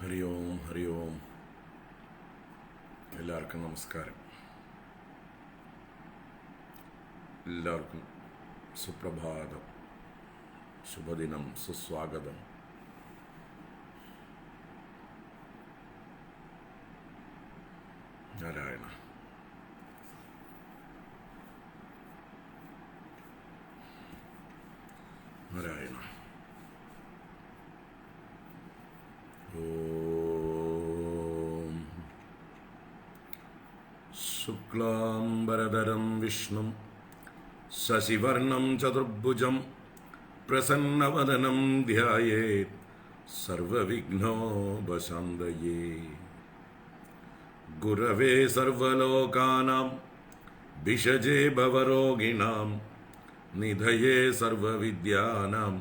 ഹരി ഓം ഹരി ഓം. എല്ലാവർക്കും നമസ്കാരം. എല്ലാവർക്കും സുപ്രഭാതം, ശുഭദിനം, സുസ്വാഗതം. നാരായണ. നാരായണ. ഓം. ശുക്ലാംബരധരം വിഷ്ണും ശശിവർണം ചതുർഭുജം പ്രസന്നവദനം ധ്യായേത് സർവവിഘ്നോപശാന്തയേ. ഗുരവേ സർവലോകാനാം ഭിഷജേ ഭവരോഗിണാം നിധയേ സർവവിദ്യാനാം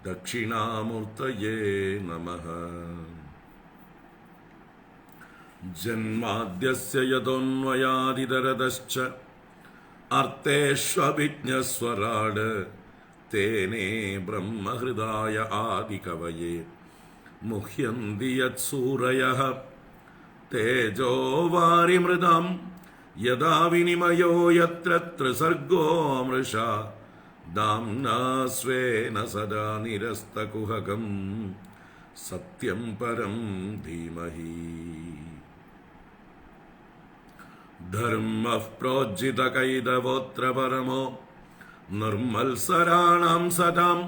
ദക്ഷിണാമൂർത്തയേ നമഃ. ജന്മാദ്യസ്യ യതോന്വയാദിതരതശ്ച അർത്ഥേഷ്വഭിജ്ഞസ്വരാട് തേനേ ബ്രഹ്മഹൃദായ ആദികവയേ മുഹ്യന്തി യത്സൂരയഃ തേജോ വാരിമൃതാം യദാ വിനിമയോ യത്ര ത്രിസർഗോ മൃഷാ ദാംനാ സ്വേന സദാ നിരസ്തകുഹകം സത്യം പരം ധീമഹി. ധർമ്മഃ പ്രോജ്ജിതകൈതവോത്ര പരമോ നിർമ്മത്സരാണാം സദാം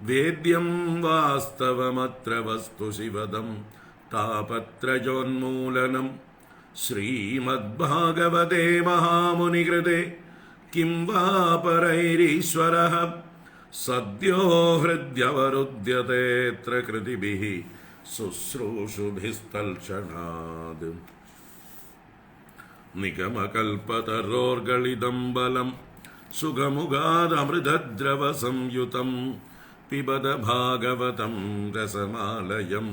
വേദ്യം വാസ്തവമത്ര വസ്തു ശിവദം താപത്രയോന്മൂലനം. ശ്രീമദ്ഭാഗവതേ മഹാമുനികൃതേ കിം വാ പരൈരീശ്വരഃ സദ്യോ ഹൃദ്യവരുദ്ധ്യതേത്ര കൃതിഭിഃ ശുശ്രൂഷുഭിസ്തൽക്ഷണാത്. നിഗമകൽപതരോർഗളിതം ബലം സുഖമുഖാദമൃതദ്രവ സംയുതം പിബത ഭാഗവതം രസമാലയം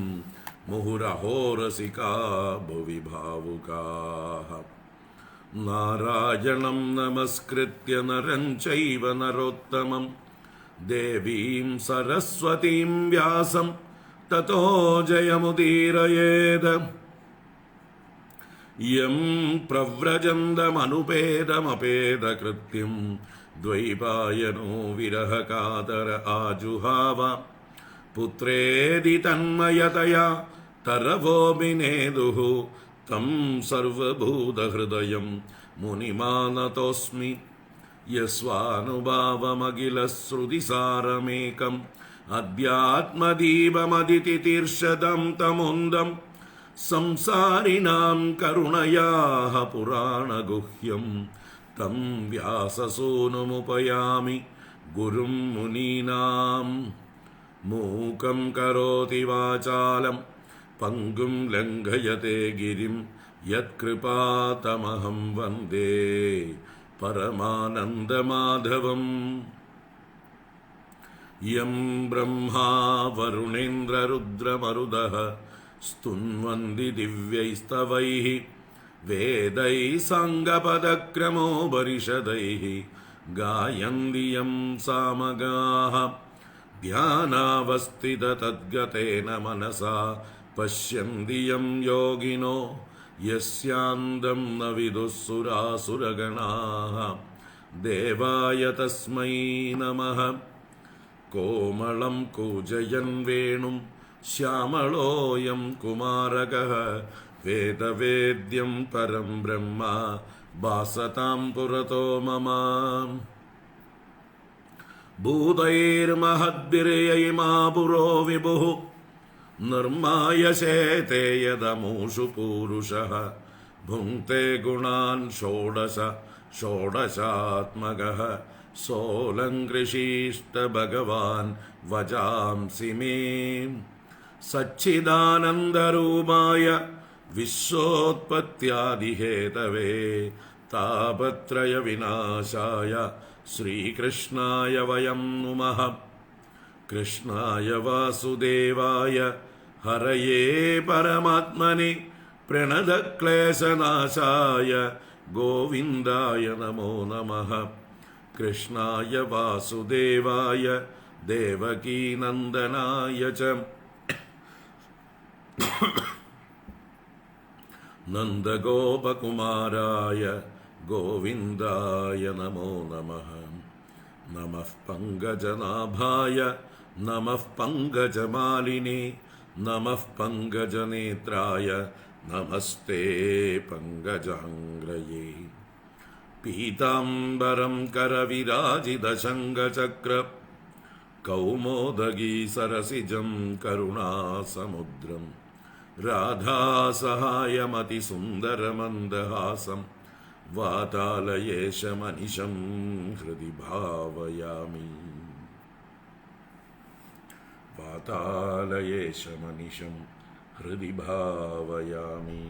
മുഹുരഹോ രസികാ ഭുവി ഭാവുകാഃ. നാരായണം നമസ്കൃത്യ നരം ചൈവ നരോത്തമം ദേവീം സരസ്വതീം വ്യാസം തതോ ജയമുദീരയേത്. യം പ്രവ്രജന്തമനുപേതമപേതകൃത്യം ദ്വൈപായനോ വിരഹകാതര ആജുഹാവ. പുത്രേതി തന്മയതയാ തരവോഭിനേദുഃ തം സർവഭൂതഹൃദയം മുനിമാനതോസ്മി. യസ്വാനുഭാവമഖിലശ്രുതിസാരമേകം അധ്യാത്മദീപമദിതിതീർഷദം തമോന്ദം സംസാരിണാം കരുണയാഃ പുരാണഗുഹ്യം തം വ്യാസസൂനുമുപയാമി ഗുരും മുനീനാം. മൂകം കരോതി വാചാലം പങ്കും ലംഘയത്തെ ഗിരിം യത്കൃപാതമഹം വന്ദേ പരമാനന്ദമാധവം. യം ബ്രഹ്മാ വരുണേന്ദ്രരുദ്രമരുതഃ സ്തുന്വന്തി ദിവ്യൈസ്തവൈഃ വേദൈഃ സാംഗപദക്രമോപനിഷദൈഃ ഗായന്തി യം സാമഗാഃ. ധ്യാനാവസ്ഥിതതദ്ഗതേന മനസാ പശ്യന്തി യം യോഗിനോ യസ്യാന്തം ന വിദുഃ സുരാസുരഗണാഃ. ദേവായ തസ്മൈ നമഃ. കോമളം കൂജയൻ വേണും ശ്യാമളോയം കുമാരകഃ വേദവേദ്യം പരം ബ്രഹ്മ ഭാസതാം പുരതോ മമ. ഭൂതൈർമഹദ്ഭിർയൈമാ പുരോ വിഭുഃ നിർമായശേതേ യദമൂഷു പൂരുഷഃ ഭുങ്ക്തേ ഗുണാൻ ഷോഡശ ഷോഡശാത്മകഃ സോലങ്കൃഷീഷ്ട ഭഗവാൻ വജാംസി മേ. സച്ചിദാനന്ദരൂപായ വിശ്വോത്പത്യാദിഹേതവേ താപത്രയ വിനാശായ ശ്രീകൃഷ്ണായ വയം നുമഃ. കൃഷ്ണായ വാസുദേവായ ഹരയേ പരമാത്മനി പ്രണതക്ലേശനാശായ ഗോവിന്ദായ നമോ നമഃ. കൃഷ്ണായ വാസുദേവായ ദേവകീനന്ദനായ ച നന്ദഗോപകുമാരായ ഗോവിന്ദായ നമോ നമഃ. നമഃ പങ്കജനാഭായ നമഃ പങ്കജമാലിനി നമഃ പങ്കജനേത്രായ നമസ്തേ പങ്കജാംഗ്രയേ. പീതാംബരം കരവിരാജിതശങ്കചക്ര കൗമോദഗീ സരസിജം കരുണാസമുദ്രം രാധാസഹായമതിസുന്ദരമന്ദഹാസം വാതാലയേശമനിശം ഹൃദി ഭാവയാമി. വാതാലയേശമനിശം ഹൃദി ഭാവയാമി.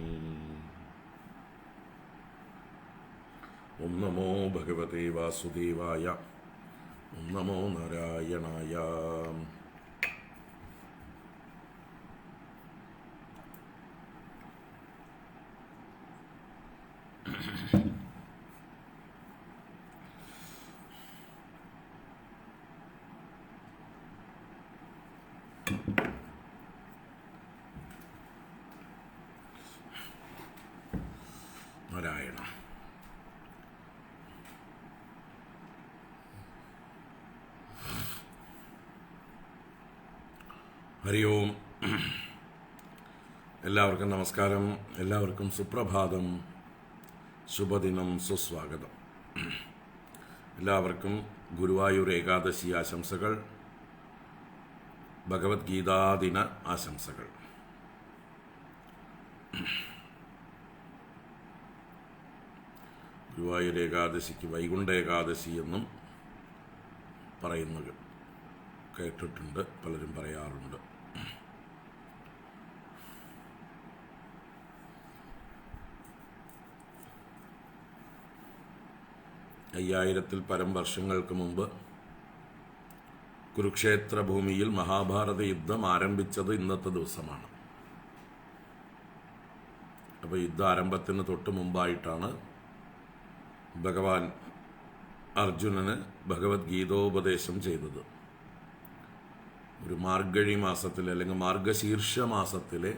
ഓം നമോ ഭഗവതേ വാസുദേവായ. ഓം നമോ നാരായണായ. നാരായണ. ഹരി ഓം. എല്ലാവർക്കും നമസ്കാരം. എല്ലാവർക്കും സുപ്രഭാതം, ശുഭദിനം, സുസ്വാഗതം. എല്ലാവർക്കും ഗുരുവായൂർ ഏകാദശി ആശംസകൾ, ഭഗവത്ഗീതാദിന ആശംസകൾ. ഗുരുവായൂർ ഏകാദശിക്ക് വൈകുണ്ഠ ഏകാദശി എന്നും പറയുന്നത് കേട്ടിട്ടുണ്ട്, പലരും പറയാറുണ്ട്. അയ്യായിരത്തിൽ പരം വർഷങ്ങൾക്ക് മുമ്പ് കുരുക്ഷേത്ര ഭൂമിയിൽ മഹാഭാരത യുദ്ധം ആരംഭിച്ചത് ഇന്നത്തെ ദിവസമാണ്. അപ്പോൾ യുദ്ധാരംഭത്തിന് തൊട്ട് മുമ്പായിട്ടാണ് ഭഗവാൻ അർജുനന് ഭഗവത്ഗീതോപദേശം ചെയ്തത്. ഒരു മാർഗഴി മാസത്തിലെ അല്ലെങ്കിൽ മാർഗശീർഷ മാസത്തിലെ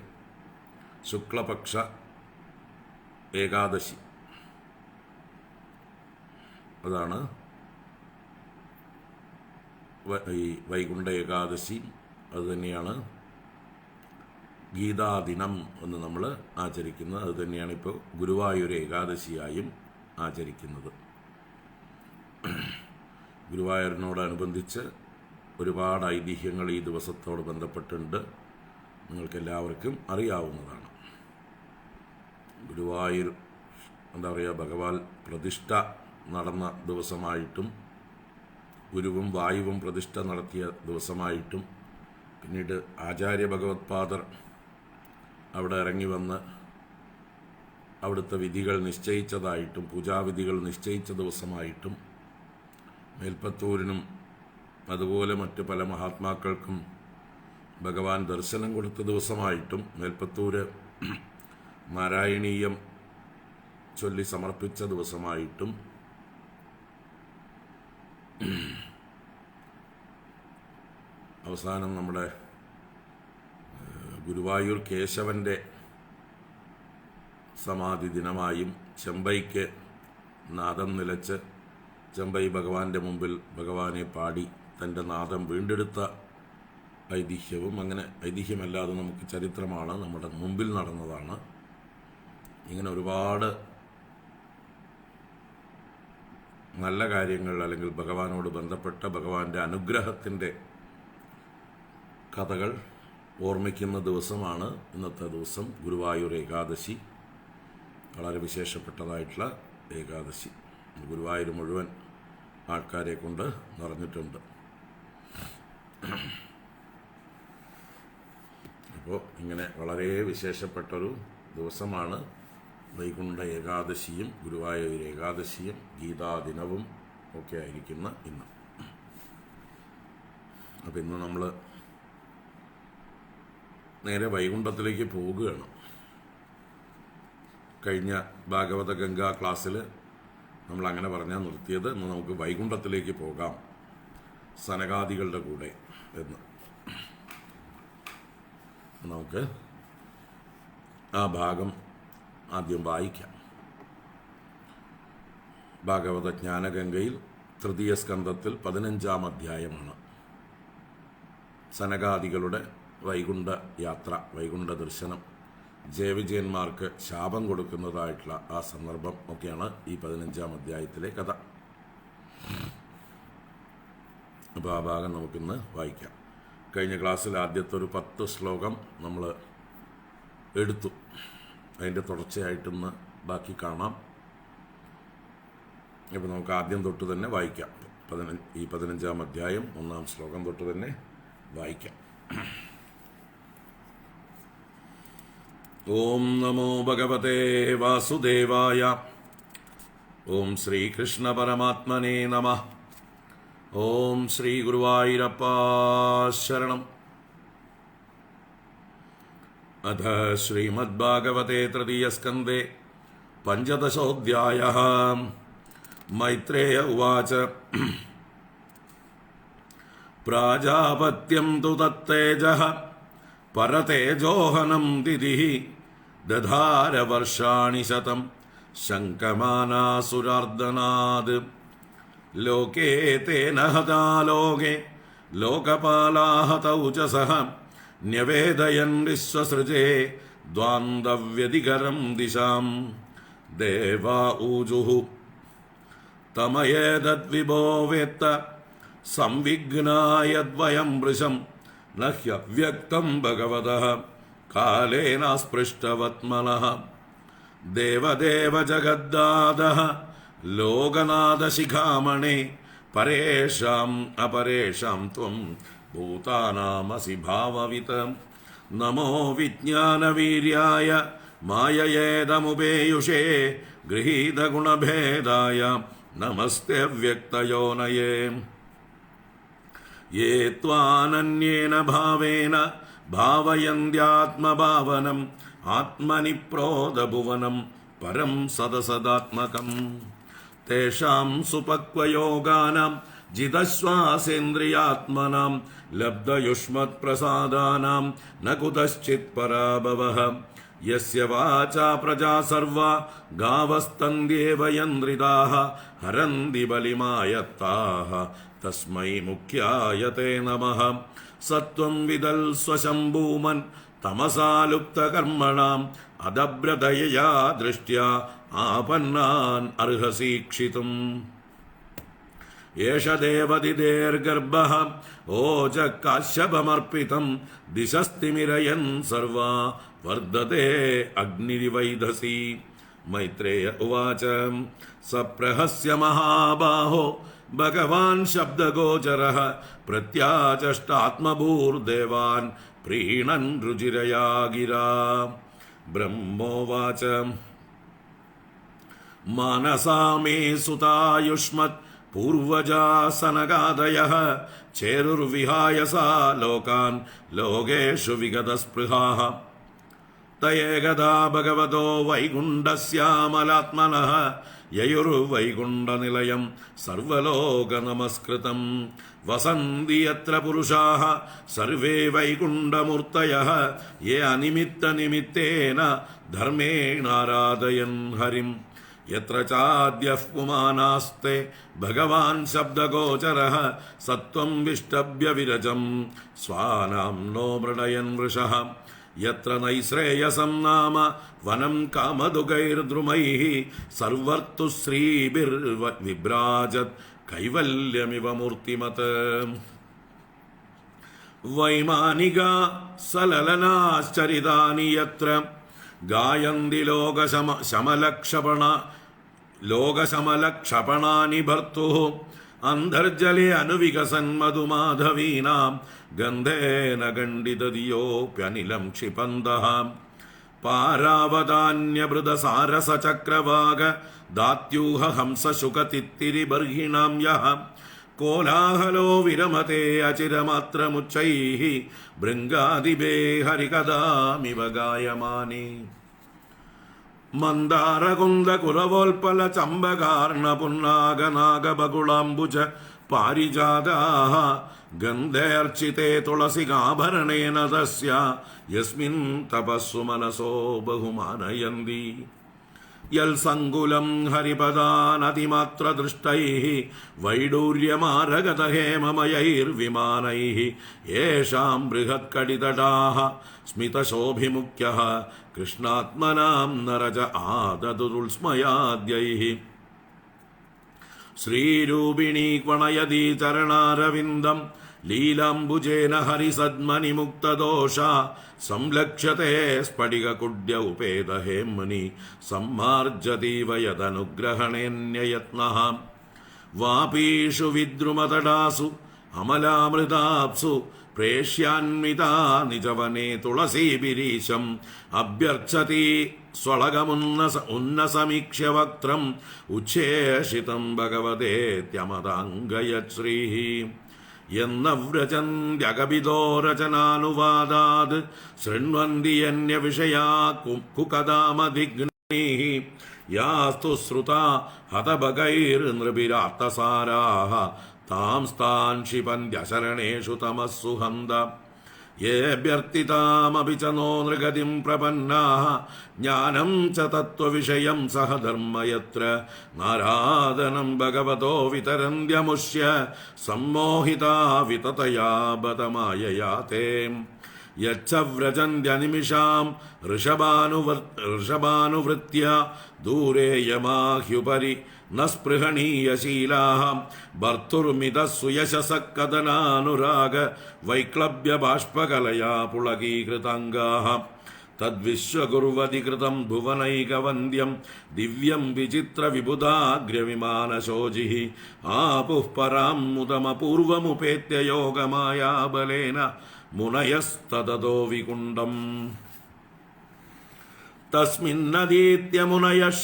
ശുക്ലപക്ഷ ഏകാദശി, അതാണ് ഈ വൈകുണ്ഠ ഏകാദശി. അതുതന്നെയാണ് ഗീതാദിനം എന്ന് നമ്മൾ ആചരിക്കുന്നത്. അതുതന്നെയാണ് ഇപ്പോൾ ഗുരുവായൂർ ഏകാദശിയായും ആചരിക്കുന്നത്. ഗുരുവായൂരിനോടനുബന്ധിച്ച് ഒരുപാട് ഐതിഹ്യങ്ങൾ ഈ ദിവസത്തോട് ബന്ധപ്പെട്ടുണ്ട്. നിങ്ങൾക്കെല്ലാവർക്കും അറിയാവുന്നതാണ്. ഗുരുവായൂർ എന്താ പറയുക, ഭഗവാൻ പ്രതിഷ്ഠ നടന്ന ദിവസമായിട്ടും ഗുരുവും വായുവും പ്രതിഷ്ഠ നടത്തിയ ദിവസമായിട്ടും പിന്നീട് ആചാര്യ ഭഗവത്പാദർ അവിടെ ഇറങ്ങി വന്ന് അവിടുത്തെ വിധികൾ നിശ്ചയിച്ചതായിട്ടും പൂജാവിധികൾ നിശ്ചയിച്ച ദിവസമായിട്ടും മേൽപ്പത്തൂരിനും അതുപോലെ മറ്റ് പല മഹാത്മാക്കൾക്കും ഭഗവാൻ ദർശനം കൊടുത്ത ദിവസമായിട്ടും മേൽപ്പത്തൂര് നാരായണീയം ചൊല്ലി സമർപ്പിച്ച ദിവസമായിട്ടും അവസാനം നമ്മുടെ ഗുരുവായൂർ കേശവൻ്റെ സമാധി ദിനമായും ചെമ്പൈക്ക് നാദം നിലച്ച് ചെമ്പൈ ഭഗവാന്റെ മുമ്പിൽ ഭഗവാനെ പാടി തൻ്റെ നാദം വീണ്ടെടുത്ത ഐതിഹ്യവും, അങ്ങനെ ഐതിഹ്യമല്ലാതെ നമുക്ക് ചരിത്രമാണ്, നമ്മുടെ മുമ്പിൽ നടന്നതാണ്. ഇങ്ങനെ ഒരുപാട് നല്ല കാര്യങ്ങൾ അല്ലെങ്കിൽ ഭഗവാനോട് ബന്ധപ്പെട്ട ഭഗവാന്റെ അനുഗ്രഹത്തിൻ്റെ കഥകൾ ഓർമ്മിക്കുന്ന ദിവസമാണ് ഇന്നത്തെ ദിവസം, ഗുരുവായൂർ ഏകാദശി. വളരെ വിശേഷപ്പെട്ടതായിട്ടുള്ള ഏകാദശി. ഗുരുവായൂർ മുഴുവൻ ആൾക്കാരെ കൊണ്ട് നിറഞ്ഞിട്ടുണ്ട്. അപ്പോൾ ഇങ്ങനെ വളരെ വിശേഷപ്പെട്ടൊരു ദിവസമാണ് വൈകുണ്ഠ ഏകാദശിയും ഗുരുവായൂർ ഏകാദശിയും ഗീതാദിനവും ഒക്കെ ആയിരിക്കുന്ന ഇന്ന്. അപ്പം ഇന്ന് നമ്മൾ നേരെ വൈകുണ്ഠത്തിലേക്ക് പോവുകയാണ്. കഴിഞ്ഞ ഭാഗവത ഗംഗാ ക്ലാസ്സിൽ നമ്മൾ അങ്ങനെ പറഞ്ഞാൽ നിർത്തിയത്. ഇന്ന് നമുക്ക് വൈകുണ്ഠത്തിലേക്ക് പോകാം സനകാദികളുടെ കൂടെ എന്ന്. നമുക്ക് ആ ഭാഗം ആദ്യം വായിക്കാം. ഭാഗവത ജ്ഞാനഗംഗയിൽ തൃതീയ സ്കന്ധത്തിൽ 15-ാം അധ്യായമാണ് സനകാദികളുടെ വൈകുണ്ഠ യാത്ര, വൈകുണ്ഠ ദർശനം, ജയവിജയന്മാർക്ക് ശാപം കൊടുക്കുന്നതായിട്ടുള്ള ആ സന്ദർഭം ഒക്കെയാണ് ഈ 15-ാം അധ്യായത്തിലെ കഥ. അപ്പോൾ ആ ഭാഗം നമുക്കിന്ന് വായിക്കാം. കഴിഞ്ഞ ക്ലാസ്സിൽ ആദ്യത്തെ ഒരു 10 ശ്ലോകം നമ്മൾ എടുത്തു. അതിൻ്റെ തുടർച്ചയായിട്ടൊന്ന് ബാക്കി കാണാം. ഇപ്പോൾ നമുക്ക് ആദ്യം തൊട്ട് തന്നെ വായിക്കാം. ഈ 15-ാം അധ്യായം 1-ാം ശ്ലോകം തൊട്ട് തന്നെ വായിക്കാം. ഓം നമോ ഭഗവതേ വാസുദേവായ. ഓം ശ്രീകൃഷ്ണ പരമാത്മനേ നമഃ. ഓം ശ്രീ ഗുരുവായൂരപ്പ ശരണം. അഥ ശ്രീമദ്ഭാഗവതേ തൃതീയസ്കന്ധേ 15-ോऽധ്യായഃ. മൈത്രേയ ഉവാച. പ്രാജാപത്യം തു തത്തേജഃ പരതേജോഹനം ദിതിഃ ദധാര വർഷാണി ശതം ശങ്കമാനാസുരാർദ്ദനാദ്. ലോകേ തേന ഹതാ ലോകേ ലോകപാലാഃ തൗചസഃ ന്യവേദയൻ വിശ്വസൃജേ ദ്വാന്തവ്യതികരം ദിശാം. ദേവാ ഊജുഃ തമയേതദ്വിഭോ വേത്ത സംവിഘ്നായദ്വയം വൃശം ന ഹ്യവ്യക്തം ഭഗവതഃ കാലേനാസ്പൃഷ്ടവത്മനഃ. ദേവദേവ ജഗദ്ദാതഃ ലോകനാഥശിഖാമണേ പരേഷാം അപരേഷാം ത്വം ഭൂതാനാമസി ഭാവവിത്. നമോ വിജ്ഞാനവീര്യായ മായയേദമുപേയുഷേ ഗൃഹീതഗുണഭേദായ നമസ്തേ വ്യക്തയോനയേ. യേ ത്വാനന്യേന ഭാവേന ഭാവയന്ത്യാത്മഭാവനം ആത്മനി പ്രോദഭുവനം പരം സദസദാത്മകം. തേഷാം സുപക്വയോഗാനാം ജിതശ്വാസേന്ദ്രിയാത്മനാം ലബ്ധയുഷ്മത്പ്രസാദാനാം ന കുതശ്ചിത് പരാഭവഃ. യസ്യ വാചാ പ്രജാ സർവാ ഗാവസ്തന്ധ്യേവ യന്ത്രിതാഃ ഹരന്തി ബലിമായത്താഃ തസ്മൈ മുഖ്യായ തേ നമഃ. സത്വം വിദൽ സ്വശംഭൂമൻ തമസാലുപ്തകർമ്മണാം അദഭ്രതയയാ ദൃഷ്ട്യാ ആപന്നാൻ അർഹസീക്ഷിതും. യേഷ ദേവതിദേർഗർഭഃ ഓജ കാശ്യപമർപ്പിതം ദിശസ്തിമിരയൻ സർവാ വർദ്ധതേ അഗ്നിരിവൈധസി. മൈത്രേയ ഉവാച. സപ്രഹസ്യ മഹാബാഹോ ഭഗവാൻ ശബ്ദഗോചരഃ പ്രത്യാചഷ്ടാത്മഭൂർദേവാൻ പ്രീണൻ രുചിരയാ ഗിരാ. ബ്രഹ്മോവാച. മാനസാ മേ സുതായുഷ്മത് പൂർവജാ സനകാദയഃ ചേരുർവിഹായ സാ ലോകാൻ ലോകേഷു വിഗതസ്പൃഹാഃ. തയേകദാ ഭഗവതോ വൈകുണ്ഠസ്യാമലാത്മനഃ യയുർവൈകുണ്ഠനിലയം സർവലോകനമസ്കൃതം. വസന്തി യത്ര പുരുഷാഃ സർവേ വൈകുണ്ഠമൂർത്തയഃ യേ അനിമിത്തനിമിത്തേന ധർമ്മേണാരാധയൻ ഹരിം. യത്ര ചാദ്യഃ പുമാനാസ്തേ ഭഗവാൻ ശബ്ദഗോചരഃ സത്വം വിഷ്ടഭ്യ വിരജം സ്വാനാം നോ മൃഡയൻ വൃഷഃ. യത്ര നൈശ്രേയസം നാമ വനം കാമദുഗൈർദ്രുമൈഃ സർവർത്തുഃ ശ്രീഭിർവിഭ്രാജത് കൈവല്യമിവ മൂർത്തിമത്. വൈമാനികാ സലലനാശ്ചരിതാനി യത്ര ഗായന്തി ലോകശമലക്ഷപണാനി ഭർത്തുഃ അന്തർജലേ അനുവികസൻ മധുമാധവീനാം ഗന്ധേന ഖണ്ഡിതതിയോപ്യനിലം ക്ഷിപന്തഃ പാരാവതാന്യഭൃതസാരസചക്രവാക ദാത്യൂഹ ഹംസശുകതിത്തിരിബർഹിണാം യഃ കോലാഹലോ വിരമത്തെ അചിരമാത്രമുച്ചൈഃ ഭൃംഗാദിഭേ ഹരികഥാമിവ ഗായമാനി മന്ദാരകുന്ദ കുലവോൽപല ചമ്പകാർണ പുന്നാഗനാഗബകുളാംബുജ പാരിജാതാഃ ഗന്ധേർച്ചിതേ തുളസികാഭരണേന തസ്യ യസ്മിൻ തപസ്സു മനസോ ബഹുമാനയന്തി യൽസങ്കുലം ഹരിപദാനതിമാത്രദൃഷ്ടൈഃ വൈഡൂര്യമാരഗതഹേമമയൈർവിമാനൈഃ യേഷാം ബൃഹത്കടിതടാഃ സ്മിതശോഭിമുഖ്യഃ കൃഷ്ണാത്മനാം നരജ ആദതുരുത്സ്മയാദ്യൈഃ ശ്രീരൂപിണീ ക്വണയതി ചരണാരവിന്ദം ലീലാംബുജേന ഹരിസദ്മനിമുക്തദോഷ സംലക്ഷ്യത്തെ സ്ഫടികകുഡ്യ ഉപേതഹേമ്നി സമ്മാർജതീവ യദനുഗ്രഹണേന്യയത്നഃ വാപീഷു വിദ്രുമതടാസു അമലാമൃതാപ്സു പ്രേഷ്യാന്വിതാ നിജവനേ തുളസീബിരീശം അഭ്യർച്ചതി സ്വളകമുന്നസമീക്ഷ്യ വക്ത്രം ഉച്ഛേഷിതം ഭഗവതേത്യമതാംഗയശ്രീഃ യന്നവ്രജന്ത്യകവിദോ രചനാനുവാദാത് ശൃണ്വന്തി യന്യവിഷയാ കുകദാമധിഗ്നൈഃ യാസ്തു ശ്രുതാ ഹതഭഗൈർനൃഭിരാർത്തസാരാഃ താം സ്ഥാൻ ക്ഷിപന്ത്യശരണേഷു തമസ്സു ഹന്ത യേഭ്യർത്ഥിതാമപി ച നോ നൃഗതിം പ്രപന്നാഃ ജ്ഞാനം ച തത്വവിഷയം സഹ ധർമ്മയത്ര നാരാധനം ഭഗവതോ വിതരന്ത്യമുഷ്യ സമ്മോഹിതാ വിതതയാ ബതമായയാ തേ യച്ഛ വ്രജന്ത്യനിമിഷാം ഋഷഭാനുവൃത്യ ദൂരേ യമാഹ്യുപരി ന സ്പൃഹണീയശീലാഃ ഭർത്തുർമിതസ്സുയശസഃ കദനാനുരാഗ വൈക്ലബ്യ ബാഷ്പകലയാ പുളകീകൃതാംഗാഃ തദ്വിശ്വകുർവതി കൃതം ഭുവനൈകവന്ദ്യം ദിവ്യം വിചിത്ര വിബുധാഗ്രവിമാനശോചിഃ ആപുഃ പരാം മുദമപൂർവമുപേത്യ യോഗമായാബലേന മുനയസ്തതതോ വികുണ്ഡം തസ്മിന്നദീത്യമുനയഃ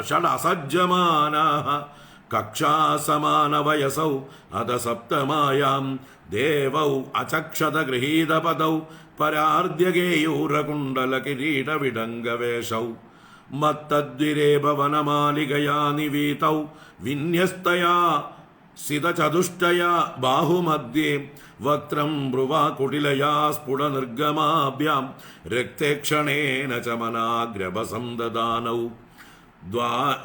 ഷഡസജ്ജമാനാഃ കക്ഷാസമാനവയസൗ അധസപ്തമായാം ദേവൗ അചക്ഷതഗൃഹീതപദൗ പരാർദ്യഗേയൂരകുണ്ടലകിരീടവിഡംഗവേഷൗ മത്തദ്വിരേഭവനമാലികയാ നിവീതൗ വിന്യസ്തയാ സിതചതുഷ്ടയാ ബാഹുമധ്യേ വക്ത്രം ഭ്രുവാകുടിലയാ സ്ഫുടനിർഗമാഭ്യാം രക്തേക്ഷണേന ചമനാഗ്രഭസം ദദാനൗ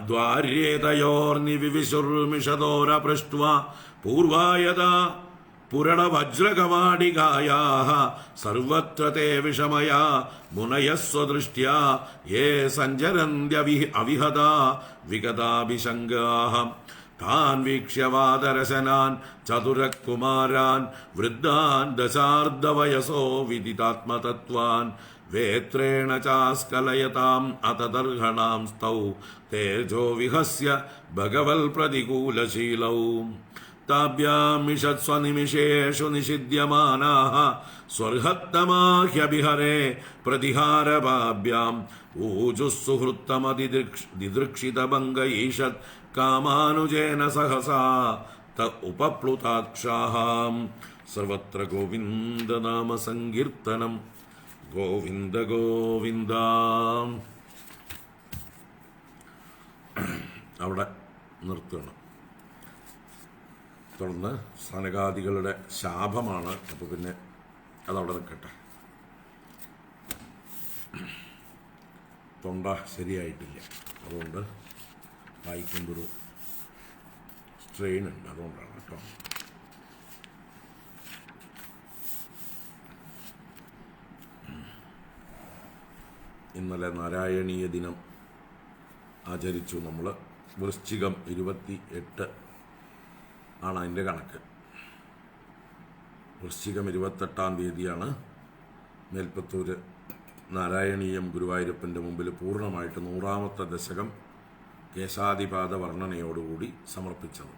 ദ്വാര്യേതയോർനിവിവിശുർമിഷദോരപൃഷ്ട്വാ പൂർവായതാ പുരണവജ്രകവാടികായാഃ സർവത്ര തേ വിഷമയാ മുനയഃ സ്വദൃഷ്ട്യാ യേ സഞ്ചരന്ത്യവിഹതാ വിഗതാഭിശങ്കാഃ താൻ വീക്ഷ്യ വാദരശനാൻ ചതുരകുമാരാൻ വൃദ്ധാൻ ദശാർദ്ധവയസോ വിദിതാത്മതത്വാൻ വേത്രേണ ചാസ്കലയതാം അതദർഹണാം സ്തൗ തേജോ വിഹസ്യ ഭഗവൽ പ്രതികൂലശീലൗ താഭ്യാമിഷത് സ്വനിമിഷേഷു നിഷിദ്യമാനാഃ സ്വർഹത്തമാഹ്യഭിഹരേ പ്രതിഹാരഭാഭ്യാം ഊജുസ്സുഹൃത്തമതിദൃക്ഷിതഭംഗൈഷത് കാമാനുജേന സഹസാ ത ഉപപ്ലുതാക്ഷാഃ സർവത്ര ഗോവിന്ദനാമ സങ്കീർത്തനം ഗോവിന്ദ ഗോവിന്ദ. അവിടെ നിർത്തണം. തുടർന്ന് സനകാദികളുടെ ശാപമാണ്. അപ്പോൾ പിന്നെ അതവിടെ നിൽക്കട്ടെ. തൊണ്ട ശരിയായിട്ടില്ല, അതുകൊണ്ട് വായിക്കുമ്പോൾ ഒരു സ്ട്രെയിൻ ഉണ്ട്, അതുകൊണ്ടാണ് കേട്ടോ. ഇന്നലെ നാരായണീയ ദിനം ആചരിച്ചു നമ്മൾ. വൃശ്ചികം 28 ആണ് അതിൻ്റെ കണക്ക്. വൃശ്ചികം 28-ാം തീയതിയാണ് മേൽപ്പത്തൂർ നാരായണീയം ഗുരുവായൂരപ്പൻ്റെ മുമ്പിൽ പൂർണ്ണമായിട്ട് 100-ാമത്തെ ദശകം കേശാദിപാദ വർണ്ണനയോടുകൂടി സമർപ്പിച്ചത്.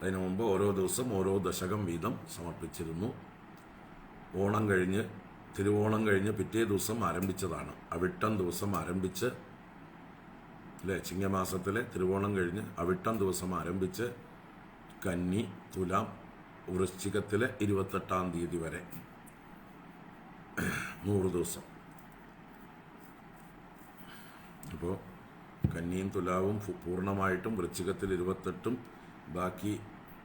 അതിനു മുമ്പ് ഓരോ ദിവസം ഓരോ ദശകം വീതം സമർപ്പിച്ചിരുന്നു. ഓണം കഴിഞ്ഞ് തിരുവോണം കഴിഞ്ഞ് പിറ്റേ ദിവസം ആരംഭിച്ചതാണ്. അവിട്ടം ദിവസം ആരംഭിച്ച് അല്ലേ, ചിങ്ങമാസത്തിലെ തിരുവോണം കഴിഞ്ഞ് അവിട്ടം ദിവസം ആരംഭിച്ച് കന്നി, തുലാം, വൃശ്ചികത്തിലെ 28-ാം തീയതി വരെ 100 ദിവസം. അപ്പോൾ കന്നിയും തുലാവും പൂർണ്ണമായിട്ടും, വൃശ്ചികത്തിൽ 28-ഉം, ബാക്കി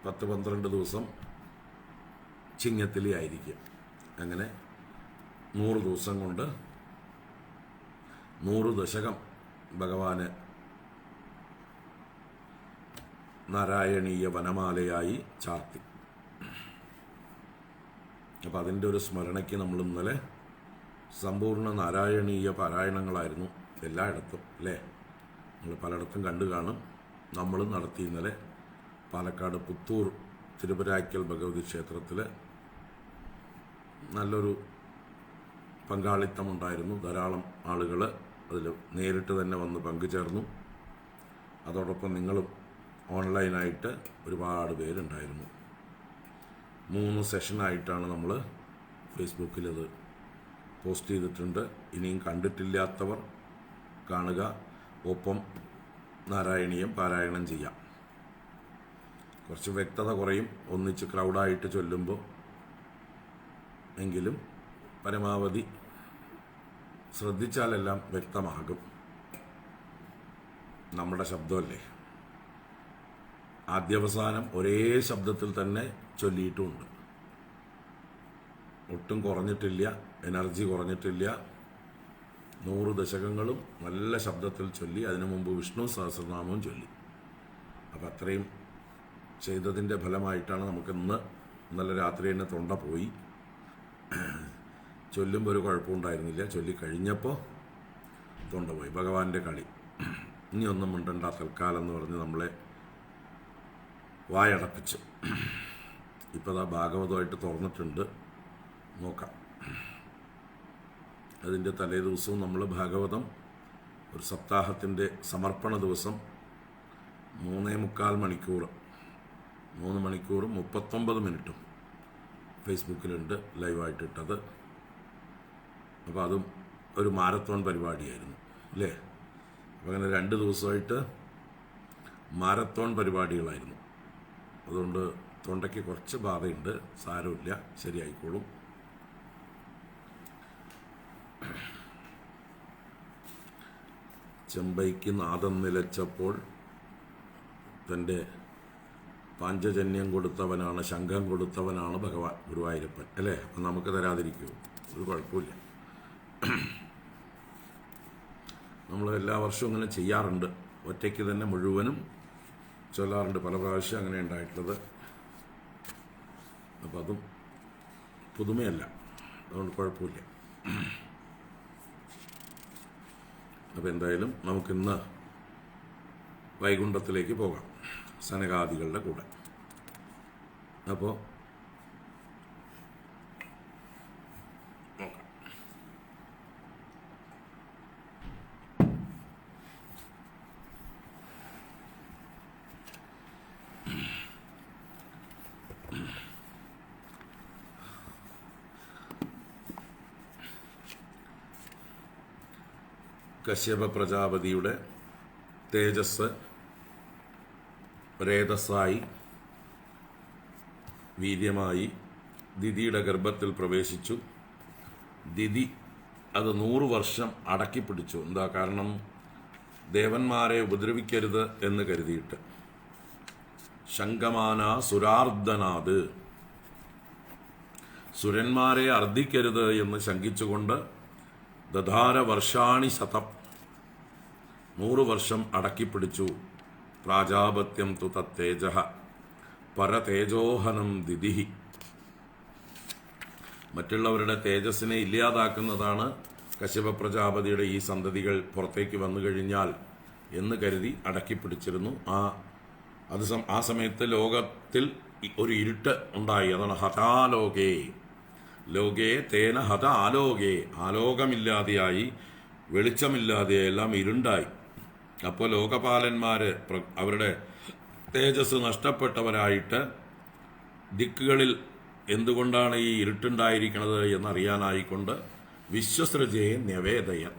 10-12 ദിവസം ചിങ്ങത്തിലെ ആയിരിക്കും. അങ്ങനെ 100 ദിവസം കൊണ്ട് 100 ദശകം ഭഗവാന് നാരായണീയ വനമാലയായി ചാർത്തി. അപ്പം അതിൻ്റെ ഒരു സ്മരണയ്ക്ക് നമ്മൾ ഇന്നലെ സമ്പൂർണ്ണ നാരായണീയ പാരായണങ്ങളായിരുന്നു എല്ലായിടത്തും അല്ലേ. നമ്മൾ പലയിടത്തും കണ്ടു കാണും. നമ്മളും നടത്തി ഇന്നലെ പാലക്കാട് പുത്തൂർ തിരുപരായ്ക്കൽ ഭഗവതി ക്ഷേത്രത്തിൽ നല്ലൊരു പങ്കാളിത്തമുണ്ടായിരുന്നു. ധാരാളം ആളുകൾ അതിൽ നേരിട്ട് തന്നെ വന്ന് പങ്കുചേർന്നു. അതോടൊപ്പം നിങ്ങളും ഓൺലൈനായിട്ട് ഒരുപാട് പേരുണ്ടായിരുന്നു. 3 സെഷനായിട്ടാണ് നമ്മൾ ഫേസ്ബുക്കിൽ അത് പോസ്റ്റ് ചെയ്തിട്ടുണ്ട്. ഇനിയും കണ്ടിട്ടില്ലാത്തവർ കാണുക. ഒപ്പം നാരായണീയം പാരായണം ചെയ്യാം. കുറച്ച് വ്യക്തത കുറയും ഒന്നിച്ച് ക്രൗഡായിട്ട് ചൊല്ലുമ്പോൾ. എങ്കിലും പരമാവധി ശ്രദ്ധിച്ചാലെല്ലാം വ്യക്തമാകും. നമ്മുടെ ശബ്ദമല്ലേ, ആദ്യാവസാനം ഒരേ ശബ്ദത്തിൽ തന്നെ ചൊല്ലിയിട്ടുമുണ്ട്. ഒട്ടും കുറഞ്ഞിട്ടില്ല, എനർജി കുറഞ്ഞിട്ടില്ല. 100 ദശകങ്ങളും നല്ല ശബ്ദത്തിൽ ചൊല്ലി. അതിനു മുമ്പ് വിഷ്ണു സഹസ്രനാമവും ചൊല്ലി. അപ്പം അത്രയും ചെയ്തതിൻ്റെ ഫലമായിട്ടാണ് നമുക്ക് ഇന്നലെ രാത്രി തന്നെ തൊണ്ട പോയി. ചൊല്ലുമ്പോൾ ഒരു കുഴപ്പമുണ്ടായിരുന്നില്ല, ചൊല്ലി കഴിഞ്ഞപ്പോൾ തൊണ്ട പോയി. ഭഗവാന്റെ കളി. ഇനിയൊന്നും മിണ്ടണ്ട തൽക്കാലം എന്ന് പറഞ്ഞ് നമ്മളെ വായടപ്പിച്ചു. ഇപ്പോൾ അതാ ഭാഗവതമായിട്ട് തുറന്നിട്ടുണ്ട്, നോക്കാം. അതിൻ്റെ തലേ ദിവസവും നമ്മൾ ഭാഗവതം ഒരു സപ്താഹത്തിൻ്റെ സമർപ്പണ ദിവസം 3.25 മണിക്കൂർ 3 മണിക്കൂറും 39 മിനിറ്റും ഫേസ്ബുക്കിലുണ്ട് ലൈവായിട്ട് ഇട്ടത്. അപ്പോൾ അതും ഒരു മാരത്തോൺ പരിപാടിയായിരുന്നു അല്ലേ. അപ്പോൾ അങ്ങനെ 2 ദിവസമായിട്ട് മാരത്തോൺ പരിപാടികളായിരുന്നു. അതുകൊണ്ട് തൊണ്ടയ്ക്ക് കുറച്ച് ബാധയുണ്ട്, സാരമില്ല, ശരിയായിക്കോളും. ചെമ്പൈക്ക് നാദം നിലച്ചപ്പോൾ തൻ്റെ പാഞ്ചജന്യം കൊടുത്തവനാണ്, ശംഖം കൊടുത്തവനാണ് ഭഗവാൻ ഗുരുവായൂരപ്പൻ അല്ലേ. അപ്പം നമുക്ക് തരാതിരിക്കുമോ? ഒരു കുഴപ്പമില്ല. നമ്മൾ എല്ലാ വർഷവും അങ്ങനെ ചെയ്യാറുണ്ട്. ഒറ്റയ്ക്ക് തന്നെ മുഴുവനും ചൊല്ലാറുണ്ട്. പല പ്രാവശ്യം അങ്ങനെ ഉണ്ടായിട്ടുള്ളത്. അപ്പം അതും പുതുമയല്ല, അതുകൊണ്ട് കുഴപ്പമില്ല. അപ്പം എന്തായാലും നമുക്കിന്ന് വൈകുണ്ഠത്തിലേക്ക് പോകാം സനകാദികളുടെ കൂടെ. അപ്പോൾ നോക്കാം. കശ്യപ പ്രജാപതിയുടെ തേജസ് രേതസ്സായി വീര്യമായി ദിതിയുടെ ഗർഭത്തിൽ പ്രവേശിച്ചു. ദിതി അത് 100 വർഷം അടക്കിപ്പിടിച്ചു. എന്താ കാരണം? ദേവന്മാരെ ഉപദ്രവിക്കരുത് എന്ന് കരുതിയിട്ട്. ശങ്കമാന സുരാർദ്ധനാത്, സുരന്മാരെ അർദ്ധിക്കരുത് എന്ന് ശങ്കിച്ചുകൊണ്ട് ദധാര വർഷാണി ശതം 100 വർഷം അടക്കിപ്പിടിച്ചു. പ്രാജാപത്യം തു തത്തേജ പരതേജോഹനം ദിദിഹി. മറ്റുള്ളവരുടെ തേജസ്സിനെ ഇല്ലാതാക്കുന്നതാണ് കശ്യപ പ്രജാപതിയുടെ ഈ സന്തതികൾ പുറത്തേക്ക് വന്നു കഴിഞ്ഞാൽ എന്ന് കരുതി അടക്കിപ്പിടിച്ചിരുന്നു. ആ സമയത്ത് ലോകത്തിൽ ഒരു ഇരുട്ട് ഉണ്ടായി. അതാണ് ഹതാലോകേ. ലോകേ തേന ഹത ആലോകേ. ആലോകമില്ലാതെയായി, വെളിച്ചമില്ലാതെ എല്ലാം ഇരുണ്ടായി. അപ്പോൾ ലോകപാലന്മാർ അവരുടെ തേജസ് നഷ്ടപ്പെട്ടവരായിട്ട് ദിക്കുകളിൽ എന്തുകൊണ്ടാണ് ഈ ഇരുട്ടുണ്ടായിരിക്കുന്നത് എന്നറിയാനായിക്കൊണ്ട് വിശ്വസൃജയെ ന്യവേദയൻ,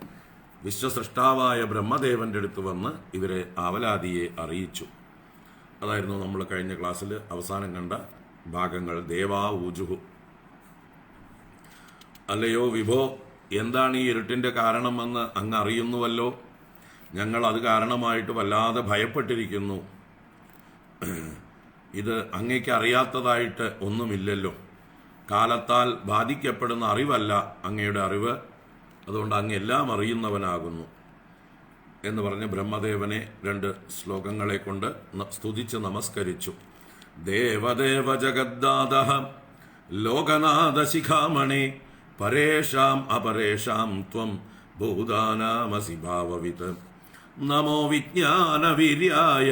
വിശ്വസൃഷ്ടാവായ ബ്രഹ്മദേവന്റെ അടുത്ത് വന്ന് ഇവരെ ആവലാതിയെ അറിയിച്ചു. അതായിരുന്നു നമ്മൾ കഴിഞ്ഞ ക്ലാസ്സിൽ അവസാനം കണ്ട ഭാഗങ്ങൾ. ദേവാ ഊജുഹു, അല്ലയോ വിഭോ, എന്താണ് ഈ ഇരുട്ടിന്റെ കാരണമെന്ന് അങ്ങ് അറിയുന്നുവല്ലോ. ഞങ്ങൾ അത് കാരണമായിട്ട് വല്ലാതെ ഭയപ്പെട്ടിരിക്കുന്നു. ഇത് അങ്ങേക്ക് അറിയാത്തതായിട്ട് ഒന്നുമില്ലല്ലോ. കാലത്താൽ ബാധിക്കപ്പെടുന്ന അറിവല്ല അങ്ങയുടെ അറിവ്, അതുകൊണ്ട് അങ്ങ് എല്ലാം അറിയുന്നവനാകുന്നു എന്ന് പറഞ്ഞ് ബ്രഹ്മദേവനെ 2 ശ്ലോകങ്ങളെ കൊണ്ട് സ്തുതിച്ച് നമസ്കരിച്ചു. ദേവദേവ ജഗദ്ദാതഃ ലോകനാഥ ശിഖാമണി പരേഷാം അപരേഷാം ത്വം ഭൂതാനാമസി ഭാവവിത് നമോ വിജ്ഞാനവീര്യായ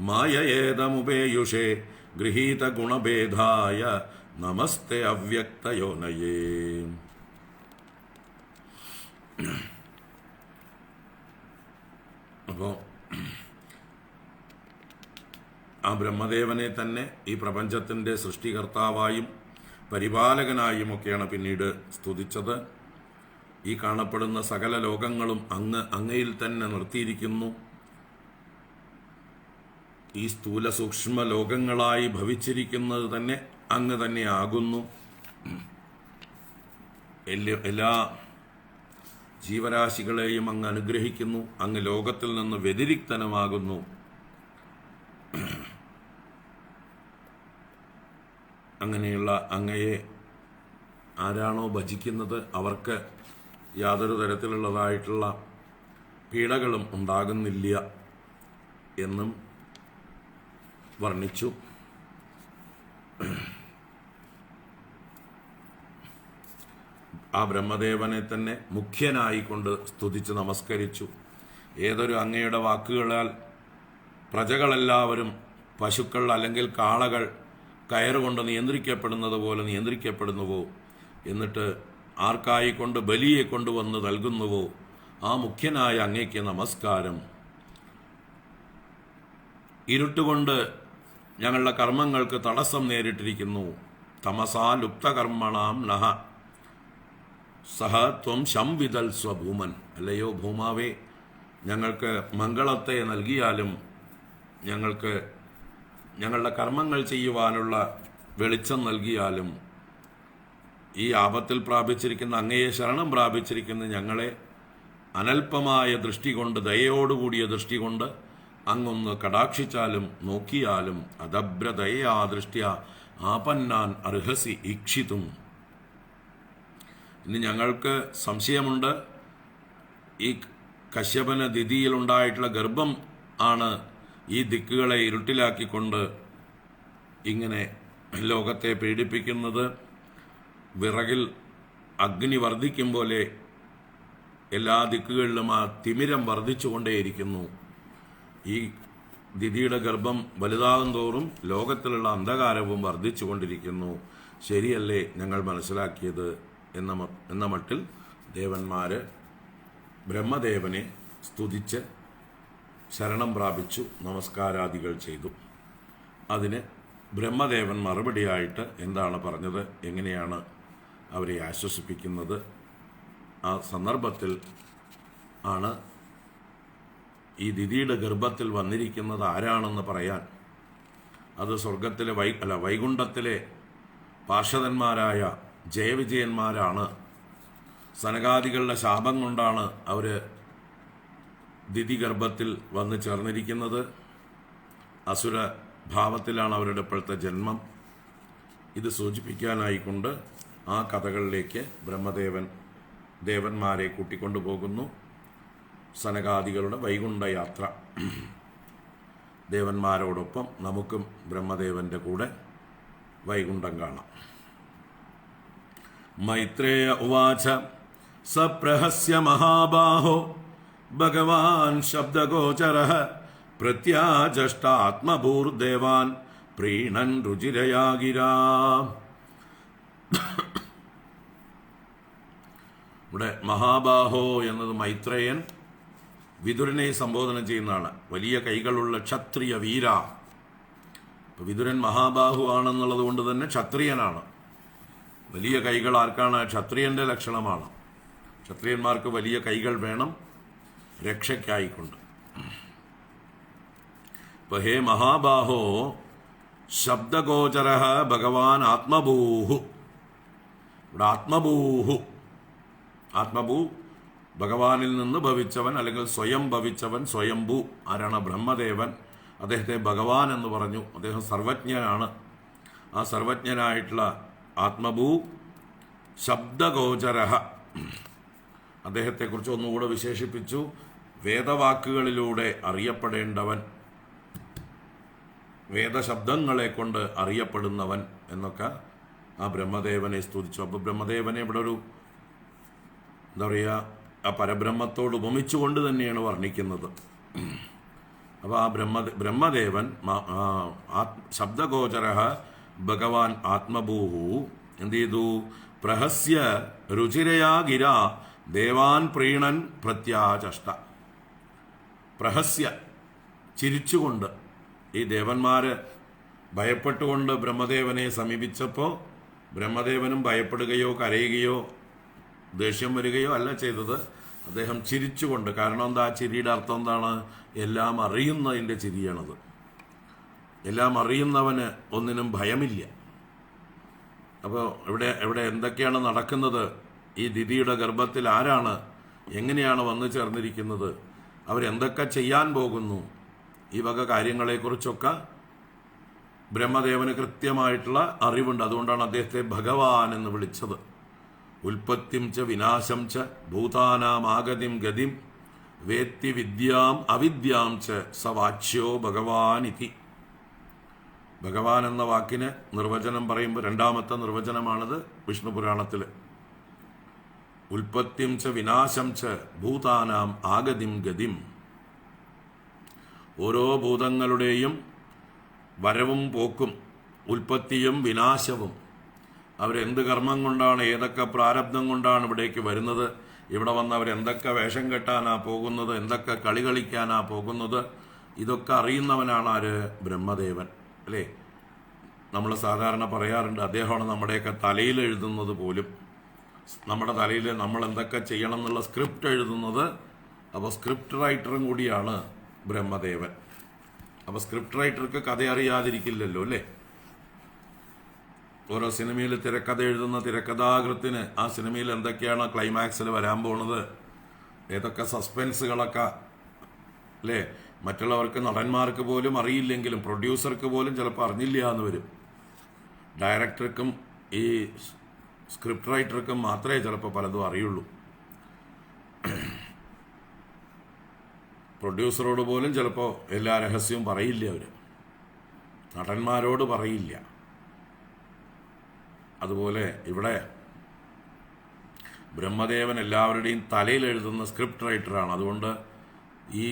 മായയേതമുപേയുഷേ ഗൃഹീത ഗുണഭേദായ നമസ്തേ അവ്യക്തയോനയേ. അപ്പോൾ ആ ബ്രഹ്മദേവനെ തന്നെ ഈ പ്രപഞ്ചത്തിൻ്റെ സൃഷ്ടികർത്താവായും പരിപാലകനായും ഒക്കെയാണ് പിന്നീട് സ്തുതിച്ചത്. ഈ കാണപ്പെടുന്ന സകല ലോകങ്ങളും അങ്ങയിൽ തന്നെ നിർത്തിയിരിക്കുന്നു. ഈ സ്ഥൂല സൂക്ഷ്മ ലോകങ്ങളായി ഭവിച്ചിരിക്കുന്നത് തന്നെ അങ്ങ് തന്നെ ആകുന്നു. എല്ലാ ജീവരാശികളെയും അങ്ങ് അനുഗ്രഹിക്കുന്നു. അങ്ങ് ലോകത്തിൽ നിന്ന് വ്യതിരിക്തനുമാകുന്നു. അങ്ങനെയുള്ള അങ്ങയെ ആരാണോ ഭജിക്കുന്നത് അവർക്ക് യാതൊരു തരത്തിലുള്ളതായിട്ടുള്ള പീഡകളും ഉണ്ടാകുന്നില്ല എന്നും വർണ്ണിച്ചു. ആ ബ്രഹ്മദേവനെ തന്നെ മുഖ്യനായിക്കൊണ്ട് സ്തുതിച്ച് നമസ്കരിച്ചു. ഏതൊരു അങ്ങയുടെ വാക്കുകളാൽ പ്രജകളെല്ലാവരും പശുക്കൾ അല്ലെങ്കിൽ കാളകൾ കയറുകൊണ്ട് നിയന്ത്രിക്കപ്പെടുന്നത് പോലെ നിയന്ത്രിക്കപ്പെടുന്നുവോ, എന്നിട്ട് ആർക്കായിക്കൊണ്ട് ബലിയെ കൊണ്ടുവന്ന് നൽകുന്നുവോ, ആ മുഖ്യനായ അങ്ങയ്ക്ക് നമസ്കാരം. ഇരുട്ടുകൊണ്ട് ഞങ്ങളുടെ കർമ്മങ്ങൾക്ക് തടസ്സം നേരിട്ടിരിക്കുന്നു. തമസാ ലുപ്തകർമ്മണാം നഹ സഹ ത്വം ശംവിതൽ സ്വഭൂമൻ. അല്ലയോ ഭൂമാവേ, ഞങ്ങൾക്ക് മംഗളത്തെ നൽകിയാലും ഞങ്ങൾക്ക് ഞങ്ങളുടെ കർമ്മങ്ങൾ ചെയ്യുവാനുള്ള വെളിച്ചം നൽകിയാലും ഈ ആപത്തിൽ പ്രാപിച്ചിരിക്കുന്ന അങ്ങയെ ശരണം പ്രാപിച്ചിരിക്കുന്ന ഞങ്ങളെ അനൽപമായ ദൃഷ്ടി കൊണ്ട്, ദയയോടുകൂടിയ ദൃഷ്ടി കൊണ്ട് അങ്ങൊന്ന് കടാക്ഷിച്ചാലും നോക്കിയാലും അദഭ്രദയാ ദൃഷ്ട്യ ആപന്നാൻ അർഹസി ഈക്ഷിതും. ഇനി ഞങ്ങൾക്ക് സംശയമുണ്ട്, ഈ കശ്യപന് ദിതിയിലുണ്ടായിട്ടുള്ള ഗർഭം ആണ് ഈ ദിക്കുകളെ ഇരുട്ടിലാക്കിക്കൊണ്ട് ഇങ്ങനെ ലോകത്തെ പീഡിപ്പിക്കുന്നത്. വിറകിൽ അഗ്നി വർദ്ധിക്കും പോലെ എല്ലാ ദിക്കുകളിലും ആ തിമിരം വർദ്ധിച്ചുകൊണ്ടേയിരിക്കുന്നു. ഈ ദിതിയുടെ ഗർഭം വലുതാകും തോറും ലോകത്തിലുള്ള അന്ധകാരവും വർദ്ധിച്ചുകൊണ്ടിരിക്കുന്നു. ശരിയല്ലേ ഞങ്ങൾ മനസ്സിലാക്കിയത് എന്ന മട്ടിൽ ദേവന്മാര് ബ്രഹ്മദേവനെ സ്തുതിച്ച് ശരണം പ്രാപിച്ചു, നമസ്കാരാദികൾ ചെയ്തു. അതിന് ബ്രഹ്മദേവൻ മറുപടിയായിട്ട് എന്താണ് പറഞ്ഞത്, എങ്ങനെയാണ് അവരെ ആശ്വസിപ്പിക്കുന്നത്, ആ സന്ദർഭത്തിൽ ആണ് ഈ ദിതിയുടെ ഗർഭത്തിൽ വന്നിരിക്കുന്നത് ആരാണെന്ന് പറയാൻ. അത് സ്വർഗത്തിലെ വൈകുണ്ഠത്തിലെ പാർഷദന്മാരായ ജയവിജയന്മാരാണ്. സനകാദികളുടെ ശാപം കൊണ്ടാണ് അവർ ദിതി ഗർഭത്തിൽ വന്ന് ചേർന്നിരിക്കുന്നത്. അസുര ഭാവത്തിലാണ് അവരുടെ ഇപ്പോഴത്തെ ജന്മം. ഇത് സൂചിപ്പിക്കാനായിക്കൊണ്ട് ആ കഥകളിലേക്ക് ബ്രഹ്മദേവൻ ദേവന്മാരെ കൂട്ടിക്കൊണ്ടുപോകുന്നു. സനകാദികളുടെ വൈകുണ്ഠയാത്ര. ദേവന്മാരോടൊപ്പം നമുക്കും ബ്രഹ്മദേവന്റെ കൂടെ വൈകുണ്ഠം കാണാം. മൈത്രേയ ഉവാച സപ്രഹസ്യ മഹാബാഹോ ഭഗവാൻ ശബ്ദഗോചരഃ പ്രത്യാജഷ്ടാത്മഭൂർദേവാൻ പ്രീണൻ രുചിരയാ ഗിരാ. ഇവിടെ മഹാബാഹോ എന്നത് മൈത്രേയൻ വിതുരനെ സംബോധന ചെയ്യുന്നതാണ്. വലിയ കൈകളുള്ള ക്ഷത്രിയ വീര ഇപ്പം വിതുരൻ മഹാബാഹു ആണെന്നുള്ളത് കൊണ്ട് തന്നെ ക്ഷത്രിയനാണ്. വലിയ കൈകൾ ആർക്കാണ്? ക്ഷത്രിയന്റെ ലക്ഷണമാണ്. ക്ഷത്രിയന്മാർക്ക് വലിയ കൈകൾ വേണം രക്ഷയ്ക്കായിക്കൊണ്ട്. ഇപ്പൊ ഹേ മഹാബാഹോ ശബ്ദഗോചര ഭഗവാൻ ആത്മഭൂഹു. ഇവിടെ ആത്മഭൂഹു, ആത്മഭൂ ഭഗവാനിൽ നിന്ന് ഭവിച്ചവൻ, അല്ലെങ്കിൽ സ്വയം ഭവിച്ചവൻ, സ്വയംഭൂ. ആരാണ്? ബ്രഹ്മദേവൻ. അദ്ദേഹത്തെ ഭഗവാൻ എന്ന് പറഞ്ഞു. അദ്ദേഹം സർവജ്ഞനാണ്. ആ സർവജ്ഞനായിട്ടുള്ള ആത്മഭൂ ശബ്ദഗോചര, അദ്ദേഹത്തെക്കുറിച്ച് ഒന്നുകൂടെ വിശേഷിപ്പിച്ചു. വേദവാക്കുകളിലൂടെ അറിയപ്പെടേണ്ടവൻ, വേദശബ്ദങ്ങളെ കൊണ്ട് അറിയപ്പെടുന്നവൻ എന്നൊക്കെ ആ ബ്രഹ്മദേവനെ സ്തുതിച്ചു. അപ്പോൾ ബ്രഹ്മദേവനെ ഇവിടെ ഒരു എന്താ പറയുക, ആ പരബ്രഹ്മത്തോട് ഉപമിച്ചുകൊണ്ട് തന്നെയാണ് വർണ്ണിക്കുന്നത്. അപ്പോൾ ആ ബ്രഹ്മദേവൻ ശബ്ദഗോചര ഭഗവാൻ ആത്മഭൂഹു എന്ത് ചെയ്തു? പ്രഹസ്യ രുചിരയാ ഗിര ദേവാൻ പ്രീണൻ പ്രത്യാചഷ്ട. പ്രഹസ്യ, ചിരിച്ചുകൊണ്ട്. ഈ ദേവന്മാര് ഭയപ്പെട്ടുകൊണ്ട് ബ്രഹ്മദേവനെ സമീപിച്ചപ്പോൾ ബ്രഹ്മദേവനും ഭയപ്പെടുകയോ കരയുകയോ ദേഷ്യം വരികയോ അല്ല ചെയ്തത്. അദ്ദേഹം ചിരിച്ചുകൊണ്ട്. കാരണം എന്താ? ചിരിയുടെ അർത്ഥം എന്താണ്? എല്ലാം അറിയുന്നതിൻ്റെ ചിരിയാണത്. എല്ലാം അറിയുന്നവന് ഒന്നിനും ഭയമില്ല. അപ്പോൾ ഇവിടെ എന്തൊക്കെയാണ് നടക്കുന്നത്? ഈ ദിതിയുടെ ഗർഭത്തിൽ ആരാണ്, എങ്ങനെയാണ് വന്നു ചേർന്നിരിക്കുന്നത്, അവരെന്തൊക്കെ ചെയ്യാൻ പോകുന്നു, ഈ വക കാര്യങ്ങളെക്കുറിച്ചൊക്കെ ബ്രഹ്മദേവന് കൃത്യമായിട്ടുള്ള അറിവുണ്ട്. അതുകൊണ്ടാണ് അദ്ദേഹത്തെ ഭഗവാൻ എന്ന് വിളിച്ചത്. ഉൽപ്പത്തിം ച വിനാശം ച ഭൂതാനാമാഗതിം ഗതിം വേത്തി വിദ്യാം അവിദ്യാം ച സവാച്യോ ഭഗവാൻ ഇതി. ഭഗവാൻ എന്ന വാക്കിന് നിർവചനം പറയുമ്പോൾ രണ്ടാമത്തെ നിർവചനമാണിത് വിഷ്ണു പുരാണത്തിൽ. ഉൽപ്പത്തിം ച വിനാശം ച ഭൂതാനാം ആഗതിം ഗതിം. ഓരോ ഭൂതങ്ങളുടെയും വരവും പോക്കും, ഉൽപ്പത്തിയും വിനാശവും, അവരെന്ത് കർമ്മം കൊണ്ടാണ്, ഏതൊക്കെ പ്രാരബ്ധം കൊണ്ടാണ് ഇവിടേക്ക് വരുന്നത്, ഇവിടെ വന്ന് അവരെന്തൊക്കെ വേഷം കെട്ടാനാ പോകുന്നത്, എന്തൊക്കെ കളി കളിക്കാനാ പോകുന്നത്, ഇതൊക്കെ അറിയുന്നവനാണ് ആര്? ബ്രഹ്മദേവൻ. അല്ലേ? നമ്മൾ സാധാരണ പറയാറുണ്ട്, അദ്ദേഹമാണ് നമ്മുടെയൊക്കെ തലയിൽ എഴുതുന്നത് പോലും. നമ്മുടെ തലയിൽ നമ്മൾ എന്തൊക്കെ ചെയ്യണം എന്നുള്ള സ്ക്രിപ്റ്റ് എഴുതുന്നത്. അപ്പോൾ സ്ക്രിപ്റ്റ് റൈറ്ററും കൂടിയാണ് ബ്രഹ്മദേവൻ. അപ്പോൾ സ്ക്രിപ്റ്റ് റൈറ്റർക്ക് കഥ അറിയാതിരിക്കില്ലല്ലോ, അല്ലേ? ഓരോ സിനിമയിൽ തിരക്കഥ എഴുതുന്ന തിരക്കഥാകൃത്തിന് ആ സിനിമയിൽ എന്തൊക്കെയാണ് ക്ലൈമാക്സിൽ വരാൻ പോണത്, ഏതൊക്കെ സസ്പെൻസുകളൊക്കെ, അല്ലേ? മറ്റുള്ളവർക്ക്, നടന്മാർക്ക് പോലും അറിയില്ലെങ്കിലും പ്രൊഡ്യൂസർക്ക് പോലും ചിലപ്പോൾ അറിഞ്ഞില്ല എന്ന് വരും. ഡയറക്ടർക്കും ഈ സ്ക്രിപ്റ്റ് റൈറ്റർക്കും മാത്രമേ ചിലപ്പോൾ പലതും അറിയുള്ളൂ. പ്രൊഡ്യൂസറോട് പോലും ചിലപ്പോൾ എല്ലാ രഹസ്യവും പറയില്ല അവർ, നടന്മാരോട് പറയില്ല. അതുപോലെ ഇവിടെ ബ്രഹ്മദേവൻ എല്ലാവരുടെയും തലയിൽ എഴുതുന്ന സ്ക്രിപ്റ്റ് റൈറ്ററാണ്. അതുകൊണ്ട് ഈ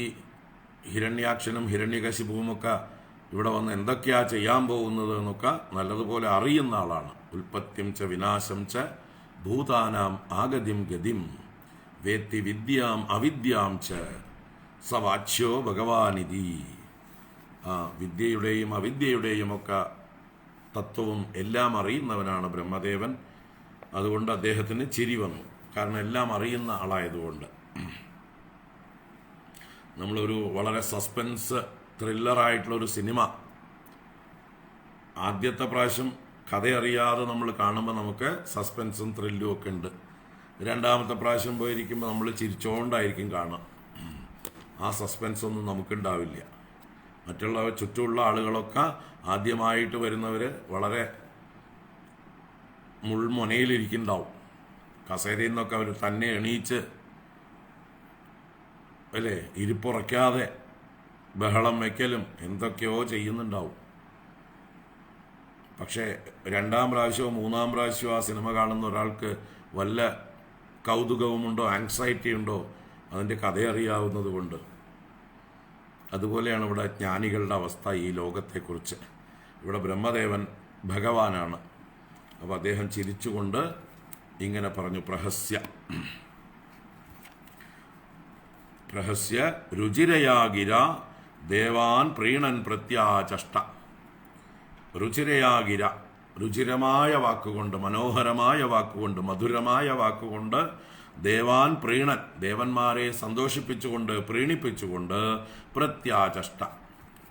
ഹിരണ്യാക്ഷനും ഹിരണ്യകശിപുവുമൊക്കെ ഇവിടെ വന്ന് എന്തൊക്കെയാ ചെയ്യാൻ പോകുന്നത് എന്നൊക്കെ നല്ലതുപോലെ അറിയുന്ന ആളാണ്. ഉൽപ്പത്തിം ച വിനാശം ച ഭൂതാനാം ആഗതിം ഗതിം വേത്തി വിദ്യാം അവിദ്യാം ച സവാച്യോ ഭഗവാനിധി. വിദ്യയുടെയും അവിദ്യയുടെയും ഒക്കെ തത്വവും എല്ലാം അറിയുന്നവനാണ് ബ്രഹ്മദേവൻ. അതുകൊണ്ട് അദ്ദേഹത്തിന് ചിരി വന്നു. കാരണം എല്ലാം അറിയുന്ന ആളായതുകൊണ്ട്. നമ്മളൊരു വളരെ സസ്പെൻസ് ത്രില്ലറായിട്ടുള്ളൊരു സിനിമ ആദ്യത്തെ പ്രാവശ്യം കഥയറിയാതെ നമ്മൾ കാണുമ്പോൾ നമുക്ക് സസ്പെൻസും ത്രില്ലും ഒക്കെ ഉണ്ട്. രണ്ടാമത്തെ പ്രാവശ്യം പോയിരിക്കുമ്പോൾ നമ്മൾ ചിരിച്ചോണ്ടായിരിക്കും കാണുക. ആ സസ്പെൻസ് ഒന്നും നമുക്കുണ്ടാവില്ല. മറ്റുള്ള ചുറ്റുമുള്ള ആളുകളൊക്കെ ആദ്യമായിട്ട് വരുന്നവർ വളരെ മുൾമുനയിലിരിക്കുന്നുണ്ടാവും. കസേരയിൽ നിന്നൊക്കെ അവർ തന്നെ എണീച്ച്, അല്ലേ, ഇരിപ്പുറയ്ക്കാതെ ബഹളം വയ്ക്കലും എന്തൊക്കെയോ ചെയ്യുന്നുണ്ടാവും. പക്ഷേ രണ്ടാം പ്രാവശ്യമോ മൂന്നാം പ്രാവശ്യമോ ആ സിനിമ കാണുന്ന ഒരാൾക്ക് വല്ല കൗതുകവുമുണ്ടോ ആങ്സൈറ്റി ഉണ്ടോ അതിൻ്റെ കഥയറിയാവുന്നത് കൊണ്ട്. അതുപോലെയാണ് ഇവിടെ ജ്ഞാനികളുടെ അവസ്ഥ ഈ ലോകത്തെക്കുറിച്ച്. ഇവിടെ ബ്രഹ്മദേവൻ ഭഗവാനാണ്. അപ്പോൾ അദ്ദേഹം ചിരിച്ചുകൊണ്ട് ഇങ്ങനെ പറഞ്ഞു, പ്രഹസ്യ രുചിരയാ ഗിര ദേവാൻ പ്രീണൻ പ്രത്യാചഷ്ട. രുചിരയാകിര, രുചിരമായ വാക്കുകൊണ്ട്, മനോഹരമായ വാക്കുകൊണ്ട്, മധുരമായ വാക്കുകൊണ്ട് ദേവാൻ പ്രീണൻ, ദേവന്മാരെ സന്തോഷിപ്പിച്ചുകൊണ്ട് പ്രീണിപ്പിച്ചുകൊണ്ട് പ്രത്യാചഷ്ട,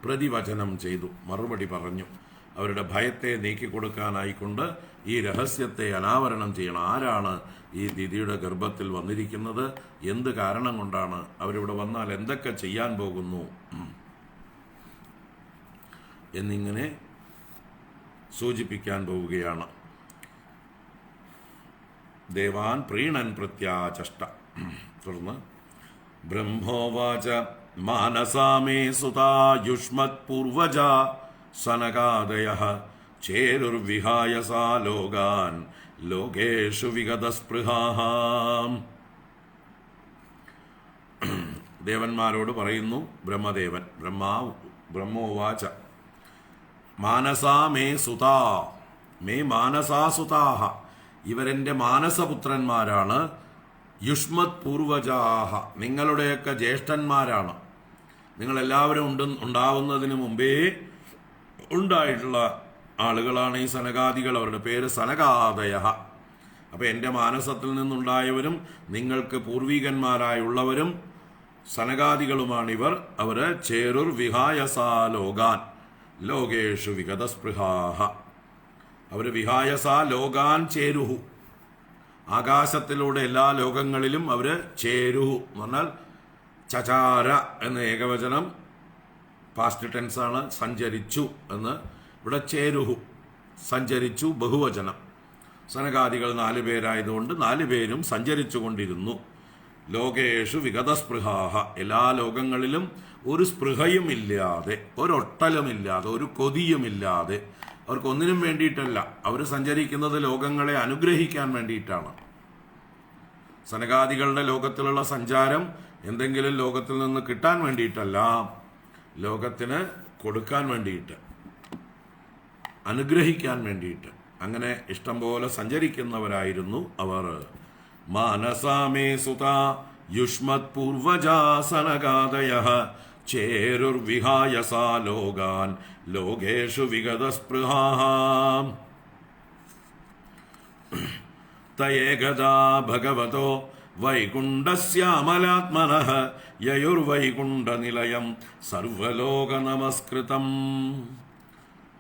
പ്രതിവചനം ചെയ്തു, മറുപടി പറഞ്ഞു. അവരുടെ ഭയത്തെ നീക്കിക്കൊടുക്കാനായിക്കൊണ്ട് ഈ രഹസ്യത്തെ അനാവരണം ചെയ്യണം. ആരാണ് ഈ ദിതിയുടെ ഗർഭത്തിൽ വന്നിരിക്കുന്നത്, എന്ത് കാരണം കൊണ്ടാണ് അവരിവിടെ വന്നാൽ എന്തൊക്കെ ചെയ്യാൻ പോകുന്നു എന്നിങ്ങനെ സൂചിപ്പിക്കാൻ പോവുകയാണ്. ദേവാൻ പ്രീണൻ പ്രത്യാചഷ്ട. തുടർന്ന് ബ്രഹ്മോവാച മാനസാമേ സുതാ യുഷ്മത് പൂർവജ സനകാദയഃ ചേരുർവിഹായ സാ ലോകാൻ ലോകേഷു വിഗതസ്പൃഹാഃ. ദേവന്മാരോട് പറയുന്നു ബ്രഹ്മദേവൻ, ബ്രഹ്മോവാച മാനസാ മേ സുതാ, മേ മാനസാ സുതാഹ, ഇവരെൻ്റെ മാനസപുത്രന്മാരാണ്. യുഷ്മത് പൂർവജാഹ, നിങ്ങളുടെയൊക്കെ ജ്യേഷ്ഠന്മാരാണ്. നിങ്ങളെല്ലാവരും ഉണ്ടാവുന്നതിന് മുമ്പേ ഉണ്ടായിട്ടുള്ള ആളുകളാണ് ഈ സനകാദികൾ. അവരുടെ പേര് സനകാദയ. അപ്പം എൻ്റെ മാനസത്തിൽ നിന്നുണ്ടായവരും നിങ്ങൾക്ക് പൂർവികന്മാരായുള്ളവരും സനകാദികളുമാണിവർ. അവർ ചേരുർ വിഹായസാ ലോകാൻ ലോകേഷു വിഗതസ്പൃഹാഹ, അവർ വിഹായസാ ലോകാൻ ചേരുഹു, ആകാശത്തിലൂടെ എല്ലാ ലോകങ്ങളിലും അവർ ചേരുഹു എന്ന് പറഞ്ഞാൽ ചചാര എന്ന ഏകവചനം പാസ്റ്റ് ടെൻസാണ്, സഞ്ചരിച്ചു എന്ന്. ഇവിടെ ചേരുഹു, സഞ്ചരിച്ചു ബഹുവചനം. സനകാദികൾ 4 പേരായതുകൊണ്ട് 4 പേരും സഞ്ചരിച്ചു കൊണ്ടിരുന്നു. ലോകേഷു വിഗതസ്പൃഹാഹ, എല്ലാ ലോകങ്ങളിലും ഒരു സ്പൃഹയുമില്ലാതെ, ഒരൊട്ടലുമില്ലാതെ, ഒരു കൊതിയുമില്ലാതെ. അവർക്കൊന്നിനും വേണ്ടിയിട്ടല്ല, അവർ സഞ്ചരിക്കുന്നത് ലോകങ്ങളെ അനുഗ്രഹിക്കാൻ വേണ്ടിയിട്ടാണ്. സനകാദികളുടെ ലോകത്തിലുള്ള സഞ്ചാരം എന്തെങ്കിലും ലോകത്തിൽ നിന്ന് കിട്ടാൻ വേണ്ടിയിട്ടല്ല, ലോകത്തിന് കൊടുക്കാൻ വേണ്ടിയിട്ട്, അനുഗ്രഹിക്കാൻ വേണ്ടിയിട്ട്. അങ്ങനെ ഇഷ്ടം പോലെ സഞ്ചരിക്കുന്നവരായിരുന്നു അവർ. മാനസാമേ സുതാ യുഷ്മത് പൂർവജാ സനകാദയഃ ചേരുർവിഹായ സാ ലോകാൻ ലോകേഷു വിഗതസ്പൃഹാഃ. തയേകദാ ഭഗവതോ വൈകുണ്ഠസ്യാമലാത്മനഃ യയുർവൈകുണ്ഠനിലയം സർവലോക നമസ്കൃതം.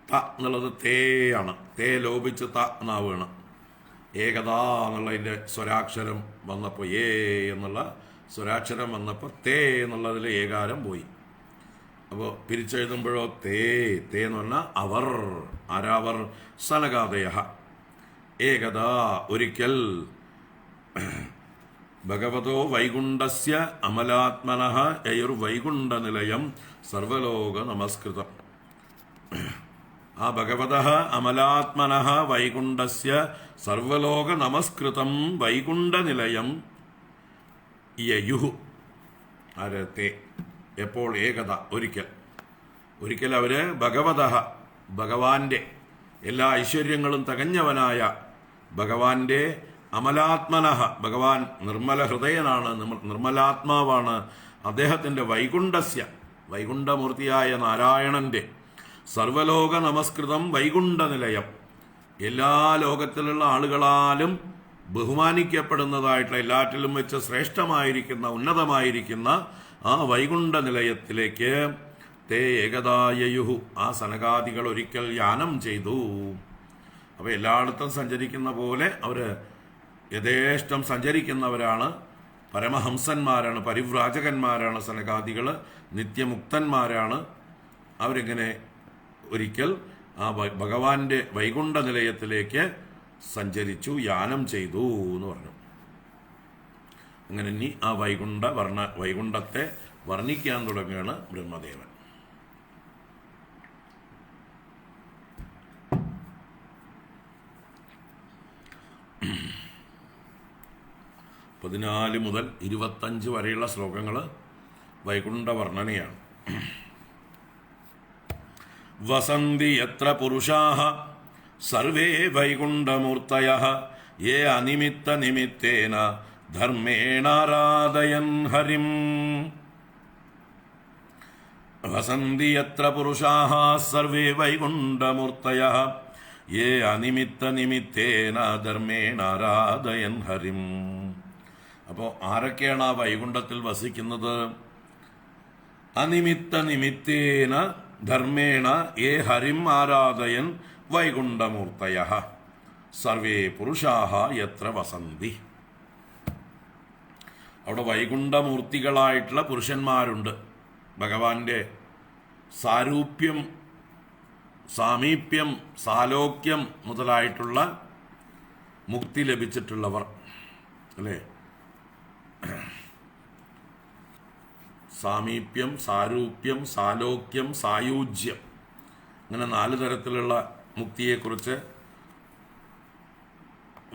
ത എന്നുള്ളത് തേയാണ്, തേ ലോപിച്ച് ത എന്നാവുകയാണ്. ഏകദാ എന്നുള്ളതിൻ്റെ സ്വരാക്ഷരം വന്നപ്പോൾ, ഏ എന്നുള്ള സ്വരാക്ഷരം വന്നപ്പോൾ തേ എന്നുള്ളതിൽ ഏകാരം പോയി. അപ്പോൾ പിരിച്ചെഴുതുമ്പോഴോ തേ, തേ എന്ന് പറഞ്ഞാൽ അവർ. ആരാവർ? സനകാദയ. ഏകദാ ഒരിക്കൽ, ഭഗവതോ വൈകുണ്ഠസ്യ അമലാത്മനഃ യയുർവൈകുണ്ഠനിലയം സർവലോക നമസ്കൃതം. ആ ഭഗവതഃ അമലാത്മനഃ വൈകുണ്ഠസ്യ സർവലോക നമസ്കൃതം വൈകുണ്ഠനിലയം യയുഃ. ആരത്തെ? എപ്പോൾ? ഏകത, ഒരിക്കൽ. ഒരിക്കൽ അവര് ഭഗവതഃ, ഭഗവാന്റെ എല്ലാ ഐശ്വര്യങ്ങളും തികഞ്ഞവനായ ഭഗവാന്റെ അമലാത്മനഃ, ഭഗവാൻ നിർമ്മല ഹൃദയനാണ്, നിർമ്മലാത്മാവാണ്. അദ്ദേഹത്തിൻ്റെ വൈകുണ്ഠസ്യ, വൈകുണ്ഠമൂർത്തിയായ നാരായണന്റെ സർവലോക നമസ്കൃതം വൈകുണ്ഠനിലയം, എല്ലാ ലോകത്തിലുള്ള ആളുകളാലും ബഹുമാനിക്കപ്പെടുന്നതായിട്ടുള്ള, എല്ലാറ്റിലും വെച്ച് ശ്രേഷ്ഠമായിരിക്കുന്ന, ഉന്നതമായിരിക്കുന്ന ആ വൈകുണ്ഠ നിലയത്തിലേക്ക് തേ ഏകദായയുഹു, ആ സനകാദികൾ ഒരിക്കൽ യാനം ചെയ്തു. അപ്പോൾ എല്ലായിടത്തും സഞ്ചരിക്കുന്ന പോലെ അവർ യഥേഷ്ടം സഞ്ചരിക്കുന്നവരാണ്, പരമഹംസന്മാരാണ്, പരിവ്രാജകന്മാരാണ് സനകാദികൾ, നിത്യമുക്തന്മാരാണ്. അവരിങ്ങനെ ഒരിക്കൽ ആ ഭഗവാന്റെ വൈകുണ്ഠ നിലയത്തിലേക്ക് സഞ്ചരിച്ചു, യാനം ചെയ്തു എന്ന് പറഞ്ഞു. അങ്ങനെ ഇനി ആ വൈകുണ്ഠത്തെ വർണ്ണിക്കാൻ തുടങ്ങുകയാണ് ബ്രഹ്മദേവൻ. പതിനാല് മുതൽ 25 വരെയുള്ള ശ്ലോകങ്ങൾ വൈകുണ്ഠ വർണ്ണനയാണ്. വസന്തി യത്ര പുരുഷാഃ സർവേ വൈകുണ്ഠമൂർത്തയഃ യേ അനിമിത്ത നിമിത്തേന ധർമ്മേണാരാധയൻ ഹരിം. വസന്തി യത്ര പുരുഷാഃ സർവേ വൈകുണ്ഠമൂർത്തയഃ യേ അനിമിത്ത നിമിത്തേന ധർമ്മേണ ആരാധയൻ ഹരിം. അപ്പോൾ ആരൊക്കെയാണ് ആ വൈകുണ്ഠത്തിൽ വസിക്കുന്നത്? അനിമിത്ത നിമിത്തേന ധർമ്മേണ യേ ഹരിം ആരാധയൻ വൈകുണ്ഠമൂർത്തയഃ സർവേ പുരുഷാഃ യത്ര വസന്തി. അവിടെ വൈകുണ്ഠമൂർത്തികളായിട്ടുള്ള പുരുഷന്മാരുണ്ട്. ഭഗവാന്റെ സാരൂപ്യം, സാമീപ്യം, സാലോക്യം മുതലായിട്ടുള്ള മുക്തി ലഭിച്ചിട്ടുള്ളവർ അല്ലേ? സാമീപ്യം, സാരൂപ്യം, സാലോക്യം, സായൂജ്യം, അങ്ങനെ 4 തരത്തിലുള്ള മുക്തിയെക്കുറിച്ച്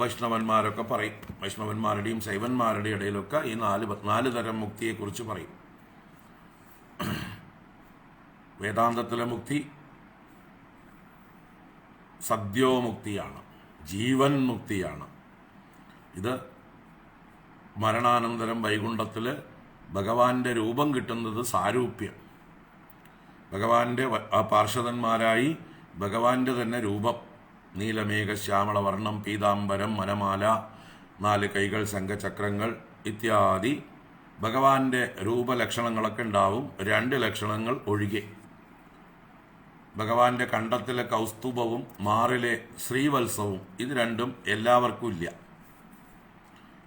വൈഷ്ണവന്മാരൊക്കെ പറയും. വൈഷ്ണവന്മാരുടെയും ശൈവന്മാരുടെയും ഇടയിലൊക്കെ ഈ 4 തരം മുക്തിയെക്കുറിച്ച് പറയും. വേദാന്തത്തിലെ മുക്തി സദ്യോമുക്തിയാണ്, ജീവൻ മുക്തിയാണ്. ഇത് മരണാനന്തരം വൈകുണ്ഠത്തിൽ ഭഗവാന്റെ രൂപം കിട്ടുന്നത് സാരൂപ്യം. ഭഗവാന്റെ പാർഷദന്മാരായി ഭഗവാന്റെ തന്നെ രൂപം, നീലമേഘ ശ്യാമള വർണ്ണം പീതാംബരം മനമാല, 4 കൈകൾ, ശംഖചക്രങ്ങൾ ഇത്യാദി ഭഗവാന്റെ രൂപലക്ഷണങ്ങളൊക്കെ ഉണ്ടാവും. 2 ലക്ഷണങ്ങൾ ഒഴികെ. ഭഗവാന്റെ കണ്ടത്തിലെ കൗസ്തുഭവും മാറിലെ ശ്രീവത്സവും ഇത് 2 എല്ലാവർക്കും ഇല്ല.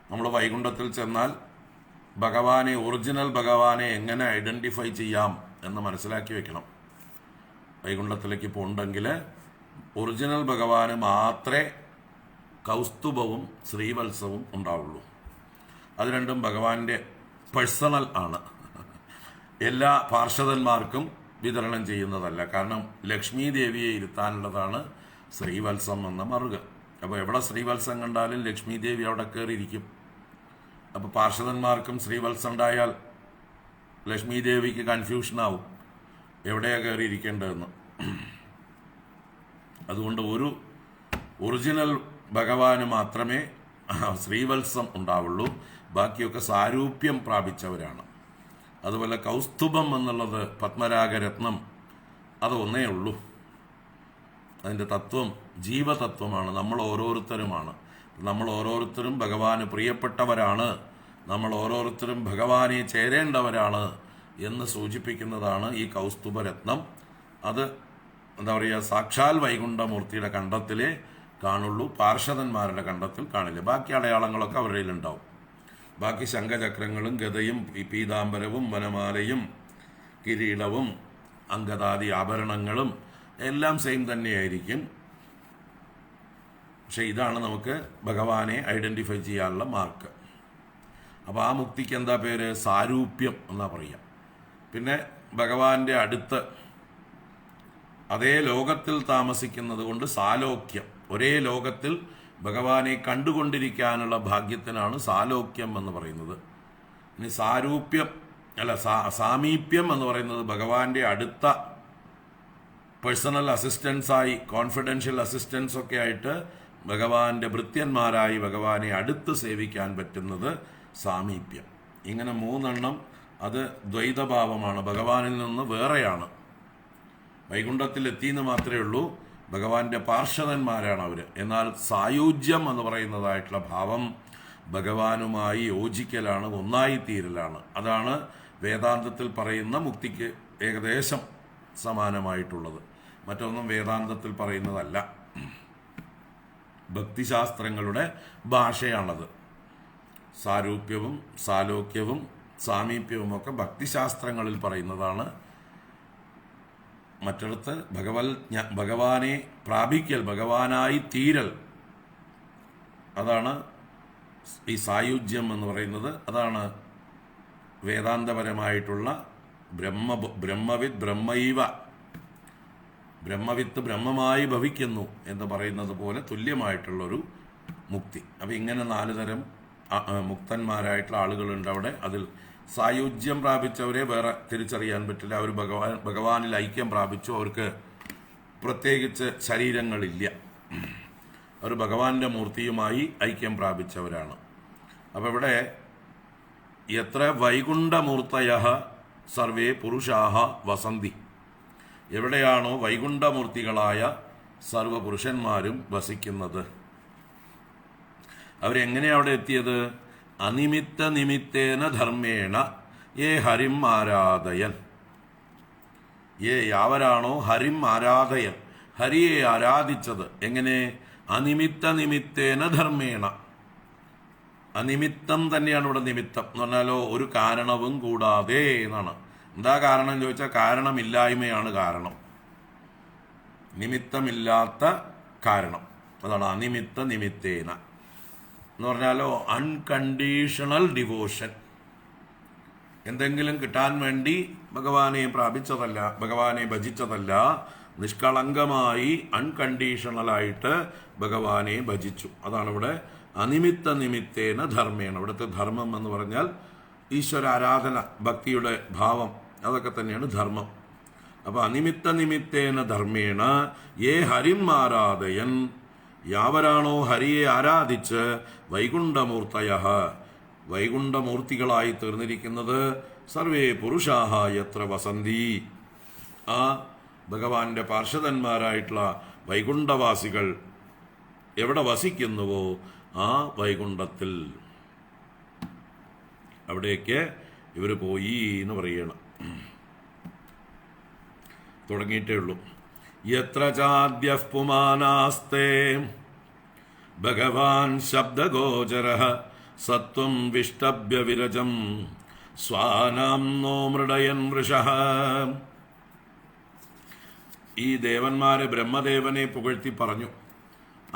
നമ്മൾ വൈകുണ്ഠത്തിൽ ചെന്നാൽ ഭഗവാനെ, ഒറിജിനൽ ഭഗവാനെ എങ്ങനെ ഐഡന്റിഫൈ ചെയ്യാം എന്ന് മനസ്സിലാക്കി വെക്കണം. വൈകുണ്ഠത്തിലേക്ക് പോകണ്ടെങ്കിൽ ഒറിജിനൽ ഭഗവാന് മാത്രമേ കൗസ്തുഭവും ശ്രീവത്സവും ഉണ്ടാവുള്ളൂ. അത് 2 ഭഗവാന്റെ പേഴ്സണൽ ആണ്, എല്ലാ പാർഷദന്മാർക്കും വിതരണം ചെയ്യുന്നതല്ല. കാരണം ലക്ഷ്മി ദേവിയെ ഇരുത്താനുള്ളതാണ് ശ്രീവത്സം എന്ന മറുക്. അപ്പോൾ എവിടെ ശ്രീവത്സം കണ്ടാലും ലക്ഷ്മി ദേവി അവിടെ കയറിയിരിക്കും. അപ്പോൾ പാർഷദന്മാർക്കും ശ്രീവത്സം ഉണ്ടായാൽ ലക്ഷ്മി ദേവിക്ക് കൺഫ്യൂഷനാവും എവിടെയാണ് കയറിയിരിക്കേണ്ടതെന്ന്. അതുകൊണ്ട് ഒരു ഒറിജിനൽ ഭഗവാന് മാത്രമേ ശ്രീവത്സം ഉണ്ടാവുള്ളൂ. ബാക്കിയൊക്കെ സാരൂപ്യം പ്രാപിച്ചവരാണ്. അതുപോലെ കൗസ്തുഭം എന്നുള്ളത് പത്മരാഗരത്നം, അത് ഒന്നേ ഉള്ളൂ. അതിൻ്റെ തത്വം ജീവതത്വമാണ്. നമ്മൾ ഓരോരുത്തരും ഭഗവാന് പ്രിയപ്പെട്ടവരാണ്, നമ്മൾ ഓരോരുത്തരും ഭഗവാനെ ചേരേണ്ടവരാണ് എന്ന് സൂചിപ്പിക്കുന്നതാണ് ഈ കൗസ്തുഭരത്നം. അത് എന്താ പറയുക, സാക്ഷാൽ വൈകുണ്ഠമൂർത്തിയുടെ കണ്ടത്തിലേ കാണുള്ളൂ, പാർഷദന്മാരുടെ കണ്ടത്തിൽ കാണില്ല. ബാക്കി അടയാളങ്ങളൊക്കെ അവരുടെ ഉണ്ടാവും. ബാക്കി ശംഖചക്രങ്ങളും ഗദയും പീതാംബരവും വനമാലയും കിരീടവും അംഗദാദി ആഭരണങ്ങളും എല്ലാം സെയിം തന്നെയായിരിക്കും. പക്ഷെ ഇതാണ് നമുക്ക് ഭഗവാനെ ഐഡന്റിഫൈ ചെയ്യാനുള്ള മാർക്ക്. അപ്പോൾ ആ മുക്തിക്ക് എന്താ പേര്? സാരൂപ്യം എന്നാ പറയുക. പിന്നെ ഭഗവാന്റെ അടുത്ത് അതേ ലോകത്തിൽ താമസിക്കുന്നത് കൊണ്ട് സാലോക്യം. ഒരേ ലോകത്തിൽ ഭഗവാനെ കണ്ടുകൊണ്ടിരിക്കാനുള്ള ഭാഗ്യത്തിനാണ് സാലോക്യം എന്ന് പറയുന്നത്. ഇനി സാമീപ്യം എന്ന് പറയുന്നത് ഭഗവാന്റെ അടുത്ത പേഴ്സണൽ അസിസ്റ്റൻസായി, കോൺഫിഡൻഷ്യൽ അസിസ്റ്റൻസ് ഒക്കെ ആയിട്ട് ഭഗവാന്റെ ഭൃത്യന്മാരായി ഭഗവാനെ അടുത്ത് സേവിക്കാൻ പറ്റുന്നത് സാമീപ്യം. ഇങ്ങനെ 3 അത് ദ്വൈതഭാവമാണ്, ഭഗവാനിൽ നിന്ന് വേറെയാണ്. വൈകുണ്ഠത്തിൽ എത്തിയെന്ന് മാത്രമേ ഉള്ളൂ, ഭഗവാന്റെ പാർഷദന്മാരാണ് അവർ. എന്നാൽ സായുജ്യം എന്ന് പറയുന്നതായിട്ടുള്ള ഭാവം ഭഗവാനുമായി യോജിക്കലാണ്, ഒന്നായിത്തീരലാണ്. അതാണ് വേദാന്തത്തിൽ പറയുന്ന മുക്തിക്ക് ഏകദേശം സമാനമായിട്ടുള്ളത്. മറ്റൊന്നും വേദാന്തത്തിൽ പറയുന്നതല്ല, ഭക്തിശാസ്ത്രങ്ങളുടെ ഭാഷയാണത്. സാരൂപ്യവും സാലോക്യവും സാമീപ്യവും ഒക്കെ ഭക്തിശാസ്ത്രങ്ങളിൽ പറയുന്നതാണ്. മറ്റിടത്ത് ഭഗവാനെ പ്രാപിക്കൽ, ഭഗവാനായി തീരൽ, അതാണ് ഈ സായുജ്യം എന്ന് പറയുന്നത്. അതാണ് വേദാന്തപരമായിട്ടുള്ള ബ്രഹ്മവിത്ത് ബ്രഹ്മൈവ, ബ്രഹ്മവിത്ത് ബ്രഹ്മമായി ഭവിക്കുന്നു എന്ന് പറയുന്നത് പോലെ തുല്യമായിട്ടുള്ളൊരു മുക്തി. അപ്പം ഇങ്ങനെ 4 തരം മുക്തന്മാരായിട്ടുള്ള ആളുകളുണ്ട് അവിടെ. അതിൽ സായുജ്യം പ്രാപിച്ചവരെ വേറെ തിരിച്ചറിയാൻ പറ്റില്ല. അവർ ഭഗവാനിൽ ഐക്യം പ്രാപിച്ചു, അവർക്ക് പ്രത്യേകിച്ച് ശരീരങ്ങളില്ല, അവർ ഭഗവാന്റെ മൂർത്തിയുമായി ഐക്യം പ്രാപിച്ചവരാണ്. അപ്പം ഇവിടെ എത്ര വൈകുണ്ഠമൂർത്തയ സർവേ പുരുഷാഹ വസന്തി. എവിടെയാണോ വൈകുണ്ഠമൂർത്തികളായ സർവപുരുഷന്മാരും വസിക്കുന്നത്. അവരെങ്ങനെയാണ് അവിടെ എത്തിയത്? അനിമിത്ത നിമിത്തേന ധർമ്മേണ യേ ഹരിം ആരാധയൻ. യാവരാണോ ഹരിം ആരാധയൻ, ഹരിയെ ആരാധിച്ചത്. എങ്ങനെ? അനിമിത്ത നിമിത്തേന ധർമ്മേണ. അനിമിത്തം തന്നെയാണ് ഇവിടെ നിമിത്തം എന്ന് പറഞ്ഞാലോ, ഒരു കാരണവും കൂടാതെ എന്നാണ്. എന്താ കാരണം എന്ന് ചോദിച്ചാൽ കാരണമില്ലായ്മയാണ് കാരണം. നിമിത്തമില്ലാത്ത കാരണം, അതാണ് അനിമിത്ത നിമിത്തേന എന്ന് പറഞ്ഞാലോ അൺകണ്ടീഷണൽ ഡിവോഷൻ. എന്തെങ്കിലും കിട്ടാൻ വേണ്ടി ഭഗവാനെ പ്രാപിച്ചതല്ല, ഭഗവാനെ ഭജിച്ചതല്ല, നിഷ്കളങ്കമായി അൺകണ്ടീഷണലായിട്ട് ഭഗവാനെ ഭജിച്ചു. അതാണ് ഇവിടെ അനിമിത്ത നിമിത്തേന ധർമ്മേണ. ഇവിടുത്തെ ധർമ്മം എന്ന് പറഞ്ഞാൽ ഈശ്വര ആരാധന, ഭക്തിയുടെ ഭാവം, അതൊക്കെ തന്നെയാണ് ധർമ്മം. അപ്പൊ അനിമിത്ത നിമിത്തേന ധർമ്മേണ യേ ഹരിം ആരാധയൻ, യാവരാണോ ഹരിയെ ആരാധിച്ച് വൈകുണ്ഠമൂർത്തയ, വൈകുണ്ഠമൂർത്തികളായി തീർന്നിരിക്കുന്നത്, സർവേ പുരുഷാഹ യത്ര വസന്തി, ആ ഭഗവാന്റെ പാർഷദന്മാരായിട്ടുള്ള വൈകുണ്ഠവാസികൾ എവിടെ വസിക്കുന്നുവോ ആ വൈകുണ്ഠത്തിൽ, അവിടേക്ക് ഇവർ പോയി എന്ന് പറയണം. തുടങ്ങിയിട്ടേ ഉള്ളൂ. യത്ര ചാദ്യഃ പുമാനാസ്തേ ഭഗവാൻ ശബ്ദഗോചരഃ സത്വം വിഷ്ടഭ്യ വിരജം സ്വാനാം നോ മൃഡയൻ വൃഷഃ. ഈ ദേവന്മാരെ ബ്രഹ്മദേവനെ പുകഴ്ത്തി പറഞ്ഞു,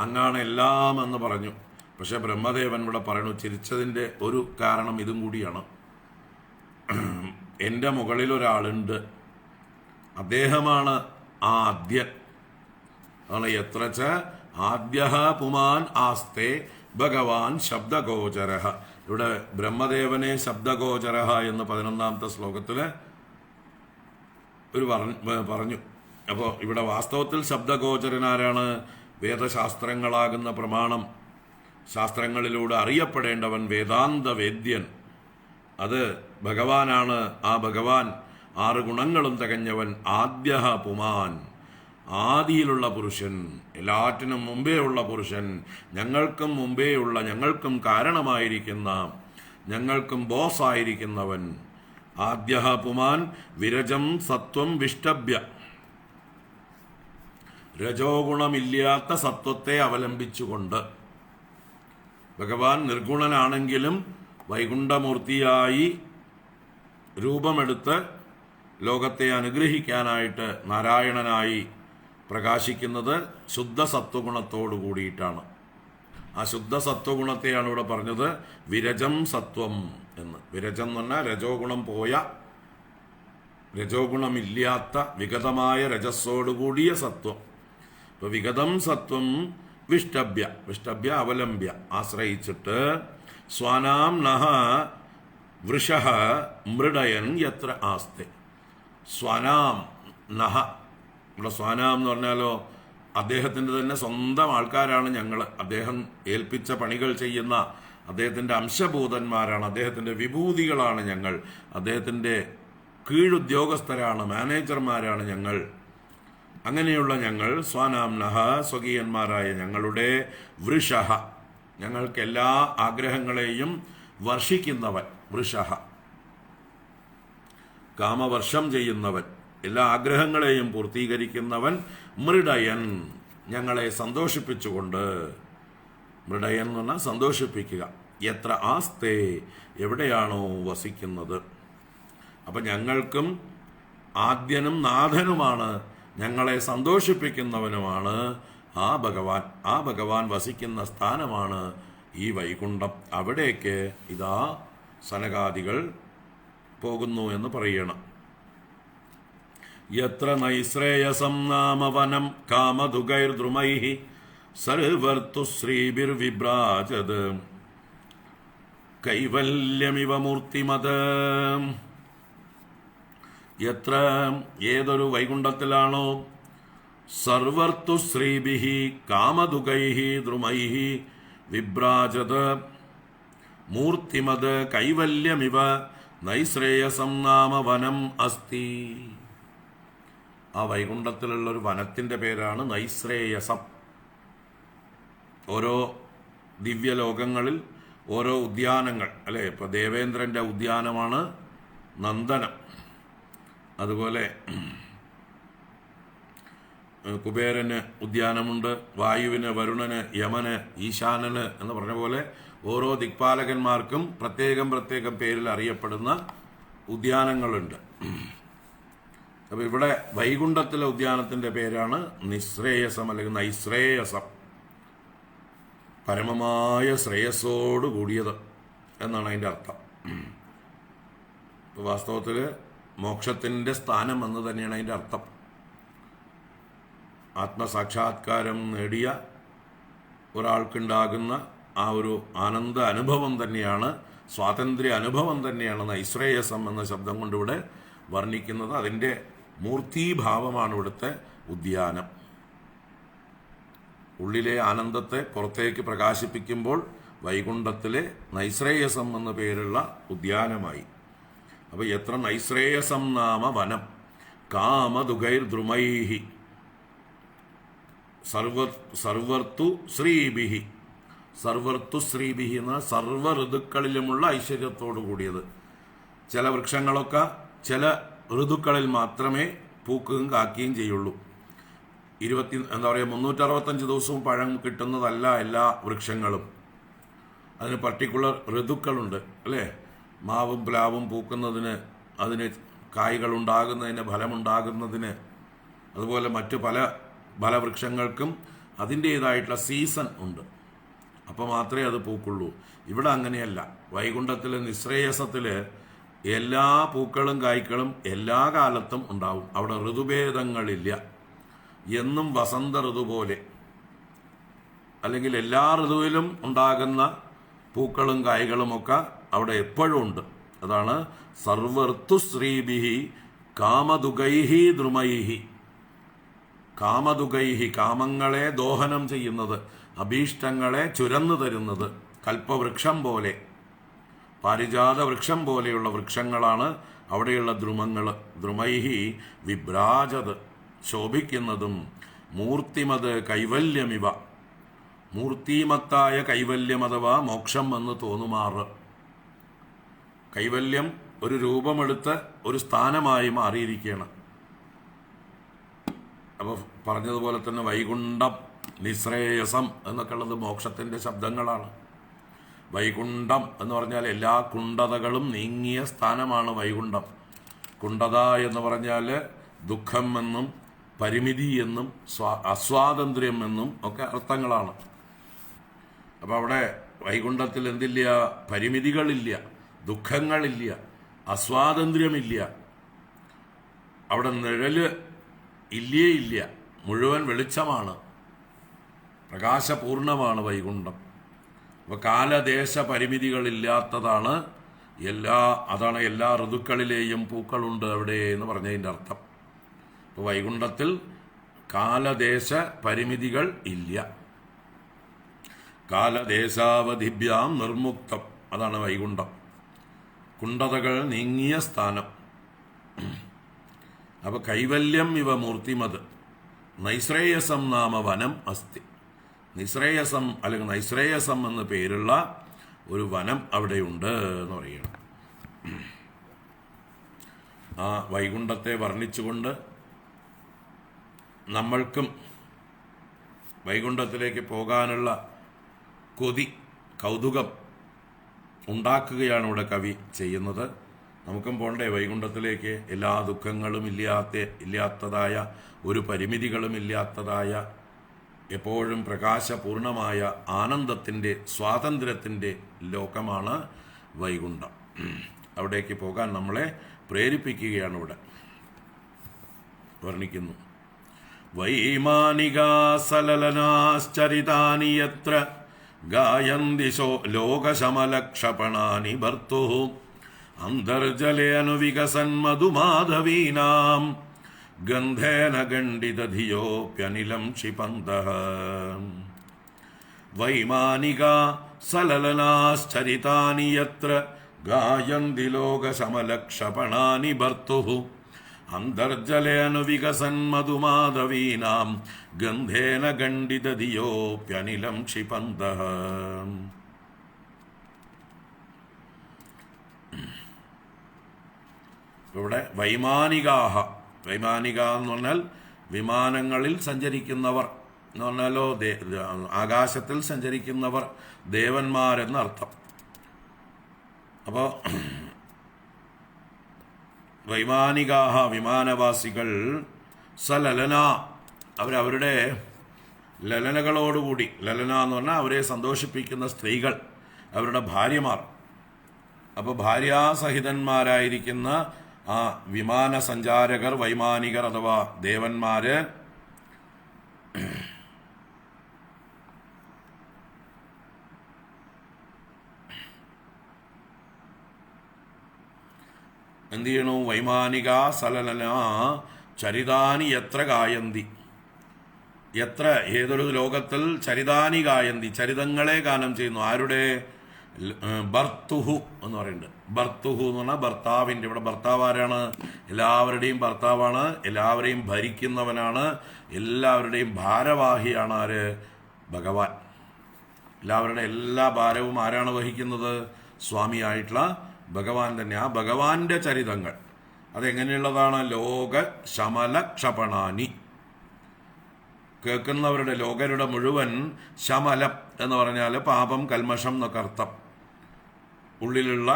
അങ്ങാണ് എല്ലാം എന്ന് പറഞ്ഞു. പക്ഷെ ബ്രഹ്മദേവൻ ഇവിടെ പറയുന്നു, ചിരിച്ചതിൻ്റെ ഒരു കാരണം ഇതും കൂടിയാണ്. എൻ്റെ മുകളിൽ ഒരാളുണ്ട്, അദ്ദേഹമാണ് ആദ്യൻ. അതാണ് എത്രച്ച ആദ്യ പുമാൻ ആസ്തേ ഭഗവാൻ ശബ്ദഗോചരഃ. ഇവിടെ ബ്രഹ്മദേവനെ ശബ്ദഗോചരഃ എന്ന് 11ാമത്തെ ശ്ലോകത്തില് ഒരു പറഞ്ഞു. അപ്പോൾ ഇവിടെ വാസ്തവത്തിൽ ശബ്ദഗോചരനാരാണ്? വേദശാസ്ത്രങ്ങളാകുന്ന പ്രമാണം, ശാസ്ത്രങ്ങളിലൂടെ അറിയപ്പെടേണ്ടവൻ വേദാന്ത വേദ്യൻ, അത് ഭഗവാനാണ്. ആ ഭഗവാൻ 6 ഗുണങ്ങളും തികഞ്ഞവൻ. ആദ്യ പുമാൻ, ആദിയിലുള്ള പുരുഷൻ, എല്ലാറ്റിനും മുമ്പേ ഉള്ള പുരുഷൻ, ഞങ്ങൾക്കും മുമ്പേ ഉള്ള, ഞങ്ങൾക്കും കാരണമായിരിക്കുന്ന, ഞങ്ങൾക്കും ബോസായിരിക്കുന്നവൻ. ആദ്യ പുമാൻ വിരജം സത്വം വിഷ്ടഭ്യ, രജോ ഗുണമില്ലാത്ത സത്വത്തെ അവലംബിച്ചുകൊണ്ട്. ഭഗവാൻ നിർഗുണനാണെങ്കിലും വൈകുണ്ഠമൂർത്തിയായി രൂപമെടുത്ത് ലോകത്തെ അനുഗ്രഹിക്കാനായിട്ട് നാരായണനായി പ്രകാശിക്കുന്നത് ശുദ്ധ സത്വഗുണത്തോടു കൂടിയിട്ടാണ്. ആ ശുദ്ധ സത്വഗുണത്തെയാണ് ഇവിടെ പറഞ്ഞത് വിരജം സത്വം എന്ന്. വിരജം എന്ന് പറഞ്ഞാൽ രജോ ഗുണം പോയ, രജോ ഗുണമില്ലാത്ത വിഗതമായ രജസ്സോടുകൂടിയ സത്വം. ഇപ്പൊ വിഗതം സത്വം വിഷ്ടഭ്യ, വിഷ്ടഭ്യ അവലംബ്യ, ആശ്രയിച്ചിട്ട് സ്വാനാം നഹ വൃഷഃ മൃഡയൻ യത്ര ആസ്തെ. സ്വാനാം നഹ, ഇവിടെ സ്വാനാം എന്ന് പറഞ്ഞാലോ അദ്ദേഹത്തിൻ്റെ തന്നെ സ്വന്തം ആൾക്കാരാണ് ഞങ്ങൾ. അദ്ദേഹം ഏൽപ്പിച്ച പണികൾ ചെയ്യുന്ന അദ്ദേഹത്തിൻ്റെ അംശഭൂതന്മാരാണ്, അദ്ദേഹത്തിൻ്റെ വിഭൂതികളാണ് ഞങ്ങൾ, അദ്ദേഹത്തിൻ്റെ കീഴുദ്യോഗസ്ഥരാണ്, മാനേജർമാരാണ് ഞങ്ങൾ. അങ്ങനെയുള്ള ഞങ്ങൾ സ്വാനാം നഹ, സ്വകീയന്മാരായ ഞങ്ങളുടെ വൃഷഃ, ഞങ്ങൾക്ക് എല്ലാ ആഗ്രഹങ്ങളെയും വർഷിക്കുന്നവൻ. വൃഷഃ കാമവർഷം ചെയ്യുന്നവൻ, എല്ലാ ആഗ്രഹങ്ങളെയും പൂർത്തീകരിക്കുന്നവൻ. മൃഡയൻ ഞങ്ങളെ സന്തോഷിപ്പിച്ചുകൊണ്ട്, മൃഡയൻ എന്ന് പറഞ്ഞാൽ സന്തോഷിപ്പിക്കുക. എത്ര ആസ്തേ എവിടെയാണോ വസിക്കുന്നത്. അപ്പം ഞങ്ങൾക്കും ആദ്യനും നാഥനുമാണ്, ഞങ്ങളെ സന്തോഷിപ്പിക്കുന്നവനുമാണ് ആ ഭഗവാൻ. ആ ഭഗവാൻ വസിക്കുന്ന സ്ഥാനമാണ് ഈ വൈകുണ്ഠം. അവിടേക്ക് ഇതാ സനകാദികൾ പോകുന്നു എന്ന് പറയണം. യത്ര നൈശ്രേയസം നാമവനം കാമധുഗൈർദ്രുമൈഃ സർവർതു ശ്രീഭിർവിഭ്രാജത് കൈവല്യമിവ മൂർത്തിമത്. എത്ര ഏതൊരു വൈകുണ്ഠത്തിലാണോ സർവർതു ശ്രീഭിഃ കാമധുഗൈഃ ദ്രുമൈഃ വിഭ്രാജത് മൂർത്തിമത് കൈവല്യമിവ നൈശ്രേയസം നാമ വനം അസ്തി. ആ വൈകുണ്ഠത്തിലുള്ളൊരു വനത്തിൻ്റെ പേരാണ് നൈശ്രേയസം. ഓരോ ദിവ്യലോകങ്ങളിൽ ഓരോ ഉദ്യാനങ്ങൾ അല്ലേ. ഇപ്പോൾ ദേവേന്ദ്രൻ്റെ ഉദ്യാനമാണ് നന്ദനം. അതുപോലെ കുബേരന് ഉദ്യാനമുണ്ട്, വായുവിന്, വരുണന്, യമന്, ഈശാനന് എന്ന് പറഞ്ഞ പോലെ ഓരോ ദിക്പാലകന്മാർക്കും പ്രത്യേകം പ്രത്യേകം പേരിൽ അറിയപ്പെടുന്ന ഉദ്യാനങ്ങളുണ്ട്. അപ്പോൾ ഇവിടെ വൈകുണ്ഠത്തിലെ ഉദ്യാനത്തിൻ്റെ പേരാണ് നിശ്രേയസം അല്ലെങ്കിൽ നൈശ്രേയസം. പരമമായ ശ്രേയസ്സോട് കൂടിയത് എന്നാണ് അതിൻ്റെ അർത്ഥം. വാസ്തവത്തിൽ മോക്ഷത്തിൻ്റെ സ്ഥാനം എന്ന് തന്നെയാണ് അതിൻ്റെ അർത്ഥം. ആത്മസാക്ഷാത്കാരം നേടിയ ഒരാൾക്കുണ്ടാകുന്ന ആ ഒരു ആനന്ദ അനുഭവം തന്നെയാണ്, സ്വാതന്ത്ര്യ അനുഭവം തന്നെയാണ് നൈശ്രേയസം എന്ന ശബ്ദം കൊണ്ടിവിടെ വർണ്ണിക്കുന്നത്. അതിൻ്റെ മൂർത്തീഭാവമാണ് ഇവിടുത്തെ ഉദ്യാനം. ഉള്ളിലെ ആനന്ദത്തെ പുറത്തേക്ക് പ്രകാശിപ്പിക്കുമ്പോൾ വൈകുണ്ഠത്തിലെ നൈശ്രേയസം എന്ന പേരുള്ള ഉദ്യാനമായി. അപ്പോൾ എത്ര നൈശ്രേയസം നാമ വനം കാമദുഗൈർദ്രുമൈഹി സർവർതു ശ്രീഭിഹി. സർവർതു ശ്രീഭിഹി എന്ന സർവ്വ ഋതുക്കളിലുമുള്ള ഐശ്വര്യത്തോടു കൂടിയത്. ചില വൃക്ഷങ്ങളൊക്കെ ചില ഋതുക്കളിൽ മാത്രമേ പൂക്കുകയും കാക്കുകയും ചെയ്യുള്ളൂ. 365 ദിവസവും പഴം കിട്ടുന്നതല്ല എല്ലാ വൃക്ഷങ്ങളും. അതിന് പർട്ടിക്കുലർ ഋതുക്കളുണ്ട് അല്ലേ. മാവും പ്ലാവും പൂക്കുന്നതിന്, അതിന് കായ്കളുണ്ടാകുന്നതിന്, ഫലമുണ്ടാകുന്നതിന്, അതുപോലെ മറ്റു പല ഫലവൃക്ഷങ്ങൾക്കും അതിൻ്റേതായിട്ടുള്ള സീസൺ ഉണ്ട്. അപ്പോൾ മാത്രമേ അത് പൂക്കുള്ളൂ. ഇവിടെ അങ്ങനെയല്ല. വൈകുണ്ഠത്തിലെ നിശ്രേയസത്തിൽ എല്ലാ പൂക്കളും കായ്ക്കളും എല്ലാ കാലത്തും ഉണ്ടാവും. അവിടെ ഋതുഭേദങ്ങളില്ല. എന്നും വസന്ത ഋതു പോലെ, അല്ലെങ്കിൽ എല്ലാ ഋതുവിലും ഉണ്ടാകുന്ന പൂക്കളും കായ്കളുമൊക്കെ അവിടെ എപ്പോഴും ഉണ്ട്. അതാണ് സർവർത്തു ശ്രീഭിഹി കാമദുഗൈഹി ദ്രുമൈഹി. കാമദുഗൈഹി, കാമങ്ങളെ ദോഹനം ചെയ്യുന്നത്, അഭീഷ്ടങ്ങളെ ചുരന്നു തരുന്നത്. കൽപ്പവൃക്ഷം പോലെ, പാരിജാത വൃക്ഷം പോലെയുള്ള വൃക്ഷങ്ങളാണ് അവിടെയുള്ള ദ്രുമങ്ങൾ. ദ്രുമൈഹി വിഭ്രാജത്, ശോഭിക്കുന്നതും. മൂർത്തിമത് കൈവല്യമിവ, മൂർത്തിമത്തായ കൈവല്യം അഥവാ മോക്ഷം എന്ന് തോന്നുമാറ്. കൈവല്യം ഒരു രൂപമെടുത്ത് ഒരു സ്ഥാനമായി മാറിയിരിക്കുകയാണ്. അപ്പോൾ പറഞ്ഞതുപോലെ തന്നെ വൈകുണ്ഠം, നിശ്രേയസം എന്നൊക്കെ ഉള്ളത് മോക്ഷത്തിൻ്റെ ശബ്ദങ്ങളാണ്. വൈകുണ്ഠം എന്ന് പറഞ്ഞാൽ എല്ലാ കുണ്ഠതകളും നീങ്ങിയ സ്ഥാനമാണ് വൈകുണ്ഠം. കുണ്ഠത എന്ന് പറഞ്ഞാൽ ദുഃഖം എന്നും പരിമിതി എന്നും അസ്വാതന്ത്ര്യം എന്നും ഒക്കെ അർത്ഥങ്ങളാണ്. അപ്പോൾ അവിടെ വൈകുണ്ഠത്തിൽ എന്തില്ല? പരിമിതികളില്ല, ദുഃഖങ്ങളില്ല, അസ്വാതന്ത്ര്യമില്ല. അവിടെ നിഴല് ഇല്ലേ ഇല്ല, മുഴുവൻ വെളിച്ചമാണ്, പ്രകാശപൂർണമാണ് വൈകുണ്ഠം. അപ്പോൾ കാലദേശ പരിമിതികളില്ലാത്തതാണ് അതാണ് എല്ലാ ഋതുക്കളിലെയും പൂക്കളുണ്ട് അവിടെ എന്ന് പറഞ്ഞതിൻ്റെ അർത്ഥം. ഇപ്പോൾ വൈകുണ്ഠത്തിൽ കാലദേശ പരിമിതികൾ ഇല്ല. കാലദേശാവധിഭ്യാം നിർമുക്തം, അതാണ് വൈകുണ്ഠം. കുണ്ഠതകൾ നീങ്ങിയ സ്ഥാനം. അപ്പോൾ കൈവല്യം ഇവ മൂർത്തിമത് നൈശ്രേയസം നാമ വനം അസ്തി. നിശ്രേയസം അല്ലെങ്കിൽ നൈശ്രേയസം എന്ന പേരുള്ള ഒരു വനം അവിടെയുണ്ട് എന്ന് പറയുകയാണ്. ആ വൈകുണ്ഠത്തെ വർണ്ണിച്ചുകൊണ്ട് നമ്മൾക്കും വൈകുണ്ഠത്തിലേക്ക് പോകാനുള്ള കൊതി, കൗതുകം ഉണ്ടാക്കുകയാണ് ഇവിടെ കവി ചെയ്യുന്നത്. നമുക്കും പോണ്ടേ വൈകുണ്ഠത്തിലേക്ക്? എല്ലാ ദുഃഖങ്ങളും ഇല്ലാത്തതായ, ഒരു പരിമിതികളും ഇല്ലാത്തതായ, എപ്പോഴും പ്രകാശപൂർണമായ ആനന്ദത്തിൻ്റെ, സ്വാതന്ത്ര്യത്തിൻ്റെ ലോകമാണ് വൈകുണ്ഠം. അവിടേക്ക് പോകാൻ നമ്മളെ പ്രേരിപ്പിക്കുകയാണ് ഇവിടെ വർണ്ണിക്കുന്നു. വൈമാനികാ സലലനാശ്ചരിതാനി യത്ര ഗായന്തി ലോകശമലക്ഷപണാനി ഭർത്തുഃ അന്തർജലേ അനുവികസൻ മധുമാധവീനാം ഗന്ധേന ഗണ്ഡിതധിയോപ്യനിലം ക്ഷിപന്തഃ. വൈമാനികാ സലലനാശ്ചരിതാനി യത്ര ഗായന്തി ലോകശമലക്ഷപണാനി ഭർത്തുഃ അന്തർജലേനുവികസൻ മധുമാധവീനാം ഗന്ധേന ഗണ്ഡിതധിയോപ്യനിലം ക്ഷിപന്തഃ. ഇവിടെ വൈമാനികാഹ, വൈമാനിക എന്ന് പറഞ്ഞാൽ വിമാനങ്ങളിൽ സഞ്ചരിക്കുന്നവർ എന്ന് പറഞ്ഞാലോ ആകാശത്തിൽ സഞ്ചരിക്കുന്നവർ, ദേവന്മാരെന്നർത്ഥം. അപ്പോൾ വൈമാനികാഹ വിമാനവാസികൾ സലലന അവരവരുടെ ലലനകളോടുകൂടി, ലലന എന്ന് പറഞ്ഞാൽ അവരെ സന്തോഷിപ്പിക്കുന്ന സ്ത്രീകൾ, അവരുടെ ഭാര്യമാർ. അപ്പോൾ ഭാര്യാസഹിതന്മാരായിരിക്കുന്ന ആ വിമാന സഞ്ചാരകർ, വൈമാനികർ അഥവാ ദേവന്മാര് എന്ത് ചെയ്യണു? വൈമാനിക സലലന ചരിതാനി എത്ര ഗായന്തി, എത്ര ഏതൊരു ലോകത്തിൽ ചരിതാനി ഗായന്തി, ചരിതങ്ങളെ ഗാനം ചെയ്യുന്നു. ആരുടെ? ഭർത്തുഹു എന്ന് പറയുന്നുണ്ട്. ഭർത്തുഹു എന്ന് പറഞ്ഞാൽ ഭർത്താവിൻ്റെ. ഇവിടെ ഭർത്താവ് ആരാണ്? എല്ലാവരുടെയും ഭർത്താവാണ്, എല്ലാവരെയും ഭരിക്കുന്നവനാണ്, എല്ലാവരുടെയും ഭാരവാഹിയാണ്. ആര്? ഭഗവാൻ. എല്ലാവരുടെ എല്ലാ ഭാരവും ആരാണ് വഹിക്കുന്നത്? സ്വാമിയായിട്ടുള്ള ഭഗവാൻ തന്നെ. ആ ഭഗവാന്റെ ചരിതങ്ങൾ അതെങ്ങനെയുള്ളതാണ്? ലോക ശമല ക്ഷപണാനി, കേൾക്കുന്നവരുടെ, ലോകരുടെ മുഴുവൻ ശമലം എന്ന് പറഞ്ഞാൽ പാപം, കൽമഷം എന്നൊക്കെ അർത്ഥം. ഉള്ളിലുള്ള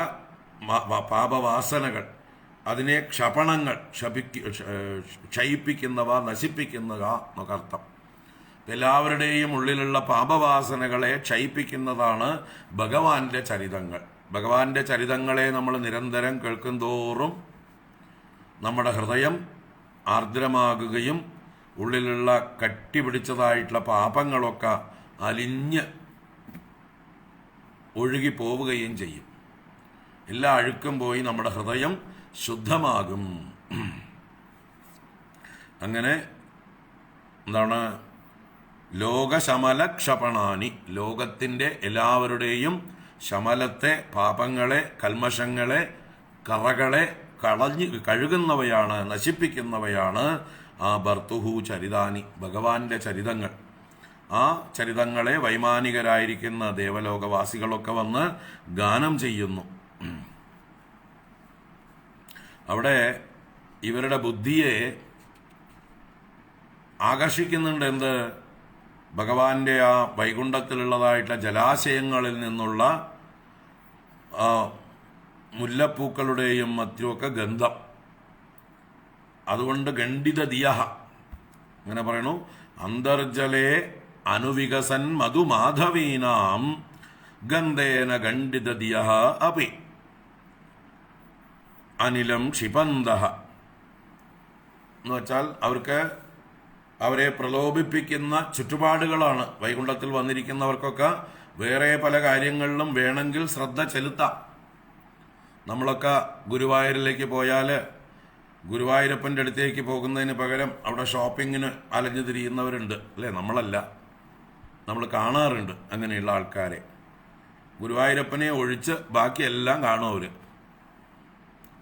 പാപവാസനകൾ, അതിനെ ക്ഷപണങ്ങൾ, ക്ഷയിപ്പിക്കുന്നവ, നശിപ്പിക്കുന്നവ എന്നൊക്കെ അർത്ഥം. എല്ലാവരുടെയും ഉള്ളിലുള്ള പാപവാസനകളെ ക്ഷയിപ്പിക്കുന്നതാണ് ഭഗവാന്റെ ചരിതങ്ങൾ. ഭഗവാന്റെ ചരിതങ്ങളെ നമ്മൾ നിരന്തരം കേൾക്കുന്തോറും നമ്മുടെ ഹൃദയം ആർദ്രമാകുകയും ഉള്ളിലുള്ള കട്ടിപിടിച്ചതായിട്ടുള്ള പാപങ്ങളൊക്കെ അലിഞ്ഞ് ഒഴുകിപ്പോവുകയും ചെയ്യും. എല്ലാ അഴുക്കും പോയി നമ്മുടെ ഹൃദയം ശുദ്ധമാകും. അങ്ങനെ എന്താണ്? ലോകശമല ക്ഷപണാനി, ലോകത്തിൻ്റെ എല്ലാവരുടെയും ശമലത്തെ, പാപങ്ങളെ, കൽമഷങ്ങളെ, കറകളെ കഴുകുന്നവയാണ്, നശിപ്പിക്കുന്നവയാണ് ആ ഭർത്തുഹു ചരിതാനി, ഭഗവാന്റെ ചരിതങ്ങൾ. ആ ചരിതങ്ങളെ വൈമാനികരായിരിക്കുന്ന ദേവലോകവാസികളൊക്കെ വന്ന് ഗാനം ചെയ്യുന്നു. അവിടെ ഇവരുടെ ബുദ്ധിയെ ആകർഷിക്കുന്നുണ്ട്. എന്ത്? ഭഗവാന്റെ ആ വൈകുണ്ഠത്തിലുള്ളതായിട്ടുള്ള ജലാശയങ്ങളിൽ നിന്നുള്ള മുല്ലപ്പൂക്കളുടെയും മറ്റുമൊക്കെ ഗന്ധം. അതുകൊണ്ട് ഗണ്ഡിത ദിയഹ അങ്ങനെ പറയണു. അന്തർജലേ അനുവികസൻ മധുമാധവീനാം ഗന്ധേന ഗണ്ഡിത ദിയഹ അപി അനിലം ക്ഷിപന്തഃ എന്ന് വെച്ചാൽ അവരെ പ്രലോഭിപ്പിക്കുന്ന ചുറ്റുപാടുകളാണ്. വൈകുണ്ഠത്തിൽ വന്നിരിക്കുന്നവർക്കൊക്കെ വേറെ പല കാര്യങ്ങളിലും വേണമെങ്കിൽ ശ്രദ്ധ ചെലുത്താം. നമ്മളൊക്കെ ഗുരുവായൂരിലേക്ക് പോയാൽ ഗുരുവായൂരപ്പൻ്റെ അടുത്തേക്ക് പോകുന്നതിന് പകരം അവിടെ ഷോപ്പിങ്ങിന് അലഞ്ഞു തിരിയുന്നവരുണ്ട്, അല്ലേ? നമ്മളല്ല, നമ്മൾ കാണാറുണ്ട് അങ്ങനെയുള്ള ആൾക്കാരെ. ഗുരുവായൂരപ്പനെ ഒഴിച്ച് ബാക്കിയെല്ലാം കാണും അവർ.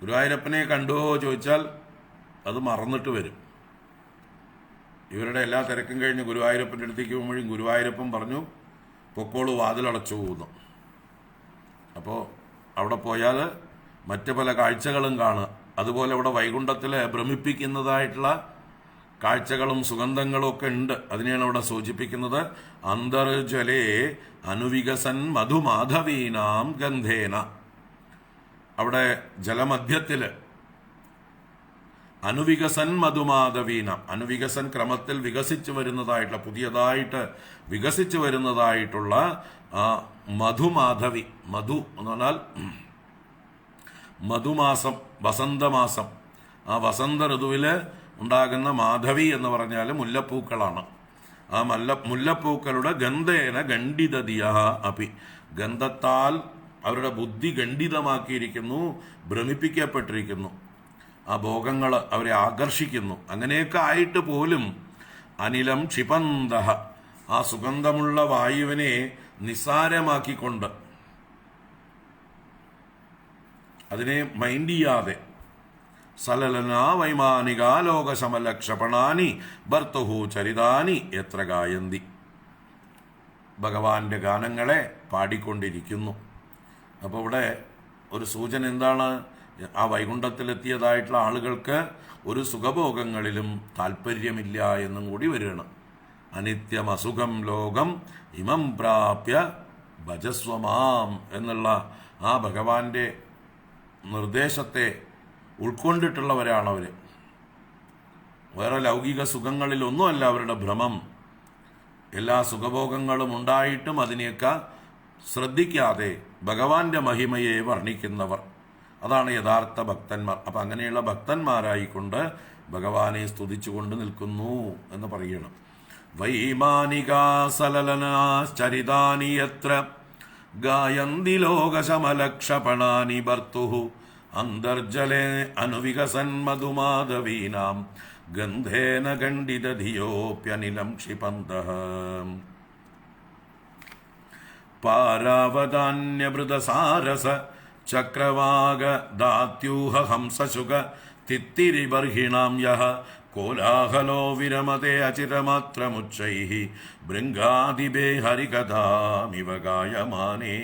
ഗുരുവായൂരപ്പനെ കണ്ടുവോ ചോദിച്ചാൽ അത് മറന്നിട്ട് വരും. ഇവരുടെ എല്ലാ തിരക്കും കഴിഞ്ഞ് ഗുരുവായൂരപ്പൻ്റെ അടുത്തേക്ക് പോകുമ്പോഴും ഗുരുവായൂരപ്പൻ പറഞ്ഞു പൊക്കോളൂ, വാതിലടച്ചു പോകുന്നു. അപ്പോൾ അവിടെ പോയാൽ മറ്റ് പല കാഴ്ചകളും കാണുക. അതുപോലെ ഇവിടെ വൈകുണ്ഠത്തിൽ ഭ്രമിപ്പിക്കുന്നതായിട്ടുള്ള കാഴ്ചകളും സുഗന്ധങ്ങളും ഒക്കെ ഉണ്ട്. അതിനെയാണ് ഇവിടെ സൂചിപ്പിക്കുന്നത്. അന്തർജലേ അനുവികസൻ മധുമാധവീനാം ഗന്ധേന. അവിടെ ജലമധ്യത്തിൽ അനുവികസൻ മധുമാധവീനാം, അനുവികസൻ ക്രമത്തിൽ വികസിച്ചു വരുന്നതായിട്ടുള്ള, പുതിയതായിട്ട് വികസിച്ചു വരുന്നതായിട്ടുള്ള മധുമാധവി. മധു എന്ന് പറഞ്ഞാൽ മധുമാസം, വസന്തമാസം. ആ വസന്ത ഋതുവിൽ ഉണ്ടാകുന്ന മാധവി എന്ന് പറഞ്ഞാൽ മുല്ലപ്പൂക്കളാണ്. ആ മുല്ലപ്പൂക്കളുടെ ഗന്ധേന ഗണ്ഡിതദിയ അപി, ഗന്ധത്താൽ അവരുടെ ബുദ്ധി ഗണ്ഡിതമാക്കിയിരിക്കുന്നു, ഭ്രമിപ്പിക്കപ്പെട്ടിരിക്കുന്നു. ആ ഭോഗങ്ങൾ അവരെ ആകർഷിക്കുന്നു. അങ്ങനെയൊക്കെ ആയിട്ട് പോലും അനിലം ക്ഷിപന്തഃ, ആ സുഗന്ധമുള്ള വായുവിനെ നിസ്സാരമാക്കിക്കൊണ്ട് അതിനെ മൈൻഡ് ചെയ്യാതെ സലലനാ വൈമാനികാലോകശമലക്ഷപണാനി ഭർത്തുഹു ചരിതാനി എത്ര ഗായന്തി, ഭഗവാന്റെ ഗാനങ്ങളെ പാടിക്കൊണ്ടിരിക്കുന്നു. അപ്പോൾ ഇവിടെ ഒരു സൂചന എന്താണ്? ആ വൈകുണ്ഠത്തിലെത്തിയതായിട്ടുള്ള ആളുകൾക്ക് ഒരു സുഖഭോഗങ്ങളിലും താല്പര്യമില്ല എന്നും കൂടി വരികയാണ്. അനിത്യം അസുഖം ലോകം ഇമം പ്രാപ്യ ഭജസ്വമാം എന്നുള്ള ആ ഭഗവാന്റെ നിർദ്ദേശത്തെ ഉൾക്കൊണ്ടിട്ടുള്ളവരാണവർ. വേറെ ലൗകിക സുഖങ്ങളിലൊന്നുമല്ല അവരുടെ ഭ്രമം. എല്ലാ സുഖഭോഗങ്ങളും ഉണ്ടായിട്ടും അതിനെയൊക്കെ ശ്രദ്ധിക്കാതെ ഭഗവാന്റെ മഹിമയെ വർണ്ണിക്കുന്നവർ, അതാണ് യഥാർത്ഥ ഭക്തന്മാർ. അപ്പം അങ്ങനെയുള്ള ഭക്തന്മാരായിക്കൊണ്ട് ഭഗവാനെ സ്തുതിച്ചുകൊണ്ട് നിൽക്കുന്നു എന്ന് പറയണം. വൈമാനികാസലലനാശ്ചരിതാനി യത്ര ഗായന്തി ലോകശമലക്ഷപണാനി ഭർത്തുഹു അന്തർജലേ അനുവികസൻ മധുമാധവീനാം ഗന്ധേന ഖണ്ഡിതധിയോപ്യനിലം ക്ഷിപന്തഃ പാരാവതാന്യഭൃതസാരസ ചക്രവാക ദാത്യൂഹ ഹംസശുക തിത്തിരിബർഹിണാം യഃ കോലാഹലോ വിരമതേ അചിരമാത്രമുച്ചൈഃ ഭൃംഗാദിബേ ഹരികഥാമിവ ഗായമാനേ.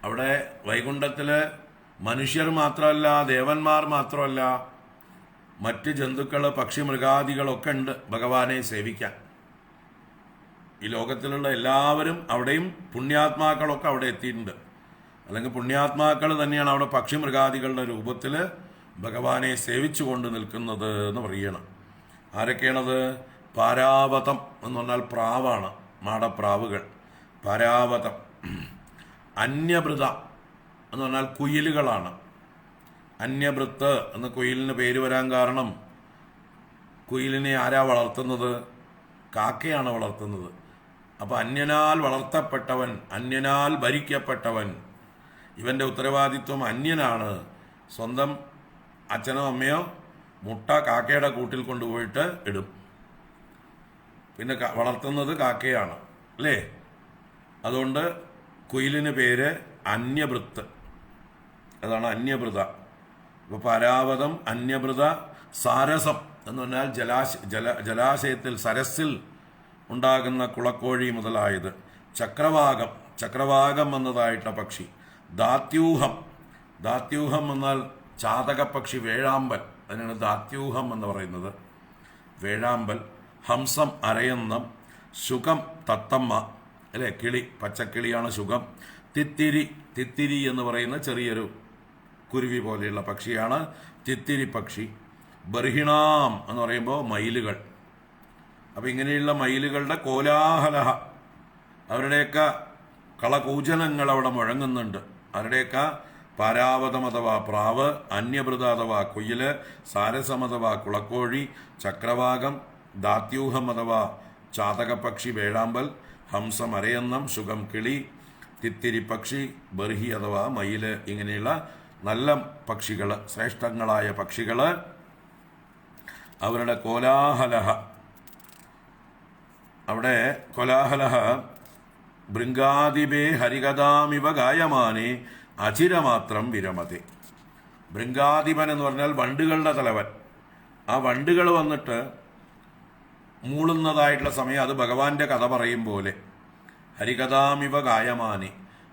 അവിടെ വൈകുണ്ഠത്തില് മനുഷ്യർ മാത്രമല്ല, ദേവന്മാർ മാത്രമല്ല, മറ്റ് ജന്തുക്കൾ, പക്ഷി, മൃഗാദികളൊക്കെ ഉണ്ട് ഭഗവാനെ സേവിക്കാൻ. ഈ ലോകത്തിലുള്ള എല്ലാവരും, അവിടെയും പുണ്യാത്മാക്കളൊക്കെ അവിടെ എത്തിയിട്ടുണ്ട്. അല്ലെങ്കിൽ പുണ്യാത്മാക്കൾ തന്നെയാണ് അവിടെ പക്ഷി മൃഗാദികളുടെ രൂപത്തിൽ ഭഗവാനെ സേവിച്ചു കൊണ്ട് നിൽക്കുന്നത് എന്ന് പറയണം. ആരൊക്കെയാണത്? പാരാവതം എന്ന് പറഞ്ഞാൽ പ്രാവാണ്, മാടപ്രാവുകൾ. പാരാവതം. അന്യഭൃത എന്ന് പറഞ്ഞാൽ കുയിലുകളാണ്. അന്യഭൃത്ത് എന്ന കുയിലിന് പേര് വരാൻ കാരണം, കുയിലിനെ ആരാ വളർത്തുന്നത്? കാക്കയാണ് വളർത്തുന്നത്. അപ്പം അന്യനാൽ വളർത്തപ്പെട്ടവൻ, അന്യനാൽ ഭരിക്കപ്പെട്ടവൻ, ഇവൻ്റെ ഉത്തരവാദിത്വം അന്യനാണ്. സ്വന്തം അച്ഛനോ അമ്മയോ മുട്ട കാക്കയുടെ കൂട്ടിൽ കൊണ്ടുപോയിട്ട് ഇടും. പിന്നെ വളർത്തുന്നത് കാക്കയാണ്, അല്ലേ? അതുകൊണ്ട് കുയിലിന് പേര് അന്യഭൃത്ത്. അതാണ് അന്യഭൃത. അപ്പോൾ പരാവതം, അന്യഭൃത, സാരസം എന്ന് പറഞ്ഞാൽ ജലാശയത്തിൽ, സരസിൽ ഉണ്ടാകുന്ന കുളക്കോഴി മുതലായത്. ചക്രവാകം, ചക്രവാകം എന്നതായിട്ടുള്ള പക്ഷി. ദാത്യൂഹം, ദാത്യൂഹം എന്നാൽ ചാതകപ്പക്ഷി, വേഴാമ്പൽ, അതിനാണ് ദാത്യൂഹം എന്ന് പറയുന്നത്, വേഴാമ്പൽ. ഹംസം, അരയന്നം. ശുകം, തത്തമ്മ, അല്ലേ, കിളി, പച്ചക്കിളിയാണ് ശുകം. തിത്തിരി, തിത്തിരി എന്ന് പറയുന്ന ചെറിയൊരു കുരുവി പോലെയുള്ള പക്ഷിയാണ് തിത്തിരി പക്ഷി. ബർഹിണാം എന്ന് പറയുമ്പോൾ മയിലുകൾ. അപ്പം ഇങ്ങനെയുള്ള മയിലുകളുടെ കോലാഹല, അവരുടെയൊക്കെ കളകൂജനങ്ങൾ അവിടെ മുഴങ്ങുന്നുണ്ട്. അവരുടെയൊക്കെ പാരാവതം അഥവാ പ്രാവ്, അന്യഭൃത അഥവാ കുയില്, സാരസം അഥവാ കുളക്കോഴി, ചക്രവാകം, ദാത്യൂഹം അഥവാ ചാതകപ്പക്ഷി വേഴാമ്പൽ, ഹംസം അരയന്നം, ശുകം കിളി, തിത്തിരി പക്ഷി, ബർഹി അഥവാ മയില്, ഇങ്ങനെയുള്ള നല്ല പക്ഷികൾ, ശ്രേഷ്ഠങ്ങളായ പക്ഷികൾ, അവരുടെ കോലാഹല, അവിടെ കോലാഹല ഭൃംഗാദിബേ ഹരികഥാമിവ ഗായമാനേ അചിരമാത്രം വിരമതേ. ഭൃംഗാധിപൻ എന്ന് പറഞ്ഞാൽ വണ്ടുകളുടെ തലവൻ. ആ വണ്ടുകൾ വന്നിട്ട് മൂളുന്നതായിട്ടുള്ള സമയം അത് ഭഗവാന്റെ കഥ പറയും പോലെ. ഹരികഥാമിവ ഗായമാനെ,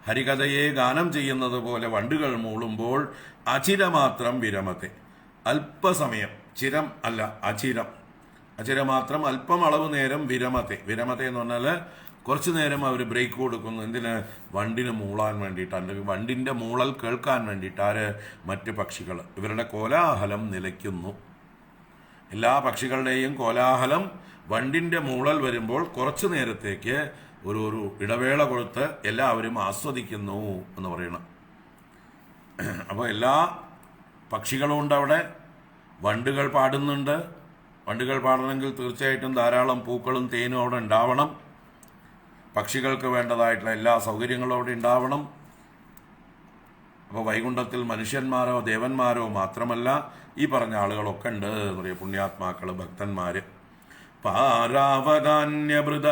ഹരികഥയെ ഗാനം ചെയ്യുന്നത് പോലെ വണ്ടുകൾ മൂളുമ്പോൾ അചിരമാത്രം വിരമത്തെ, അല്പസമയം, ചിരം അല്ല അചിരം, അചിരമാത്രം അല്പം അളവ് നേരം വിരമത്തെ. വിരമത്തെ എന്ന് പറഞ്ഞാൽ കുറച്ചു നേരം അവർ ബ്രേക്ക് കൊടുക്കുന്നു. എന്തിന്? വണ്ടിന് മൂളാൻ വേണ്ടിയിട്ട്, അല്ലെങ്കിൽ വണ്ടിൻ്റെ മൂളൽ കേൾക്കാൻ വേണ്ടിയിട്ട്. ആര്? മറ്റ് പക്ഷികൾ. ഇവരുടെ കോലാഹലം നിലയ്ക്കുന്നു. എല്ലാ പക്ഷികളുടെയും കോലാഹലം, വണ്ടിൻ്റെ മൂളൽ വരുമ്പോൾ കുറച്ചു നേരത്തേക്ക് ഒരു ഇടവേള കൊടുത്ത് എല്ലാവരും ആസ്വദിക്കുന്നു എന്ന് പറയണം. അപ്പോൾ എല്ലാ പക്ഷികളും ഉണ്ട് അവിടെ. വണ്ടുകൾ പാടുന്നുണ്ട്. വണ്ടുകൾ പാടണമെങ്കിൽ തീർച്ചയായിട്ടും ധാരാളം പൂക്കളും തേനും അവിടെ ഉണ്ടാവണം. പക്ഷികൾക്ക് വേണ്ടതായിട്ടുള്ള എല്ലാ സൗകര്യങ്ങളും അവിടെ ഉണ്ടാവണം. അപ്പോൾ വൈകുണ്ഠത്തിൽ മനുഷ്യന്മാരോ ദേവന്മാരോ മാത്രമല്ല, ഈ പറഞ്ഞ ആളുകളൊക്കെ ഉണ്ട് എന്ന് പറയുക, പുണ്യാത്മാക്കൾ, ഭക്തന്മാര്. പാരാവതാന്യഭൃത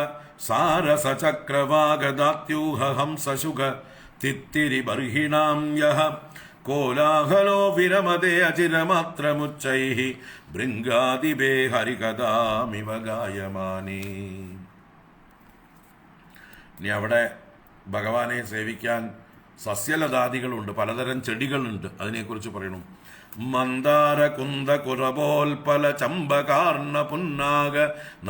സാരസചക്രവാഗദാത്യൂഹ ഹംസശുഖ തിത്തിരി ബർഹിണാം യഹ കോലാഹലോ വിരമതേ അചിരമാത്രമുച്ചൈഃ ഭൃംഗാദിബേ ഹരികഥാമിവ ഗായമാനീ. ഇനി അവിടെ ഭഗവാനെ സേവിക്കാൻ സസ്യലതാദികളുണ്ട്, പലതരം ചെടികളുണ്ട്. അതിനെക്കുറിച്ച് പറയണം. മന്ദാര കുന്ദ കുരബോൽപല ചമ്പകാർണ പുന്നാഗ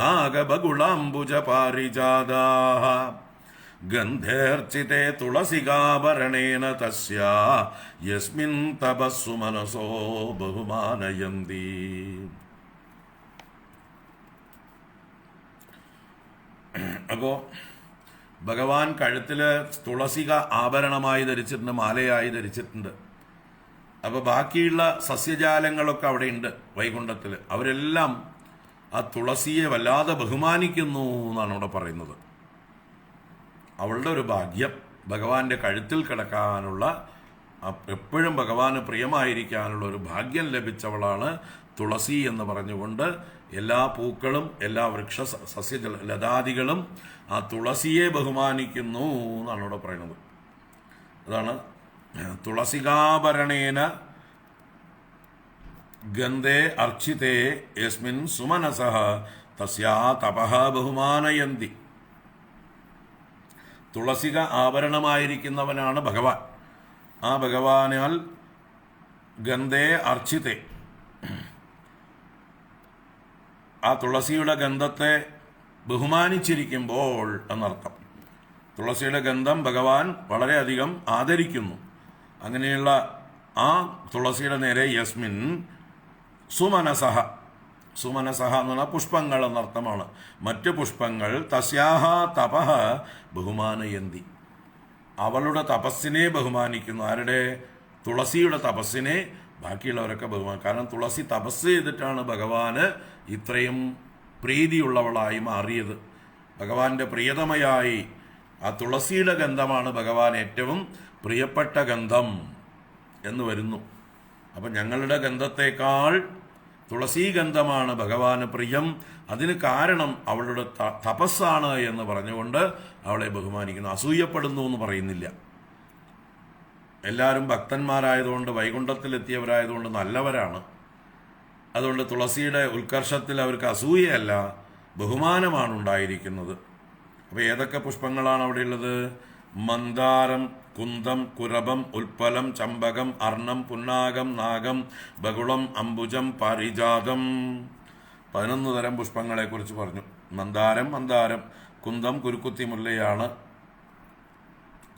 നാഗബകുളാംബുജ പാരിജാതാഃ ഗന്ധേർച്ചിതേ തുളസികാഭരണേന തസ്യാ യസ്മിൻ തപസ്സു മനസോ ബഹുമാനയന്തി. അപ്പോ ഭഗവാൻ കഴുത്തിൽ തുളസിക ആഭരണമായി ധരിച്ചിട്ടുണ്ട്, മാലയായി ധരിച്ചിട്ടുണ്ട്. അപ്പോൾ ബാക്കിയുള്ള സസ്യജാലങ്ങളൊക്കെ അവിടെ ഉണ്ട് വൈകുണ്ഠത്തിൽ. അവരെല്ലാം ആ തുളസിയെ വല്ലാതെ ബഹുമാനിക്കുന്നു എന്നാണ് അവിടെ പറയുന്നത്. അവളുടെ ഒരു ഭാഗ്യം ഭഗവാന്റെ കഴുത്തിൽ കിടക്കാനുള്ള, എപ്പോഴും ഭഗവാന് പ്രിയമായിരിക്കാനുള്ള ഒരു ഭാഗ്യം ലഭിച്ചവളാണ് തുളസി എന്ന് പറഞ്ഞുകൊണ്ട് എല്ലാ പൂക്കളും എല്ലാ സസ്യ ലതാദികളും ആ തുളസിയെ ബഹുമാനിക്കുന്നു എന്നാണ് ഇവിടെ പറയുന്നത്. അതാണ് തുളസികാഭരണേന ഗന്ധേ അർച്ചിതേ യസ്മിൻ സുമനസഃ തസ്യാ തപഃ ബഹുമാനയന്തി. തുളസിക ആഭരണമായിരിക്കുന്നവനാണ് ഭഗവാൻ. ആ ഭഗവാനാൽ ഗന്ധേ അർച്ചിതേ, ആ തുളസിയുടെ ഗന്ധത്തെ ബഹുമാനിച്ചിരിക്കുമ്പോൾ എന്നർത്ഥം. തുളസിയുടെ ഗന്ധം ഭഗവാൻ വളരെയധികം ആദരിക്കുന്നു. അങ്ങനെയുള്ള ആ തുളസിയുടെ നേരെ യസ്മിൻ സുമനസഹ, സുമനസഹ എന്ന് പറഞ്ഞാൽ പുഷ്പങ്ങൾ എന്നർത്ഥമാണ്. മറ്റ് പുഷ്പങ്ങൾ തസ്യാഹ തപഃ ബഹുമാനയന്തി, അവളുടെ തപസ്സിനെ ബഹുമാനിക്കുന്നു. ആരുടെ? തുളസിയുടെ തപസ്സിനെ ബാക്കിയുള്ളവരൊക്കെ ബഹുമാനം. കാരണം തുളസി തപസ് ചെയ്തിട്ടാണ് ഭഗവാന് ഇത്രയും പ്രീതിയുള്ളവളായി മാറിയത്. ഭഗവാന്റെ പ്രിയതമയായി ആ തുളസിയുടെ ഗന്ധമാണ് ഭഗവാൻ ഏറ്റവും പ്രിയപ്പെട്ട ഗന്ധം എന്ന് വരുന്നു. അപ്പം ഞങ്ങളുടെ ഗന്ധത്തേക്കാൾ തുളസീ ഗന്ധമാണ് ഭഗവാന് പ്രിയം. അതിന് കാരണം അവളുടെ തപസ്സാണ് എന്ന് പറഞ്ഞുകൊണ്ട് അവളെ ബഹുമാനിക്കുന്നു. അസൂയപ്പെടുന്നു എന്ന് പറയുന്നില്ല. എല്ലാവരും ഭക്തന്മാരായതുകൊണ്ട്, വൈകുണ്ഠത്തിലെത്തിയവരായതുകൊണ്ട് നല്ലവരാണ്. അതുകൊണ്ട് തുളസിയുടെ ഉത്കർഷത്തിൽ അവർക്ക് അസൂയയല്ല, ബഹുമാനമാണ് ഉണ്ടായിരിക്കുന്നത്. അപ്പോൾ ഏതൊക്കെ പുഷ്പങ്ങളാണ് അവിടെ ഉള്ളത്? മന്ദാരം, കുന്തം, കുരബം, ഉൽപ്പലം, ചമ്പകം, അർണം, പുന്നാകം, നാഗം, ബകുളം, അംബുജം, പാരിജാതം. 11 തരം പുഷ്പങ്ങളെ കുറിച്ച് പറഞ്ഞു. മന്ദാരം, കുന്തം കുരുക്കുത്തി മുല്ലയാണ്.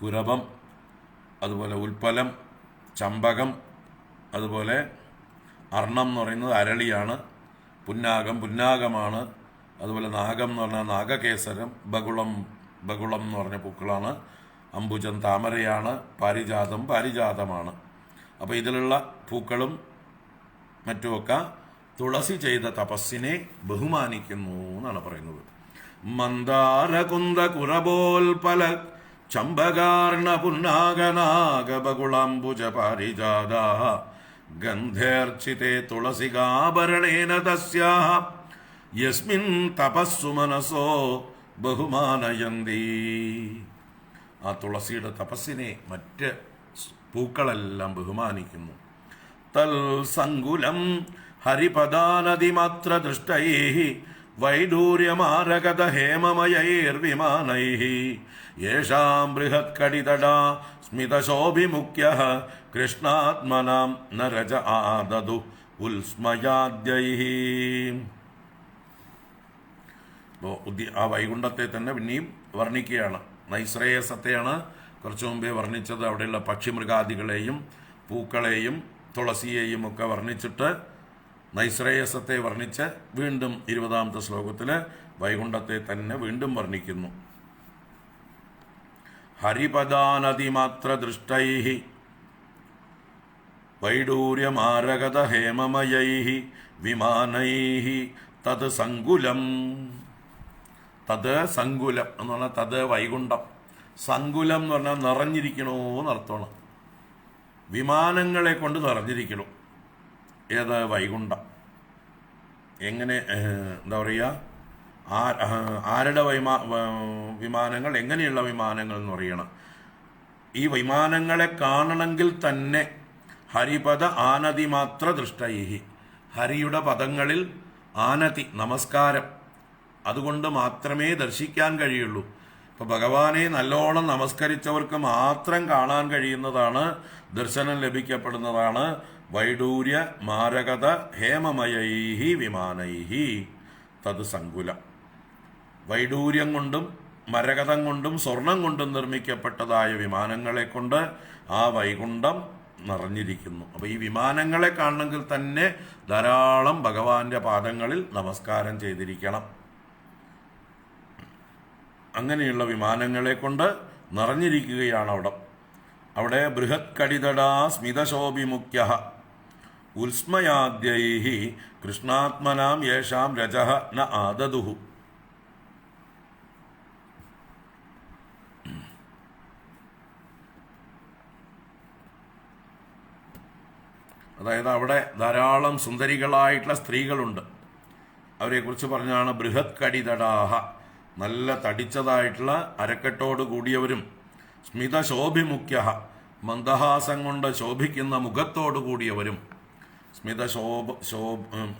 കുരബം, അതുപോലെ ഉൽപ്പലം, ചമ്പകം, അതുപോലെ അർണം എന്ന് പറയുന്നത് അരളിയാണ്. പുന്നാകമാണ്. അതുപോലെ നാഗം എന്ന് പറഞ്ഞാൽ നാഗകേസരം. ബകുളം എന്ന് പറഞ്ഞ പൂക്കളാണ്. അംബുജം താമരയാണ്. പാരിജാതമാണ്. അപ്പോൾ ഇതിലുള്ള പൂക്കളും മറ്റുമൊക്കെ തുളസി ചെയ്ത തപസ്സിനെ ബഹുമാനിക്കുന്നു എന്നാണ് പറയുന്നത്. മന്ദാരകുന്ദ കുരബോൽപല ചമ്പകാർണ പുന്നാഗനാഗബകുളാംബുജ പാരിജാതാഃ ഗന്ധേർച്ചിതേ തുളസികാഭരണേന തസ്യാഃ യസ്മിൻ തപസ്സു മനസോ ബഹുമാനയന്തി. ആ തുളസിയുടെ തപസ്സിനെ മറ്റ് പൂക്കളെല്ലാം ബഹുമാനിക്കുന്നു. തൽ സങ്കുലം ഹരിപദാനദിമാത്ര ദൃഷ്ടൈഃ വൈഡൂര്യമാരഗത ഹേമമയൈർവിമാനൈഃ യേഷാം ബൃഹത്കടിതടാ സ്മിതശോഭിമുഖ്യഃ കൃഷ്ണാത്മനാം നരജ ആദദു ഉൽസ്മയാദ്യൈഃ. ആ വൈകുണ്ഠത്തെ തന്നെ പിന്നെയും വർണ്ണിക്കുകയാണ്. നൈശ്രേയസത്തെയാണ് കുറച്ചു മുമ്പേ വർണ്ണിച്ചത്. അവിടെയുള്ള പക്ഷിമൃഗാദികളെയും പൂക്കളെയും തുളസിയെയും ഒക്കെ വർണ്ണിച്ചിട്ട് നൈശ്രേയസത്തെ വർണ്ണിച്ച് വീണ്ടും 20ാമത്തെ ശ്ലോകത്തിൽ വൈകുണ്ഠത്തെ തന്നെ വീണ്ടും വർണ്ണിക്കുന്നു. ഹരിപദാനദിമാത്ര ദൃഷ്ടൈഃ വൈഡൂര്യമാരഗത ഹേമമയൈഃ വിമാനൈഃ തത് സങ്കുലം. തത് സങ്കുലം എന്ന് പറഞ്ഞാൽ തത് വൈകുണ്ഠം. സങ്കുലം എന്ന് പറഞ്ഞാൽ നിറഞ്ഞിരിക്കണോ എന്നർത്ഥമാണ്. വിമാനങ്ങളെ കൊണ്ട് നിറഞ്ഞിരിക്കണു. ഏത്? വൈകുണ്ഠം. എങ്ങനെ എന്താ പറയുക, ആരുടെ വിമാനങ്ങൾ, എങ്ങനെയുള്ള വിമാനങ്ങൾ എന്ന് പറയണം. ഈ വിമാനങ്ങളെ കാണണമെങ്കിൽ തന്നെ ഹരിപദ ആനതി മാത്ര ദൃഷ്ടൈഹി, ഹരിയുടെ പദങ്ങളിൽ ആനതി നമസ്കാരം, അതുകൊണ്ട് മാത്രമേ ദർശിക്കാൻ കഴിയുള്ളൂ. ഇപ്പൊ ഭഗവാനെ നല്ലോണം നമസ്കരിച്ചവർക്ക് മാത്രം കാണാൻ കഴിയുന്നതാണ്, ദർശനം ലഭിക്കപ്പെടുന്നതാണ് വൈഡൂര്യ മാരകത ഹേമമയൈഹി വിമാനൈഹി തത് സങ്കുലം. വൈഡൂര്യം കൊണ്ടും മരകതം കൊണ്ടും സ്വർണം കൊണ്ടും നിർമ്മിക്കപ്പെട്ടതായ വിമാനങ്ങളെ കൊണ്ട് ആ വൈകുണ്ഠം നിറഞ്ഞിരിക്കുന്നു. അപ്പൊ ഈ വിമാനങ്ങളെ കാണണമെങ്കിൽ തന്നെ ധാരാളം ഭഗവാന്റെ പാദങ്ങളിൽ നമസ്കാരം ചെയ്തിരിക്കണം. അങ്ങനെയുള്ള വിമാനങ്ങളെ കൊണ്ട് നിറഞ്ഞിരിക്കുകയാണ് അവിടെ ബൃഹത് കടിതടാ സ്മിതശോഭിമുഖ്യ ഉത്സ്മയാദ്യൈഹി കൃഷ്ണാത്മനാം യേഷാം രജഃ ന ആദദുഹു. അതായത് അവിടെ ധാരാളം സുന്ദരികളായിട്ടുള്ള സ്ത്രീകളുണ്ട്. അവരെക്കുറിച്ച് പറഞ്ഞാണ് ബൃഹത് കടിതടാഹ, നല്ല തടിച്ചതായിട്ടുള്ള അരക്കെട്ടോട് കൂടിയവരും, സ്മിതശോഭിമുഖ്യ മന്ദഹാസം കൊണ്ട് ശോഭിക്കുന്ന മുഖത്തോടു കൂടിയവരും,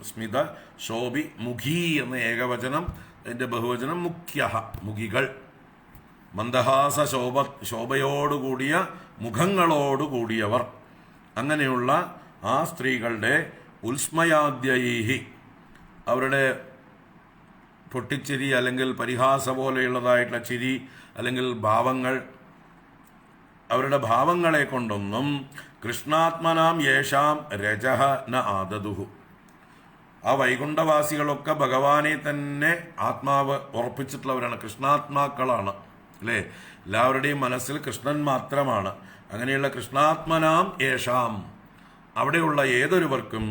സ്മിത ശോഭി മുഖി എന്ന ഏകവചനം, അതിൻ്റെ ബഹുവചനം മുഖ്യ മുഖികൾ, മന്ദഹാസ ശോഭയോടുകൂടിയ മുഖങ്ങളോടുകൂടിയവർ. അങ്ങനെയുള്ള ആ സ്ത്രീകളുടെ ഉത്സ്മയാദ്യൈഹി, അവരുടെ പൊട്ടിച്ചിരി അല്ലെങ്കിൽ പരിഹാസ പോലെയുള്ളതായിട്ടുള്ള ചിരി അല്ലെങ്കിൽ ഭാവങ്ങൾ, അവരുടെ ഭാവങ്ങളെ കൊണ്ടൊന്നും കൃഷ്ണാത്മനാം യേഷാം രജഃ ന ആദദുഹു. ആ വൈകുണ്ഠവാസികളൊക്കെ ഭഗവാനെ തന്നെ ആത്മാവ് ഉറപ്പിച്ചിട്ടുള്ളവരാണ്, കൃഷ്ണാത്മാക്കളാണ് അല്ലേ. എല്ലാവരുടെയും മനസ്സിൽ കൃഷ്ണൻ മാത്രമാണ്. അങ്ങനെയുള്ള കൃഷ്ണാത്മനാം യേഷാം, അവിടെയുള്ള ഏതൊരുവർക്കും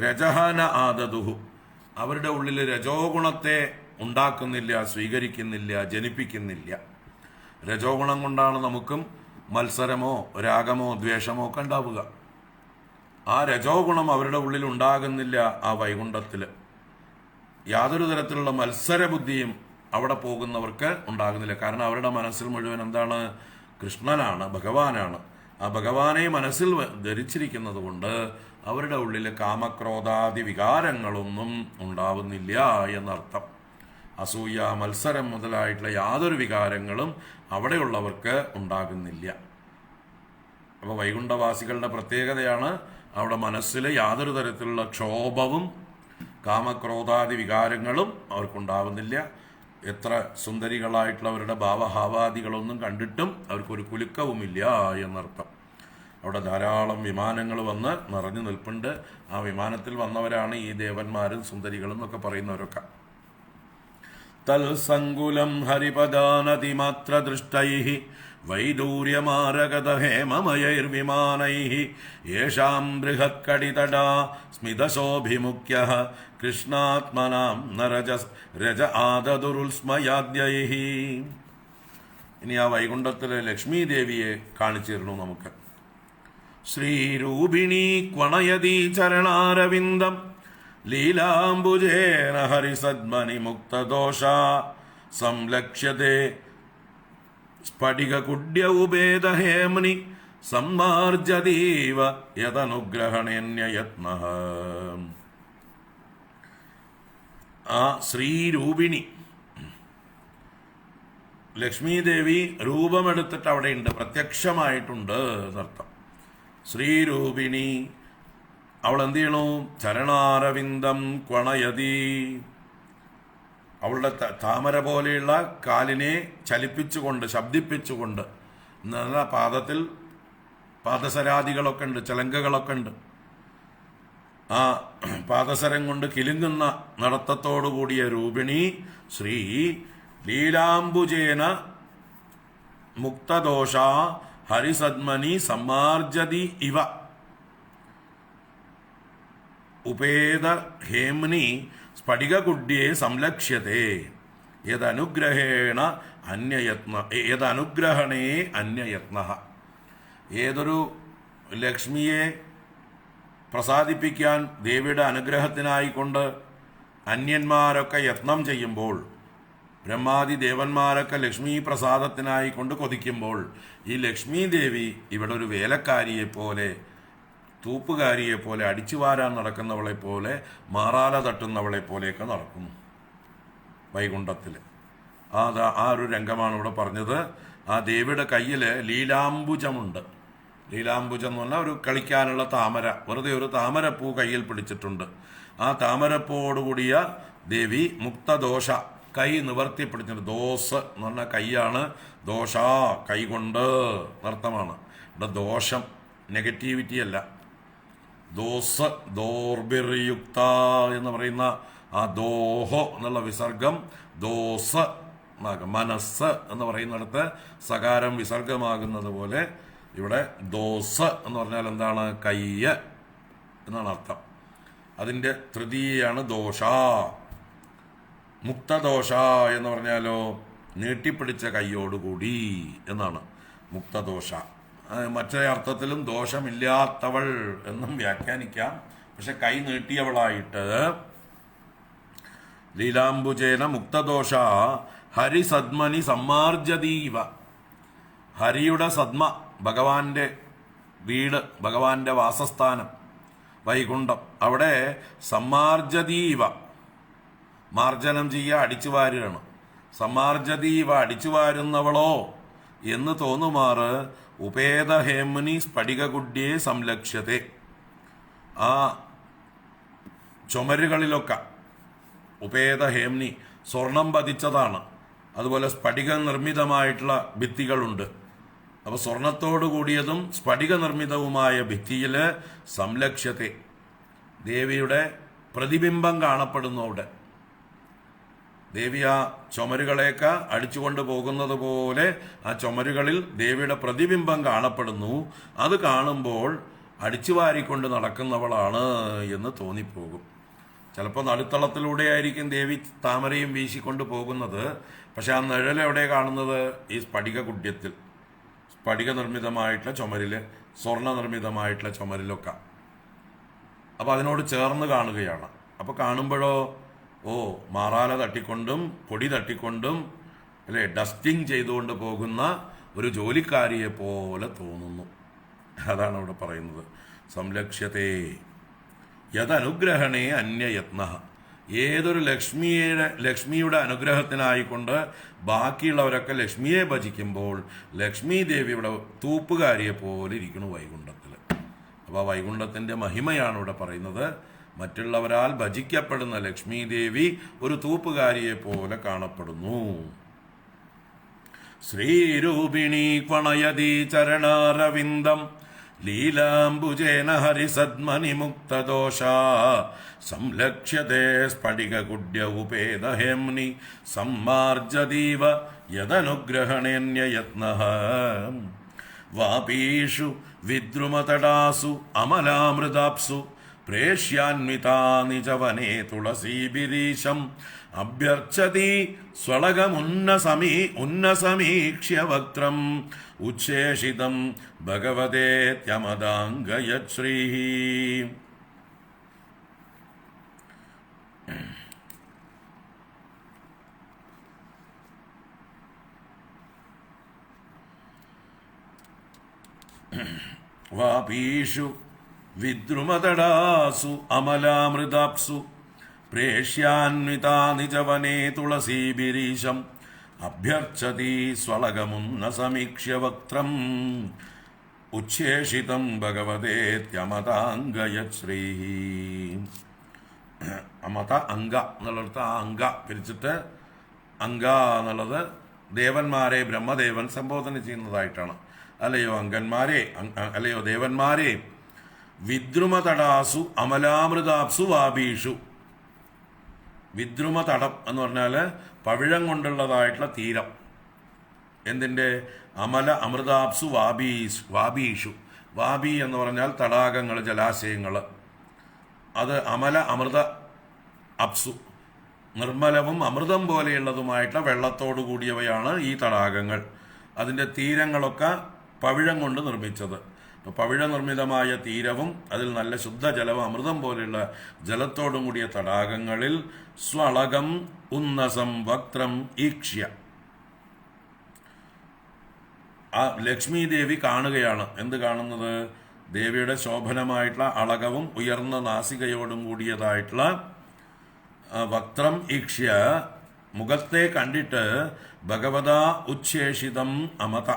രജഃ ന ആദദുഹു, അവരുടെ ഉള്ളിൽ രജോ ഗുണത്തെ ഉണ്ടാക്കുന്നില്ല, സ്വീകരിക്കുന്നില്ല, ജനിപ്പിക്കുന്നില്ല. രജോ ഗുണം കൊണ്ടാണ് നമുക്കും മത്സരമോ രാഗമോ ദ്വേഷമോ ഒക്കെ ഉണ്ടാവുക. ആ രജോ ഗുണം അവരുടെ ഉള്ളിൽ ഉണ്ടാകുന്നില്ല. ആ വൈകുണ്ഠത്തിൽ യാതൊരു തരത്തിലുള്ള മത്സരബുദ്ധിയും അവിടെ പോകുന്നവർക്ക് ഉണ്ടാകുന്നില്ല. കാരണം അവരുടെ മനസ്സിൽ മുഴുവൻ എന്താണ്? കൃഷ്ണനാണ്, ഭഗവാനാണ്. ആ ഭഗവാനെ മനസ്സിൽ ധരിച്ചിരിക്കുന്നത് കൊണ്ട് അവരുടെ ഉള്ളിൽ കാമക്രോധാദി വികാരങ്ങളൊന്നും ഉണ്ടാവുന്നില്ല എന്നർത്ഥം. അസൂയ, മത്സരം മുതലായിട്ടുള്ള യാതൊരു വികാരങ്ങളും അവിടെയുള്ളവർക്ക് ഉണ്ടാകുന്നില്ല. അപ്പോൾ വൈകുണ്ഠവാസികളുടെ പ്രത്യേകതയാണ് അവിടെ മനസ്സിൽ യാതൊരു തരത്തിലുള്ള ക്ഷോഭവും കാമക്രോധാദി വികാരങ്ങളും അവർക്കുണ്ടാവുന്നില്ല. എത്ര സുന്ദരികളായിട്ടുള്ളവരുടെ ഭാവഹാവാദികളൊന്നും കണ്ടിട്ടും അവർക്കൊരു കുലുക്കവുമില്ല എന്നർത്ഥം. അവിടെ ധാരാളം വിമാനങ്ങൾ വന്ന് നിറഞ്ഞു നിൽപ്പുണ്ട്. ആ വിമാനത്തിൽ വന്നവരാണ് ഈ ദേവന്മാരും സുന്ദരികളും എന്നൊക്കെ പറയുന്നവരൊക്കെ. തൽസങ്കുലം ഹരിപദാനതിമാത്ര ദൃഷ്ടൈഃ വൈദൂര്യമാരഗത ഹേമമയൈർവിമാനൈഃ യേഷാം ബൃഹത് കടിതടാ സ്മിതശോഭിമുഖ്യഃ കൃഷ്ണാത്മനാം രജ ആദദുരുൽസ്മയാദ്യൈഃ. ഇനി ആ വൈകുണ്ഠത്തിലെ ലക്ഷ്മി ദേവിയെ കാണിച്ചിരുന്നു നമുക്ക്. ശ്രീരൂപിണീ ക്വണയതി ചരണാരവിന്ദം ലീലാംബുജേന ഹരിസദ്മനി മുക്തദോഷ സംലക്ഷ്യത്തെ സ്ഫടികകുഡ്യ ഉപേദഹേമ്നി സമ്മാർജതീവ യദനുഗ്രഹണേന്യയത്നഃ. ആ ശ്രീരൂപിണി ലക്ഷ്മീദേവി രൂപമെടുത്തിട്ട് അവിടെയുണ്ട്, പ്രത്യക്ഷമായിട്ടുണ്ട് എന്നർത്ഥം. ശ്രീരൂപിണി അവൾ എന്ത് ചെയ്യണു? ചരണാരവിന്ദം ക്വണയതി, അവളുടെ താമര പോലെയുള്ള കാലിനെ ചലിപ്പിച്ചുകൊണ്ട്, ശബ്ദിപ്പിച്ചുകൊണ്ട്, എന്നാൽ പാദത്തിൽ പാദസരാദികളൊക്കെ ഉണ്ട്, ചലങ്കകളൊക്കെ ഉണ്ട്. ആ പാദസരം കൊണ്ട് കിലുങ്ങുന്ന നടത്തത്തോടുകൂടിയ രൂപിണി ശ്രീ ലീലാംബുജേന മുക്തദോഷ ഹരിസദ്മനി സമ്മാർജതി ഇവ ഉപേദ ഹേമ്നി സ്ഫടികകുഡ്യേ സംലക്ഷ്യത്തെ യദനുഗ്രഹേണ യദനുഗ്രഹണേ അന്യയത്നഃ. ഏതൊരു ലക്ഷ്മിയെ പ്രസാദിപ്പിക്കാൻ ദേവിയുടെ അനുഗ്രഹത്തിനായിക്കൊണ്ട് അന്യന്മാരൊക്കെ യത്നം ചെയ്യുമ്പോൾ, ബ്രഹ്മാദി ദേവന്മാരൊക്കെ ലക്ഷ്മി പ്രസാദത്തിനായി കൊണ്ട് കൊതിക്കുമ്പോൾ ഈ ലക്ഷ്മി ദേവി ഇവിടെ ഒരു വേലക്കാരിയെ പോലെ, തൂപ്പുകാരിയെ പോലെ, അടിച്ചു വാരാൻ നടക്കുന്നവളെ പോലെ, മാറാല തട്ടുന്നവളെ പോലെയൊക്കെ നടക്കുന്നു വൈകുണ്ഠത്തിൽ. ആ ഒരു രംഗമാണ് ഇവിടെ പറഞ്ഞത്. ആ ദേവിയുടെ കയ്യിൽ ലീലാംബുജമുണ്ട്. ലീലാംബുജം എന്ന് പറഞ്ഞാൽ ഒരു കളിക്കാനുള്ള താമര, വെറുതെ ഒരു താമരപ്പൂ കയ്യിൽ പിടിച്ചിട്ടുണ്ട്. ആ താമരപ്പൂയോടുകൂടിയ ദേവി മുക്തദോഷ, കൈ നിവർത്തി പിടിച്ചിട്ടുണ്ട്. ദോസ് എന്ന് പറഞ്ഞാൽ കൈയാണ്, ദോഷ കൈ കൊണ്ട് നർത്ഥമാണ്. ഇവിടെ ദോഷം നെഗറ്റിവിറ്റി അല്ല. ദോസ് ദോർബിർയുക്ത എന്ന് പറയുന്ന ആ ദോഹോ എന്നുള്ള വിസർഗം ദോസ്, മനസ്സ് എന്ന് പറയുന്നിടത്ത് സകാരം വിസർഗമാകുന്നത് പോലെ ഇവിടെ ദോസ് എന്ന് പറഞ്ഞാൽ എന്താണ്? കയ്യ് എന്നാണ് അർത്ഥം. അതിൻ്റെ തൃതീയാണ് ദോഷ. മുക്തദോഷ എന്ന് പറഞ്ഞാലോ നീട്ടിപ്പിടിച്ച കൈയോടുകൂടി എന്നാണ് മുക്തദോഷ. മറ്റേ അർത്ഥത്തിലും ദോഷമില്ലാത്തവൾ എന്നും വ്യാഖ്യാനിക്കാം. പക്ഷെ കൈ നീട്ടിയവളായിട്ട് ലീലാംബുജേന മുക്തദോഷ ഹരിസദ്മനി സമ്മാർജതീവ. ഹരിയുടെ സദ്മ, ഭഗവാന്റെ വീട്, ഭഗവാന്റെ വാസസ്ഥാനം വൈകുണ്ഠം, അവിടെ സമ്മാർജതീവ, മാർജനം ചെയ്യുക, അടിച്ചു വാരുകയാണ്. സമ്മാർജതീവ, അടിച്ചു വാരുന്നവളോ എന്ന് തോന്നുമാറ് ഉപേതഹേമുനി സ്ഫടികകുഡ്യേ സംലക്ഷ്യത്തെ. ആ ചുമരുകളിലൊക്കെ ഉപേതഹേംനി സ്വർണം പതിച്ചതാണ്. അതുപോലെ സ്ഫടിക നിർമ്മിതമായിട്ടുള്ള ഭിത്തികളുണ്ട്. അപ്പോൾ സ്വർണത്തോടു കൂടിയതും സ്ഫടിക നിർമ്മിതവുമായ ഭിത്തിയിൽ സംലക്ഷ്യത്തെ, ദേവിയുടെ പ്രതിബിംബം കാണപ്പെടുന്നു. അവിടെ ദേവി ആ ചുമരുകളെയൊക്കെ അടിച്ചുകൊണ്ട് പോകുന്നത് പോലെ ആ ചുമരുകളിൽ ദേവിയുടെ പ്രതിബിംബം കാണപ്പെടുന്നു. അത് കാണുമ്പോൾ അടിച്ചു വാരിക്കൊണ്ട് നടക്കുന്നവളാണ് എന്ന് തോന്നിപ്പോകും. ചിലപ്പോൾ നടുത്തളത്തിലൂടെ ആയിരിക്കും ദേവി താമരയും വീശിക്കൊണ്ട് പോകുന്നത്. പക്ഷെ ആ നിഴൽ എവിടെ കാണുന്നത്? ഈ സ്ഫടിക കുഡ്യത്തിൽ, സ്ഫടിക നിർമ്മിതമായിട്ടുള്ള ചുമരിൽ, സ്വർണ്ണ നിർമ്മിതമായിട്ടുള്ള ചുമരിലൊക്കെ. അപ്പോൾ അതിനോട് ചേർന്ന് കാണുകയാണ്. അപ്പോൾ കാണുമ്പോഴോ മാറാല തട്ടിക്കൊണ്ടും പൊടി തട്ടിക്കൊണ്ടും അല്ലെ ഡസ്റ്റിങ് ചെയ്തുകൊണ്ട് പോകുന്ന ഒരു ജോലിക്കാരിയെ പോലെ തോന്നുന്നു. അതാണ് അവിടെ പറയുന്നത്. സംലക്ഷ്യത്തെ യദനുഗ്രഹണേ അന്യയത്ന. ഏതൊരു ലക്ഷ്മിയുടെ അനുഗ്രഹത്തിനായിക്കൊണ്ട് ബാക്കിയുള്ളവരൊക്കെ ലക്ഷ്മിയെ ഭജിക്കുമ്പോൾ ലക്ഷ്മി ദേവിയുടെ തൂപ്പുകാരിയെ പോലെ ഇരിക്കുന്നു വൈകുണ്ഠത്തിൽ. അപ്പോൾ വൈകുണ്ഠത്തിൻ്റെ മഹിമയാണ് ഇവിടെ പറയുന്നത്. മറ്റുള്ളവരാൽ ഭജിക്കപ്പെടുന്ന ലക്ഷ്മി ദേവി ഒരു തൂപ്പുകാരിയെ പോലെ കാണപ്പെടുന്നു. ശ്രീരൂപിണി ക്വണയതി ചരണാരവിന്ദം ലീലാംബുജേന ഹരിസദ്മനി മുക്തദോഷ സംലക്ഷ്യത്തെ സ്ഫടികകുഡ്യ ഉപേതഹേംനി സമ്മാർജതീവ യദനുഗ്രഹണേന്യയത്നഃ. വാപീഷു വിദ്രുമതടാസു അമലാമൃതാപ്സു പ്രേഷ്യാന്വിതാ നിജവനേ തുളസീബിരീശം അഭ്യർച്ചതി സ്വളകമുന്നസമീക്ഷ്യ വക്ത്രം ഉച്ഛേഷിതം ഭഗവതേത്യമദാംഗയശ്രീ. വാപീഷു വിദ്രുമതടാസു അമലാമൃതാപ്സു പ്രേഷ്യാന്വിതാ നിജവനേ തുളസീബിരീശം അഭ്യർച്ചതി സ്വളകമുന്നസമീക്ഷ്യ വക്ത്രം ഉച്ഛേഷിതം ഭഗവതേത്യമദാംഗയശ്രീ. അമത അംഗ എന്നുള്ളിടത്ത് ആ അംഗ പിരിച്ചിട്ട് അംഗ എന്നുള്ളത് ദേവന്മാരെ ബ്രഹ്മദേവൻ സംബോധന ചെയ്യുന്നതായിട്ടാണ്. അല്ലയോ അംഗന്മാരെ, അല്ലയോ ദേവന്മാരെ, വിദ്രുമതടാസു അമലാമൃതാപ്സു വാപീഷു. വിദ്രുമതടം എന്ന് പറഞ്ഞാൽ പവിഴം കൊണ്ടുള്ളതായിട്ടുള്ള തീരം. എന്തിൻ്റെ? അമല അമൃതാപ്സു വാബീഷു. വാബി എന്ന് പറഞ്ഞാൽ തടാകങ്ങൾ, ജലാശയങ്ങൾ. അത് അമല അമൃത അപ്സു, നിർമ്മലവും അമൃതം പോലെയുള്ളതുമായിട്ടുള്ള വെള്ളത്തോടു കൂടിയവയാണ് ഈ തടാകങ്ങൾ. അതിൻ്റെ തീരങ്ങളൊക്കെ പവിഴം കൊണ്ട് നിർമ്മിച്ചത്. പവിഴ നിർമ്മിതമായ തീരവും അതിൽ നല്ല ശുദ്ധജലവും അമൃതം പോലെയുള്ള ജലത്തോടും കൂടിയ തടാകങ്ങളിൽ സ്വളകം ഉന്നസം വക്രം ഈക്ഷ്യ ആ ലക്ഷ്മി ദേവി കാണുകയാണ്. എന്ത് കാണുന്നത്? ദേവിയുടെ ശോഭനമായിട്ടുള്ള അളകവും ഉയർന്ന നാസികയോടും കൂടിയതായിട്ടുള്ള വക്രം ഈക്ഷ്യ മുഖത്തെ കണ്ടിട്ട് ഭഗവതാ ഉച്ഛേഷിതം അമത,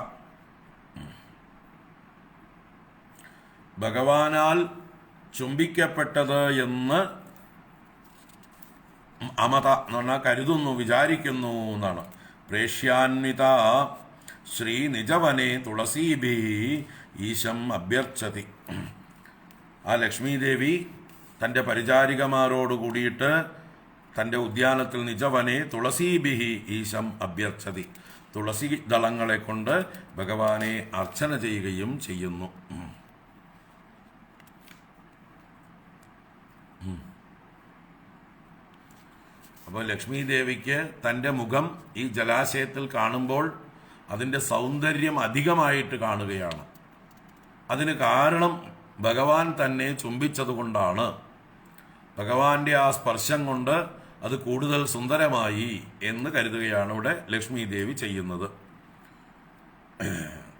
ഭഗവാനാൽ ചുംബിക്കപ്പെട്ടത് എന്ന് അമത എന്ന് പറഞ്ഞാൽ കരുതുന്നു, വിചാരിക്കുന്നു എന്നാണ്. പ്രേഷ്യാന്വിത ശ്രീ നിജവനെ തുളസീഭി ഈശം അഭ്യർച്ചതി. ആ ലക്ഷ്മീദേവി തൻ്റെ പരിചാരികമാരോട് കൂടിയിട്ട് തൻ്റെ ഉദ്യാനത്തിൽ നിജവനെ തുളസീഭിഹി ഈശം അഭ്യർച്ചതി, തുളസി ദളങ്ങളെ കൊണ്ട് ഭഗവാനെ അർച്ചന ചെയ്യുകയും ചെയ്യുന്നു. അപ്പോൾ ലക്ഷ്മി ദേവിക്ക് തൻ്റെ മുഖം ഈ ജലാശയത്തിൽ കാണുമ്പോൾ അതിൻ്റെ സൗന്ദര്യം അധികമായിട്ട് കാണുകയാണ്. അതിന് കാരണം ഭഗവാൻ തന്നെ ചുംബിച്ചതുകൊണ്ടാണ്. ഭഗവാന്റെ ആ സ്പർശം കൊണ്ട് അത് കൂടുതൽ സുന്ദരമായി എന്ന് കരുതുകയാണ് ഇവിടെ ലക്ഷ്മി ദേവി ചെയ്യുന്നത്.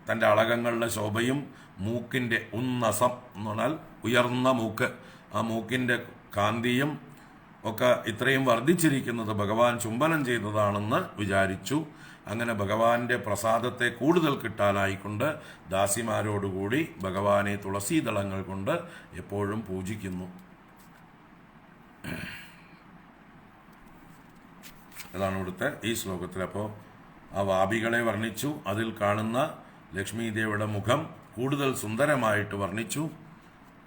തൻ്റെ അളകങ്ങളുടെ ശോഭയും മൂക്കിൻ്റെ ഉന്നസം എന്ന് പറഞ്ഞാൽ ഉയർന്ന മൂക്ക്, ആ മൂക്കിൻ്റെ കാന്തിയും ഒക്കെ ഇത്രയും വർദ്ധിച്ചിരിക്കുന്നത് ഭഗവാൻ ചുംബനം ചെയ്തതാണെന്ന് വിചാരിച്ചു. അങ്ങനെ ഭഗവാന്റെ പ്രസാദത്തെ കൂടുതൽ കിട്ടാനായിക്കൊണ്ട് ദാസിമാരോടുകൂടി ഭഗവാനെ തുളസീദളങ്ങൾ കൊണ്ട് എപ്പോഴും പൂജിക്കുന്നു. അതാണ് ഇവിടുത്തെ ഈ ശ്ലോകത്തിൽ. അപ്പോൾ ആ വാപികളെ വർണ്ണിച്ചു, അതിൽ കാണുന്ന ലക്ഷ്മി ദേവിയുടെ മുഖം കൂടുതൽ സുന്ദരമായിട്ട് വർണ്ണിച്ചു.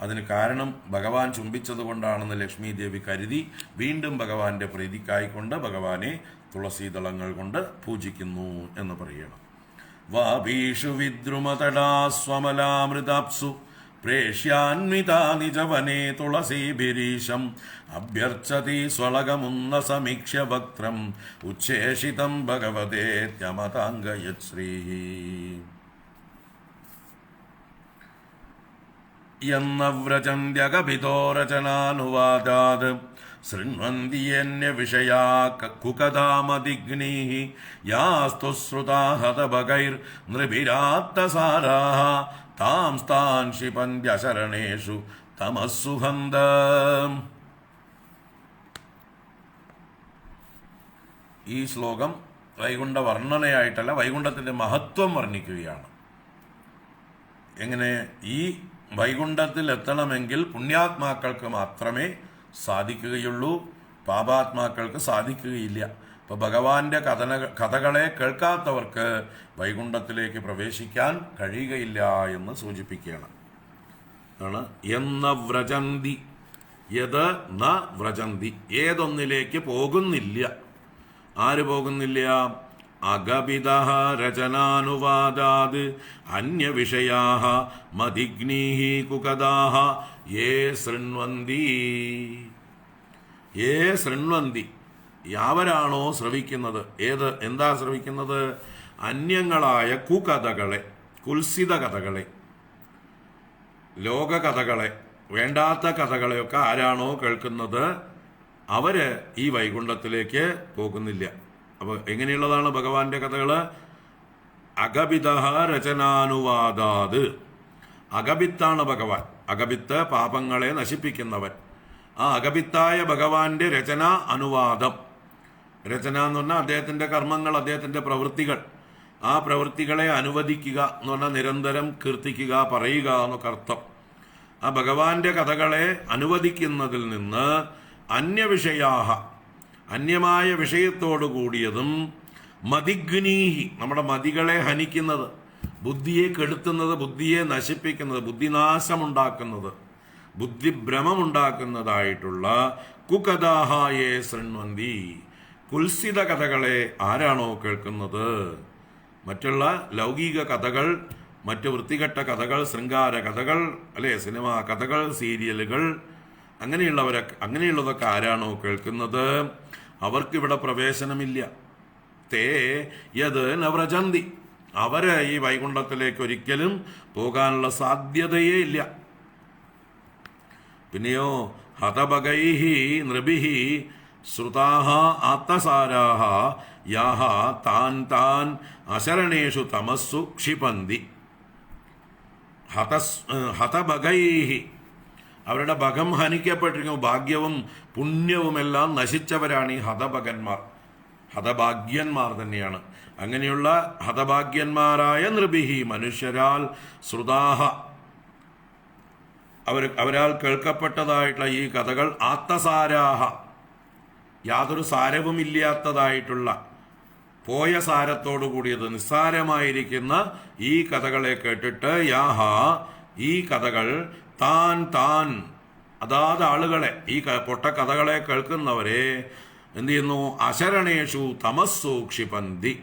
അതിന് കാരണം ഭഗവാൻ ചുംബിച്ചത് കൊണ്ടാണെന്ന് ലക്ഷ്മി ദേവി കരുതി വീണ്ടും ഭഗവാന്റെ പ്രീതിക്കായിക്കൊണ്ട് ഭഗവാനെ തുളസീദളങ്ങൾ കൊണ്ട് പൂജിക്കുന്നു എന്ന് പറയണം. വാപീഷു വിദ്രുമതടാസ്വമലാമൃതാപ്സു പ്രേഷ്യാന്വിതാ നിജവനെ തുളസീഭിരീശം അഭ്യർച്ചതി സ്വളകമുന്നസമീക്ഷ്യ വക്രം ഉച്ഛേഷിതം ഭഗവതേത്യമതാംഗയശ്രീ. യന്നവ്രജന്ത്യകപിതോ രചനാനുവാദാത് ശൃണ്വന്തിയന്യവിഷയാ കുകഥാമദിഗ്നീഃ യാസ്തു ശ്രുതാ ഹതഭഗൈർനൃഭിരാപ്തസാരാഃ താം സ്ഥാൻ ക്ഷിപന്ത്യശരണേഷു തമസ്സുഹന്ത. ഈ ശ്ലോകം വൈകുണ്ഠ വർണ്ണനയായിട്ടല്ല, വൈകുണ്ഠത്തിന്റെ മഹത്വം വർണ്ണിക്കുകയാണ്. എങ്ങനെ? ഈ വൈകുണ്ഠത്തിൽ എത്തണമെങ്കിൽ പുണ്യാത്മാക്കൾക്ക് മാത്രമേ സാധിക്കുകയുള്ളൂ, പാപാത്മാക്കൾക്ക് സാധിക്കുകയില്ല. അപ്പോൾ ഭഗവാന്റെ കഥകളെ കേൾക്കാത്തവർക്ക് വൈകുണ്ഠത്തിലേക്ക് പ്രവേശിക്കാൻ കഴിയുകയില്ല എന്ന് സൂചിപ്പിക്കുകയാണ്. ആണ് എന്ന വ്രജന്തി, യത് ന വ്രജന്തി, ഏതൊന്നിലേക്ക് പോകുന്നില്ല. ആര് പോകുന്നില്ല? അഗപിതഃ രചനാനുവാദാത് അന്യവിഷയാഃ മദിഗ്നീഃ കുകദാഃ യേ ശൃണ്വന്തി. യേ ശൃണ്വന്തി, യാവരാണോ ശ്രവിക്കുന്നത്? എന്താ ശ്രവിക്കുന്നത്? അന്യങ്ങളായ കുകഥകളെ, കുൽസിത കഥകളെ, ലോകകഥകളെ, വേണ്ടാത്ത കഥകളെയൊക്കെ ആരാണോ കേൾക്കുന്നത് അവര് ഈ വൈകുണ്ഠത്തിലേക്ക് പോകുന്നില്ല. അപ്പൊ എങ്ങനെയുള്ളതാണ് ഭഗവാന്റെ കഥകള്? അഗപിതഃ രചനാനുവാദാത്. അഗപിത്താണ് ഭഗവാൻ. അഗപിത്ത് പാപങ്ങളെ നശിപ്പിക്കുന്നവൻ. ആ അഗപിത്തായ ഭഗവാന്റെ രചന അനുവാദം. രചന എന്ന് പറഞ്ഞാൽ അദ്ദേഹത്തിന്റെ കർമ്മങ്ങൾ, അദ്ദേഹത്തിന്റെ പ്രവൃത്തികൾ. ആ പ്രവൃത്തികളെ അനുവദിക്കുക എന്ന് പറഞ്ഞാൽ നിരന്തരം കീർത്തിക്കുക, പറയുക എന്നൊക്കെ അർത്ഥം. ആ ഭഗവാന്റെ കഥകളെ അനുവദിക്കുന്നതിൽ നിന്ന് അന്യവിഷയാഹ, അന്യമായ വിഷയത്തോടു കൂടിയതും, മതിഗ്നീഹി, നമ്മുടെ മതികളെ ഹനിക്കുന്നത്, ബുദ്ധിയെ കെടുത്തുന്നത്, ബുദ്ധിയെ നശിപ്പിക്കുന്നത്, ബുദ്ധിനാശമുണ്ടാക്കുന്നത്, ബുദ്ധിഭ്രമമുണ്ടാക്കുന്നതായിട്ടുള്ള കുകഥാഹായേ ശൃണ്വന്തി, കുൽസിത കഥകളെ ആരാണോ കേൾക്കുന്നത്? മറ്റുള്ള ലൗകിക കഥകൾ, മറ്റു വൃത്തികെട്ട കഥകൾ, ശൃംഗാര കഥകൾ, അല്ലെ, സിനിമാ കഥകൾ, സീരിയലുകൾ, അങ്ങനെയുള്ളതൊക്കെ ആരാണോ കേൾക്കുന്നത് അവർക്കിവിടെ പ്രവേശനമില്ല. തേ യത് നവ്രജന്തി, അവര് ഈ വൈകുണ്ഠത്തിലേക്ക് ഒരിക്കലും പോകാനുള്ള സാധ്യതയേ ഇല്ല. പിന്നെയോ ഹതഭഗൈഹി നൃഭിഹി ശ്രുതാഹ ആത്മസാരാഹ യാഹ താൻ താൻ അശരണേഷു തമസ്സു ക്ഷിപന്തി. ഹതഭഗൈഹി, അവരുടെ ഭഗം ഹനിക്കപ്പെട്ടിരിക്കുന്നു, ഭാഗ്യവും പുണ്യവുമെല്ലാം നശിച്ചവരാണ് ഈ ഹതഭഗന്മാർ. ഹതഭാഗ്യന്മാർ തന്നെയാണ്. അങ്ങനെയുള്ള ഹതഭാഗ്യന്മാരായ നൃഭിഹി, മനുഷ്യരാൽ, ശ്രുതാഹ, അവരാൽ കേൾക്കപ്പെട്ടതായിട്ടുള്ള ഈ കഥകൾ, ആത്തസാരാഹ, യാതൊരു സാരവുമില്ലാത്തതായിട്ടുള്ള, പോയ സാരത്തോടു കൂടിയത്, നിസ്സാരമായിരിക്കുന്ന ഈ കഥകളെ കേട്ടിട്ട് യാഹ, ഈ കഥകൾ, താൻ താൻ, അതാത് ആളുകളെ, ഈ പൊട്ട കഥകളെ കേൾക്കുന്നവരെ എന്ത് ചെയ്യുന്നു? അശരണേഷു തമസ്സു ക്ഷിപന്തി.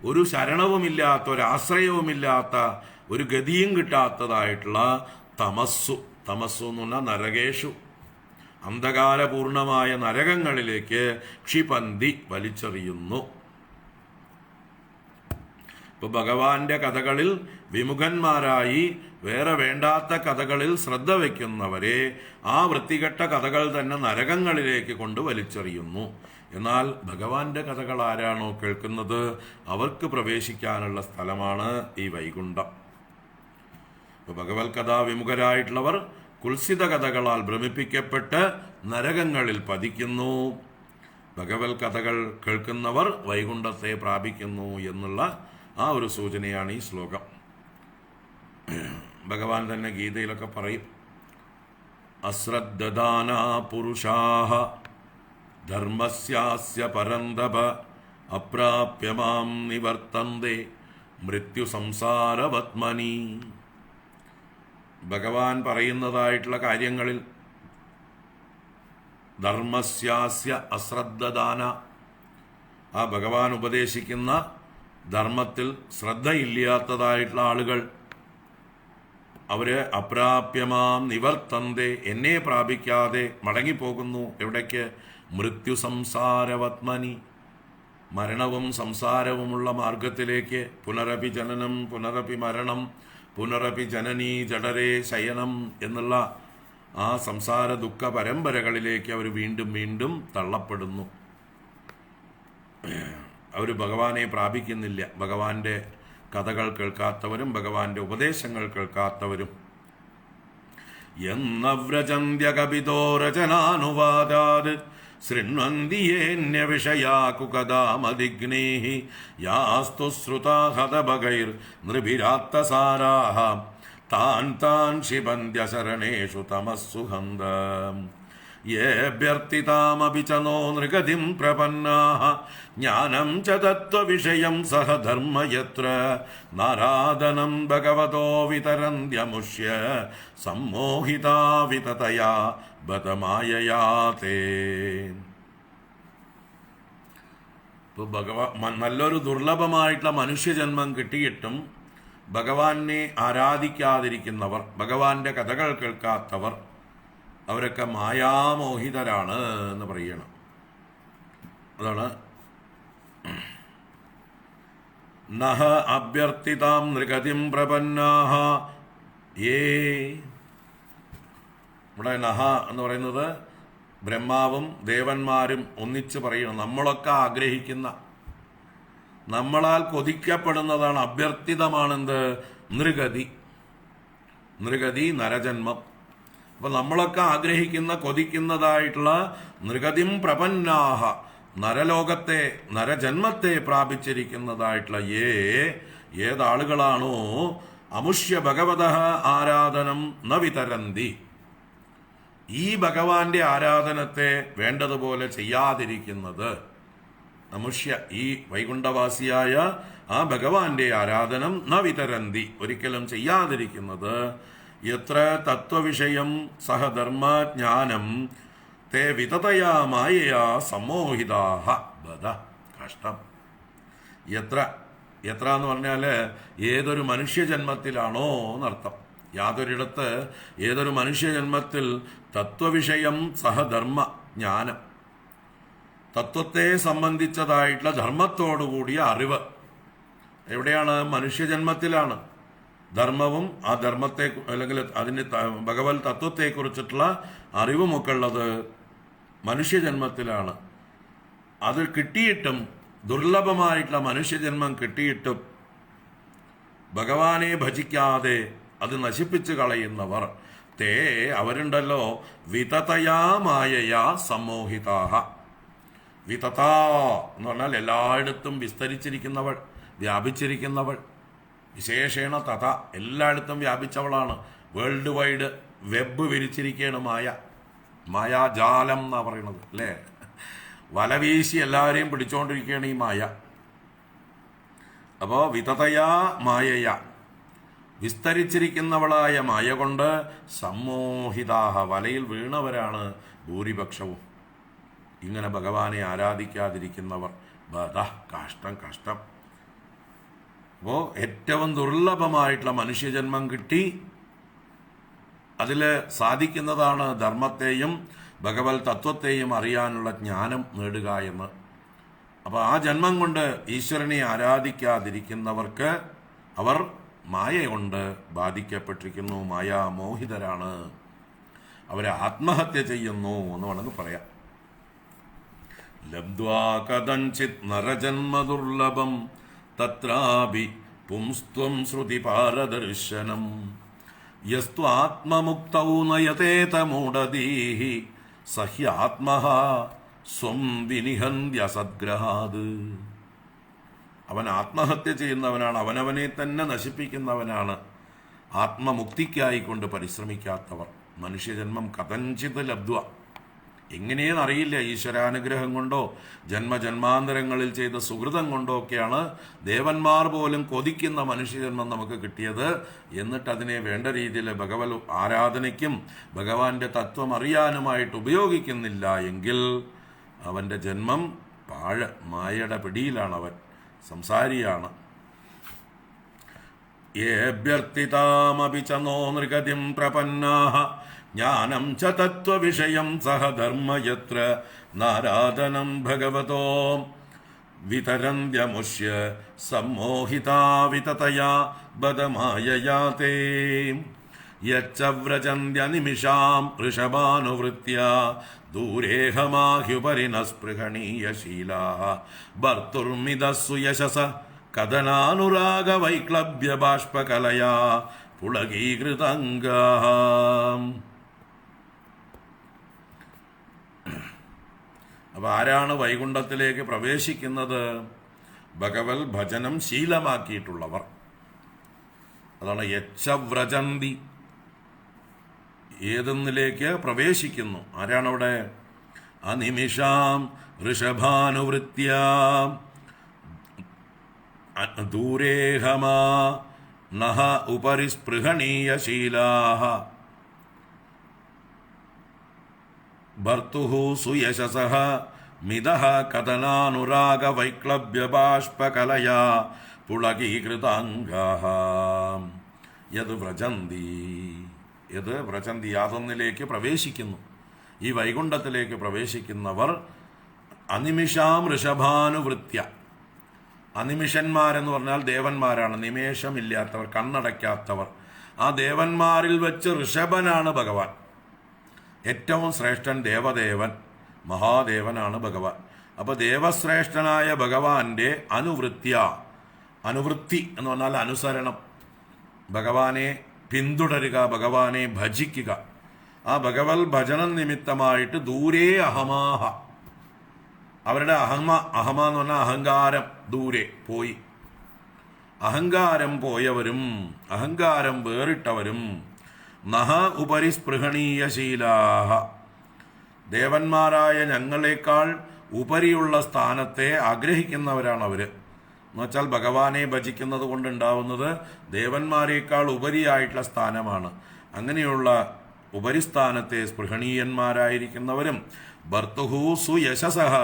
ഒരു ശരണവുമില്ലാത്ത, ഒരാശ്രയവുമില്ലാത്ത, ഒരു ഗതിയും കിട്ടാത്തതായിട്ടുള്ള തമസ്സു എന്ന് പറഞ്ഞാൽ നരകേഷു, അന്ധകാരപൂർണമായ നരകങ്ങളിലേക്ക് ക്ഷിപന്തി, വലിച്ചെറിയുന്നു. ഇപ്പൊ ഭഗവാന്റെ കഥകളിൽ വിമുഖന്മാരായി വേറെ വേണ്ടാത്ത കഥകളിൽ ശ്രദ്ധ വയ്ക്കുന്നവരെ ആ വൃത്തികെട്ട കഥകൾ തന്നെ നരകങ്ങളിലേക്ക് കൊണ്ട് വലിച്ചെറിയുന്നു. എന്നാൽ ഭഗവാന്റെ കഥകൾ ആരാണോ കേൾക്കുന്നത് അവർക്ക് പ്രവേശിക്കാനുള്ള സ്ഥലമാണ് ഈ വൈകുണ്ഠം. ഇപ്പൊ ഭഗവത് കഥാ വിമുഖരായിട്ടുള്ളവർ കുൽസിത കഥകളാൽ ഭ്രമിപ്പിക്കപ്പെട്ട് നരകങ്ങളിൽ പതിക്കുന്നു. ഭഗവത് കഥകൾ കേൾക്കുന്നവർ വൈകുണ്ഠത്തെ പ്രാപിക്കുന്നു എന്നുള്ള ആ ഒരു സൂചനയാണ് ഈ ശ്ലോകം. ഭഗവാൻ തന്നെ ഗീതയിലൊക്കെ പറയും, അശ്രദ്ധദാന പുരുഷാഹ ധർമ്മസ്യാസ്യ പരന്തപ അപ്രാപ്യമാം നിവർത്തന്തേ മൃത്യു സംസാരവത്മനി. ഭഗവാൻ പറയുന്നതായിട്ടുള്ള കാര്യങ്ങളിൽ ധർമ്മസ്യാസ്യ അശ്രദ്ധദാന, ആ ഭഗവാൻ ഉപദേശിക്കുന്ന ധർമ്മത്തിൽ ശ്രദ്ധയില്ലാത്തതായിട്ടുള്ള ആളുകൾ, അവര് അപ്രാപ്യമാം നിവർത്തന്തേ, എന്നെ പ്രാപിക്കാതെ മടങ്ങിപ്പോകുന്നു. എവിടേക്ക്? മൃത്യു സംസാരവത്മനി, മരണവും സംസാരവുമുള്ള മാർഗത്തിലേക്ക്. പുനരപി ജനനം പുനരപി മരണം പുനരപി ജനനീ ജഠരേ ശയനം എന്നുള്ള ആ സംസാര ദുഃഖ പരമ്പരകളിലേക്ക് അവർ വീണ്ടും വീണ്ടും തള്ളപ്പെടുന്നു. അവർ ഭഗവാനെ പ്രാപിക്കുന്നില്ല. ഭഗവാന്റെ കഥകൾ കേൾക്കാത്തവരും ഭഗവാന്റെ ഉപദേശങ്ങൾ കേൾക്കാത്തവരും. എന്നവ്രജന്ത്യകപിതോ രചനാനുവാദാത് ശൃണ്വന്തിയേന്യ വിഷയാകുകഥാമദിഗ്നേഃ യാസ്തു ശ്രുതാ ഹതഭഗൈർ നൃഭിരാത്തസാരാഃ താൻ താൻ ക്ഷിപന്ത്യശരണേഷു തമസ്സു ഹന്ത. യേഭ്യർത്ഥിതാമപി ച നോ നൃഗതിം പ്രപന്നാഃ ജ്ഞാനം ച തത്വവിഷയം സഹ ധർമ്മ യത്ര നാരാധനം ഭഗവതോ വിതരന്ത്യമുഷ്യ സമ്മോഹിതാ വിതതയാ ബതമായയാ തേ. ഇപ്പോൾ നല്ലൊരു ദുർലഭമായിട്ടുള്ള മനുഷ്യജന്മം കിട്ടിയിട്ടും ഭഗവാനെ ആരാധിക്കാതിരിക്കുന്നവർ, ഭഗവാന്റെ കഥകൾ കേൾക്കാത്തവർ, അവരൊക്കെ മായാമോഹിതരാണ് എന്ന് പറയണം. അതാണ് നഹ അഭ്യർത്ഥിതാം നൃഗതിം പ്രപന്നാഹ യേ. ഇവിടെ നഹ എന്ന് പറയുന്നത് ബ്രഹ്മാവും ദേവന്മാരും ഒന്നിച്ച് പറയണം. നമ്മളൊക്കെ ആഗ്രഹിക്കുന്ന, നമ്മളാൽ കൊതിക്കപ്പെടുന്നതാണ്, അഭ്യർത്ഥിതമാണെന്ത്? നൃഗതി. നൃഗതി നരജന്മം. അപ്പൊ നമ്മളൊക്കെ ആഗ്രഹിക്കുന്ന, കൊതിക്കുന്നതായിട്ടുള്ള നൃഗതിം പ്രപന്നാഹ, നരലോകത്തെ, നരജന്മത്തെ പ്രാപിച്ചിരിക്കുന്നതായിട്ടുള്ള ഏതാളുകളാണോ അമുഷ്യ ഭഗവതഃ ആരാധനം ന വിതരന്തി, ഈ ഭഗവാന്റെ ആരാധനത്തെ വേണ്ടതുപോലെ ചെയ്യാതിരിക്കുന്നത്, അമുഷ്യ ഈ വൈകുണ്ഠവാസിയായ ആ ഭഗവാന്റെ ആരാധനം ന വിതരന്തി, ഒരിക്കലും ചെയ്യാതിരിക്കുന്നത്, എത്ര തത്വവിഷയം സഹധർമ്മജ്ഞാനം തേ വിതതയാ മായയാ സമ്മോഹിതാഹ ബദ. കഷ്ടം. എത്ര എന്ന് പറഞ്ഞാല് ഏതൊരു മനുഷ്യജന്മത്തിലാണോ എന്നർത്ഥം. യാതൊരിടത്ത് ഏതൊരു മനുഷ്യജന്മത്തിൽ തത്വവിഷയം സഹധർമ്മ ജ്ഞാനം, തത്വത്തെ സംബന്ധിച്ചതായിട്ടുള്ള ധർമ്മത്തോടുകൂടിയ അറിവ്, എവിടെയാണ്? മനുഷ്യജന്മത്തിലാണ്. ധർമ്മവും ആ ധർമ്മത്തെ അല്ലെങ്കിൽ അതിന് ഭഗവത് തത്വത്തെക്കുറിച്ചിട്ടുള്ള അറിവുമൊക്കെ ഉള്ളത് മനുഷ്യജന്മത്തിലാണ്. അത് കിട്ടിയിട്ടും, ദുർലഭമായിട്ടുള്ള മനുഷ്യജന്മം കിട്ടിയിട്ടും ഭഗവാനെ ഭജിക്കാതെ അത് നശിപ്പിച്ചു കളയുന്നവർ അവരുണ്ടല്ലോ വിതതയാ മായയാ സമ്മോഹിതാഹ. വിതത എന്ന് പറഞ്ഞാൽ എല്ലായിടത്തും വിസ്തരിച്ചിരിക്കുന്നവൾ, വ്യാപിച്ചിരിക്കുന്നവൾ. വിശേഷേണ തഥ, എല്ലായിടത്തും വ്യാപിച്ചവളാണ്. വേൾഡ് വൈഡ് വെബ് വിരിച്ചിരിക്കുകയാണ് മായ. മായാജാലം എന്നാ പറയുന്നത് അല്ലേ? വലവീശി എല്ലാവരെയും പിടിച്ചോണ്ടിരിക്കുകയാണ് ഈ മായ. അപ്പോ വിതതയാ മായയ, വിസ്തരിച്ചിരിക്കുന്നവളായ മായ കൊണ്ട് സമ്മോഹിതാഹ, വലയിൽ വീണവരാണ് ഭൂരിപക്ഷവും. ഇങ്ങനെ ഭഗവാനെ ആരാധിക്കാതിരിക്കുന്നവർ. ബദ, കഷ്ടം കഷ്ടം. അപ്പോൾ ഏറ്റവും ദുർലഭമായിട്ടുള്ള മനുഷ്യജന്മം കിട്ടി, അതിൽ സാധിക്കുന്നതാണ് ധർമ്മത്തെയും ഭഗവത് തത്വത്തെയും അറിയാനുള്ള ജ്ഞാനം നേടുക എന്ന്. അപ്പോൾ ആ ജന്മം കൊണ്ട് ഈശ്വരനെ ആരാധിക്കാതിരിക്കുന്നവർക്ക് അവർ മായ കൊണ്ട് ബാധിക്കപ്പെട്ടിരിക്കുന്നു, മായാമോഹിതരാണ്, അവരെ ആത്മഹത്യ ചെയ്യുന്നു എന്ന് വേണമെന്ന് പറയാം. ലബ്ധ്വാ കഥഞ്ചിത് നരജന്മദുർലഭം തത്രാപി പുംസ്ത്വം ശ്രുതിപാരദർശനം യസ്ത്വാത്മമുക്തൗ നയതേത മൂഢധീഹി സഹ്യാത്മഃ സ്വം വിനിഹന്ത്യസദ്ഗ്രഹാത്. അവൻ ആത്മഹത്യ ചെയ്യുന്നവനാണ്, അവനവനെ തന്നെ നശിപ്പിക്കുന്നവനാണ്. ആത്മമുക്തിക്കായിക്കൊണ്ട് പരിശ്രമിക്കാത്തവർ. മനുഷ്യജന്മം കഥഞ്ചിത് ലബ്ധ്വ, എങ്ങനെയെന്നറിയില്ല. ഈശ്വരാനുഗ്രഹം കൊണ്ടോ ജന്മജന്മാന്തരങ്ങളിൽ ചെയ്ത സുഹൃതം കൊണ്ടോ ഒക്കെയാണ് ദേവന്മാർ പോലും കൊതിക്കുന്ന മനുഷ്യജന്മം നമുക്ക് കിട്ടിയത്. എന്നിട്ട് അതിനെ വേണ്ട രീതിയിൽ ഭഗവത് ആരാധനയ്ക്കും ഭഗവാന്റെ തത്വം അറിയാനുമായിട്ട് ഉപയോഗിക്കുന്നില്ല എങ്കിൽ അവന്റെ ജന്മം മായയുടെ പിടിയിലാണ്, അവൻ സംസാരിയാണ്. യേഭ്യർത്ഥിതാമപി ച നോ നൃഗതിം പ്രപന്നാഃ ജ്ഞാനം ച തത്വവിഷയം സഹധർമ്മ യത്ര നാരാധനം ഭഗവതോ വിതരന്ത്യമുഷ്യ സമ്മോഹിതാ വിതതയാ ബദമായയാ തേ യച്ച വ്രജന്ത്യനിമിഷാം ഋഷഭാനുവൃത്യാ ദൂരേഹമാഹ്യുപരി ന സ്പൃഹണീയശീലാഃ ഭർത്തുർമിദസ്സു യശസ കഥനാനുരാഗ വൈക്ലഭ്യ ബാഷ്പകലയാ പുളകീകൃതംഗാം. അപ്പൊ ആരാണ് വൈകുണ്ഠത്തിലേക്ക് പ്രവേശിക്കുന്നത്? ഭഗവത് ഭജനം ശീലമാക്കിയിട്ടുള്ളവർ. അതാണ് യച്ഛവ്രജന്തി, ഏതെന്നിലേക്ക് പ്രവേശിക്കുന്നു. ആരാണവിടെ? അനിമിഷാം ഋഷഭാനുവൃത്യാം ദൂരേഹമാ നഹ ഉപരി സ്പൃഹണീയശീലാഃ ഭർത്തുഃ സുയശസഃ മിതഃ കഥനാനുരാഗ വൈക്ലഭ്യ ബാഷ്പകലയാ പുളകീകൃതാംഗാഃ യത് വ്രജന്തി യാതൊന്നിലേക്ക് പ്രവേശിക്കുന്നു. ഈ വൈകുണ്ഠത്തിലേക്ക് പ്രവേശിക്കുന്നവർ അനിമിഷാം ഋഷഭാനുവൃത്യ. അനിമിഷന്മാരെന്ന് പറഞ്ഞാൽ ദേവന്മാരാണ്, നിമേഷമില്ലാത്തവർ, കണ്ണടയ്ക്കാത്തവർ. ആ ദേവന്മാരിൽ വെച്ച് ഋഷഭനാണ് ഭഗവാൻ. ഏറ്റവും ശ്രേഷ്ഠൻ ദേവദേവൻ, മഹാദേവനാണ് ഭഗവാൻ. അപ്പൊ ദേവശ്രേഷ്ഠനായ ഭഗവാന്റെ അനുവൃത്തി എന്ന് പറഞ്ഞാൽ അനുസരണം, ഭഗവാനെ പിന്തുടരുക, ഭഗവാനെ ഭജിക്കുക. ആ ഭഗവത് ഭജനം നിമിത്തമായിട്ട് ദൂരേ അഹമാഹ, അവരുടെ അഹമ എന്ന് പറഞ്ഞാൽ അഹങ്കാരം ദൂരെ പോയി. അഹങ്കാരം പോയവരും അഹങ്കാരം വേറിട്ടവരും നഹ ഉപരി സ്പൃഹണീയശീലാഃ, ദേവന്മാരായ ഞങ്ങളെക്കാൾ ഉപരിയുള്ള സ്ഥാനത്തെ ആഗ്രഹിക്കുന്നവരാണ് അവര്. എന്നുവെച്ചാൽ ഭഗവാനെ ഭജിക്കുന്നത് കൊണ്ടുണ്ടാവുന്നത് ദേവന്മാരെക്കാൾ ഉപരിയായിട്ടുള്ള സ്ഥാനമാണ്. അങ്ങനെയുള്ള ഉപരിസ്ഥാനത്തെ സ്പൃഹണീയന്മാരായിരിക്കുന്നവരും ഭർത്തുഹു സുയശസഃ,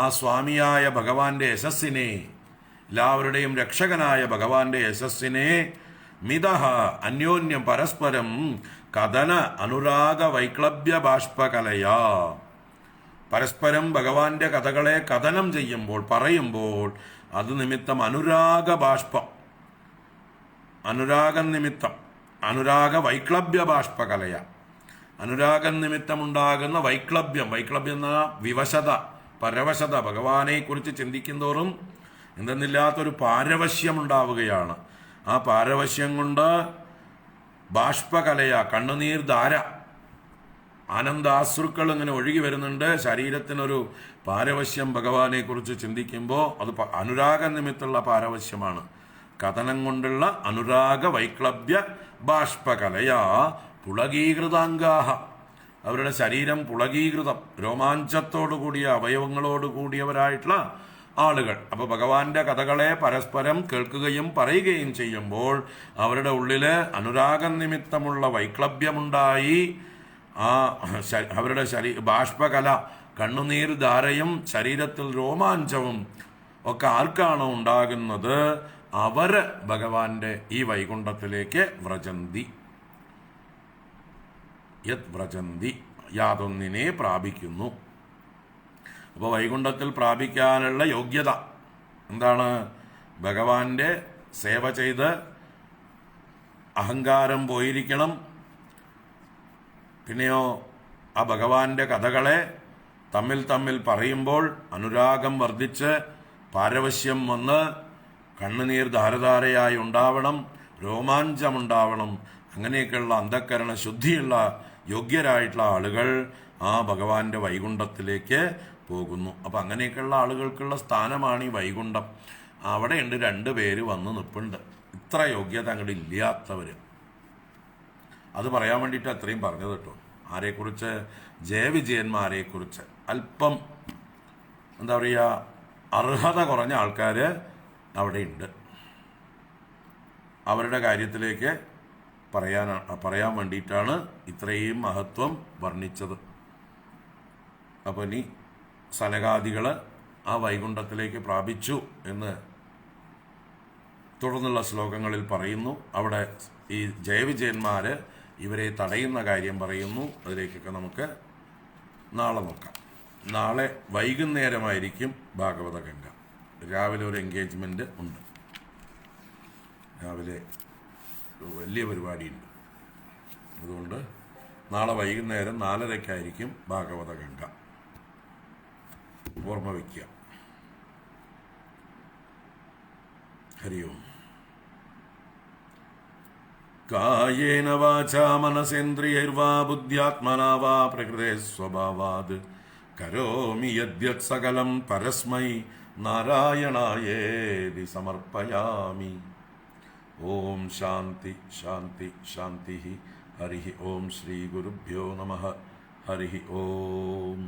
ആ സ്വാമിയായ ഭഗവാന്റെ യശസ്സിനെ, എല്ലാവരുടെയും രക്ഷകനായ ഭഗവാന്റെ യശസ്സിനെ മിതഃ അന്യോന്യം പരസ്പരം കഥന അനുരാഗ വൈക്ലഭ്യ ബാഷ്പകലയാ, പരസ്പരം ഭഗവാന്റെ കഥകളെ കഥനം ചെയ്യുമ്പോൾ, പറയുമ്പോൾ അത് നിമിത്തം അനുരാഗ ബാഷ്പം, അനുരാഗം നിമിത്തം, അനുരാഗ വൈക്ലഭ്യ ബാഷ്പകലയ, അനുരാഗം നിമിത്തമുണ്ടാകുന്ന വൈക്ലഭ്യം, വൈക്ലഭ്യം എന്ന വിവശത, പരവശത, ഭഗവാനെ കുറിച്ച് ചിന്തിക്കുന്തോറും എന്തെന്നില്ലാത്തൊരു പാരവശ്യമുണ്ടാവുകയാണ്. ആ പാരവശ്യം കൊണ്ട് ബാഷ്പകലയ, കണ്ണുനീർ ധാര, ആനന്ദാശ്രുക്കൾ ഇങ്ങനെ ഒഴുകി വരുന്നുണ്ട്. ശരീരത്തിനൊരു പാരവശ്യം ഭഗവാനെ കുറിച്ച് ചിന്തിക്കുമ്പോൾ അത് അനുരാഗ നിമിത്തമുള്ള പാരവശ്യമാണ്. കഥനം കൊണ്ടുള്ള അനുരാഗ വൈക്ലഭ്യ ബാഷ്പകലയ പുളകീകൃതാംഗാഹ, അവരുടെ ശരീരം പുളകീകൃതം, രോമാഞ്ചത്തോടു കൂടിയ അവയവങ്ങളോട് കൂടിയവരായിട്ടുള്ള ആളുകൾ. അപ്പോൾ ഭഗവാന്റെ കഥകളെ പരസ്പരം കേൾക്കുകയും പറയുകയും ചെയ്യുമ്പോൾ അവരുടെ ഉള്ളില് അനുരാഗ നിമിത്തമുള്ള വൈക്ലഭ്യമുണ്ടായി. ആ അവരുടെ ബാഷ്പകല, കണ്ണുനീർ ധാരയും ശരീരത്തിൽ രോമാഞ്ചവും ഒക്കെ ആർക്കാണോ ഉണ്ടാകുന്നത് അവര് ഭഗവാന്റെ ഈ വൈകുണ്ഠത്തിലേക്ക് വ്രജന്തി, യത് വ്രജന്തി, യാതൊന്നിനെ പ്രാപിക്കുന്നു. അപ്പോൾ വൈകുണ്ഠത്തിൽ പ്രാപിക്കാനുള്ള യോഗ്യത എന്താണ്? ഭഗവാന്റെ സേവ ചെയ്ത് അഹങ്കാരം പോയിരിക്കണം. പിന്നെയോ ആ ഭഗവാന്റെ കഥകളെ തമ്മിൽ തമ്മിൽ പറയുമ്പോൾ അനുരാഗം വർദ്ധിച്ച് പാരവശ്യം വന്ന് കണ്ണുനീർ ധാരധാരയായി ഉണ്ടാവണം, രോമാഞ്ചമുണ്ടാവണം. അങ്ങനെയൊക്കെയുള്ള അന്ധക്കരണ ശുദ്ധിയുള്ള യോഗ്യരായിട്ടുള്ള ആളുകൾ ആ ഭഗവാന്റെ വൈകുണ്ഠത്തിലേക്ക് പോകുന്നു. അപ്പം അങ്ങനെയൊക്കെയുള്ള ആളുകൾക്കുള്ള സ്ഥാനമാണ് ഈ വൈകുണ്ഠം. അവിടെയുണ്ട് 2 പേര് വന്ന് നിൽപ്പുണ്ട്, ഇത്ര യോഗ്യത അങ്ങോട്ട് ഇല്ലാത്തവർ. അത് പറയാൻ വേണ്ടിയിട്ട് അത്രയും പറഞ്ഞത് കേട്ടോ. ആരെക്കുറിച്ച്? ജയവിജയന്മാരെക്കുറിച്ച്. അല്പം എന്താ പറയുക, അർഹത കുറഞ്ഞ ആൾക്കാർ അവിടെയുണ്ട്. അവരുടെ കാര്യത്തിലേക്ക് പറയാൻ വേണ്ടിയിട്ടാണ് ഇത്രയും മഹത്വം വർണ്ണിച്ചത്. അപ്പോൾ ഇനി സനകാദികൾ ആ വൈകുണ്ഠത്തിലേക്ക് പ്രാപിച്ചു എന്ന് തുടർന്നുള്ള ശ്ലോകങ്ങളിൽ പറയുന്നു. അവിടെ ഈ ജയവിജയന്മാർ ഇവരെ തടയുന്ന കാര്യം പറയുന്നു. അതിലേക്കൊക്കെ നമുക്ക് നാളെ നോക്കാം. നാളെ വൈകുന്നേരമായിരിക്കും ഭാഗവത ഗംഗ. രാവിലെ ഒരു എൻഗേജ്മെൻ്റ് ഉണ്ട്, രാവിലെ വലിയ പരിപാടിയുണ്ട്. അതുകൊണ്ട് നാളെ വൈകുന്നേരം 4:30 ഭാഗവത ഗംഗ. ഓർമ്മ വയ്ക്കുക. ഹരി ഓം. കായേന വാചാ മനസേന്ദ്രിയൈർവാ ബുദ്ധ്യാത്മനാ വാ പ്രകൃതേ സ്വഭാവാത് കരോമി യദ്യത് സകലം പരസ്മൈ നാരായണായേതി സമർപ്പയാമി. ഓം ശാന്തി ശാന്തി ശാന്തി. ഹരി ഓം. ശ്രീ ഗുരുഭ്യോ നമഃ. ഹരി ഓം.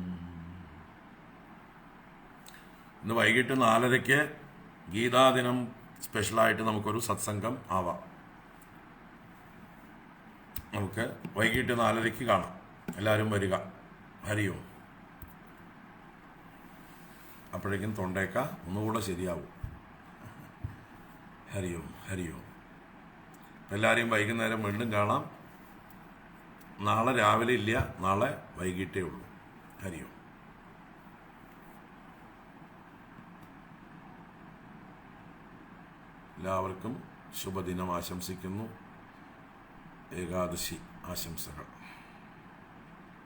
ഇന്ന് വൈകിട്ട് 4:30 ഗീതാദിനം സ്പെഷ്യലായിട്ട് നമുക്കൊരു സത്സംഗം ആവാം. നമുക്ക് വൈകിട്ട് 4:30 കാണാം. എല്ലാവരും വരിക. ഹരി ഓം. അപ്പോഴേക്കും തൊണ്ടേക്ക ഒന്നുകൂടെ ശരിയാവും. ഹരി ഓം. ഹരി ഓം. എല്ലാവരെയും വൈകുന്നേരം വീണ്ടും കാണാം. നാളെ രാവിലെ ഇല്ല, നാളെ വൈകിട്ടേ ഉള്ളൂ. ഹരി ഓം. എല്ലാവർക്കും ശുഭദിനം ആശംസിക്കുന്നു. ഏകാദശി ആശംസകൾ.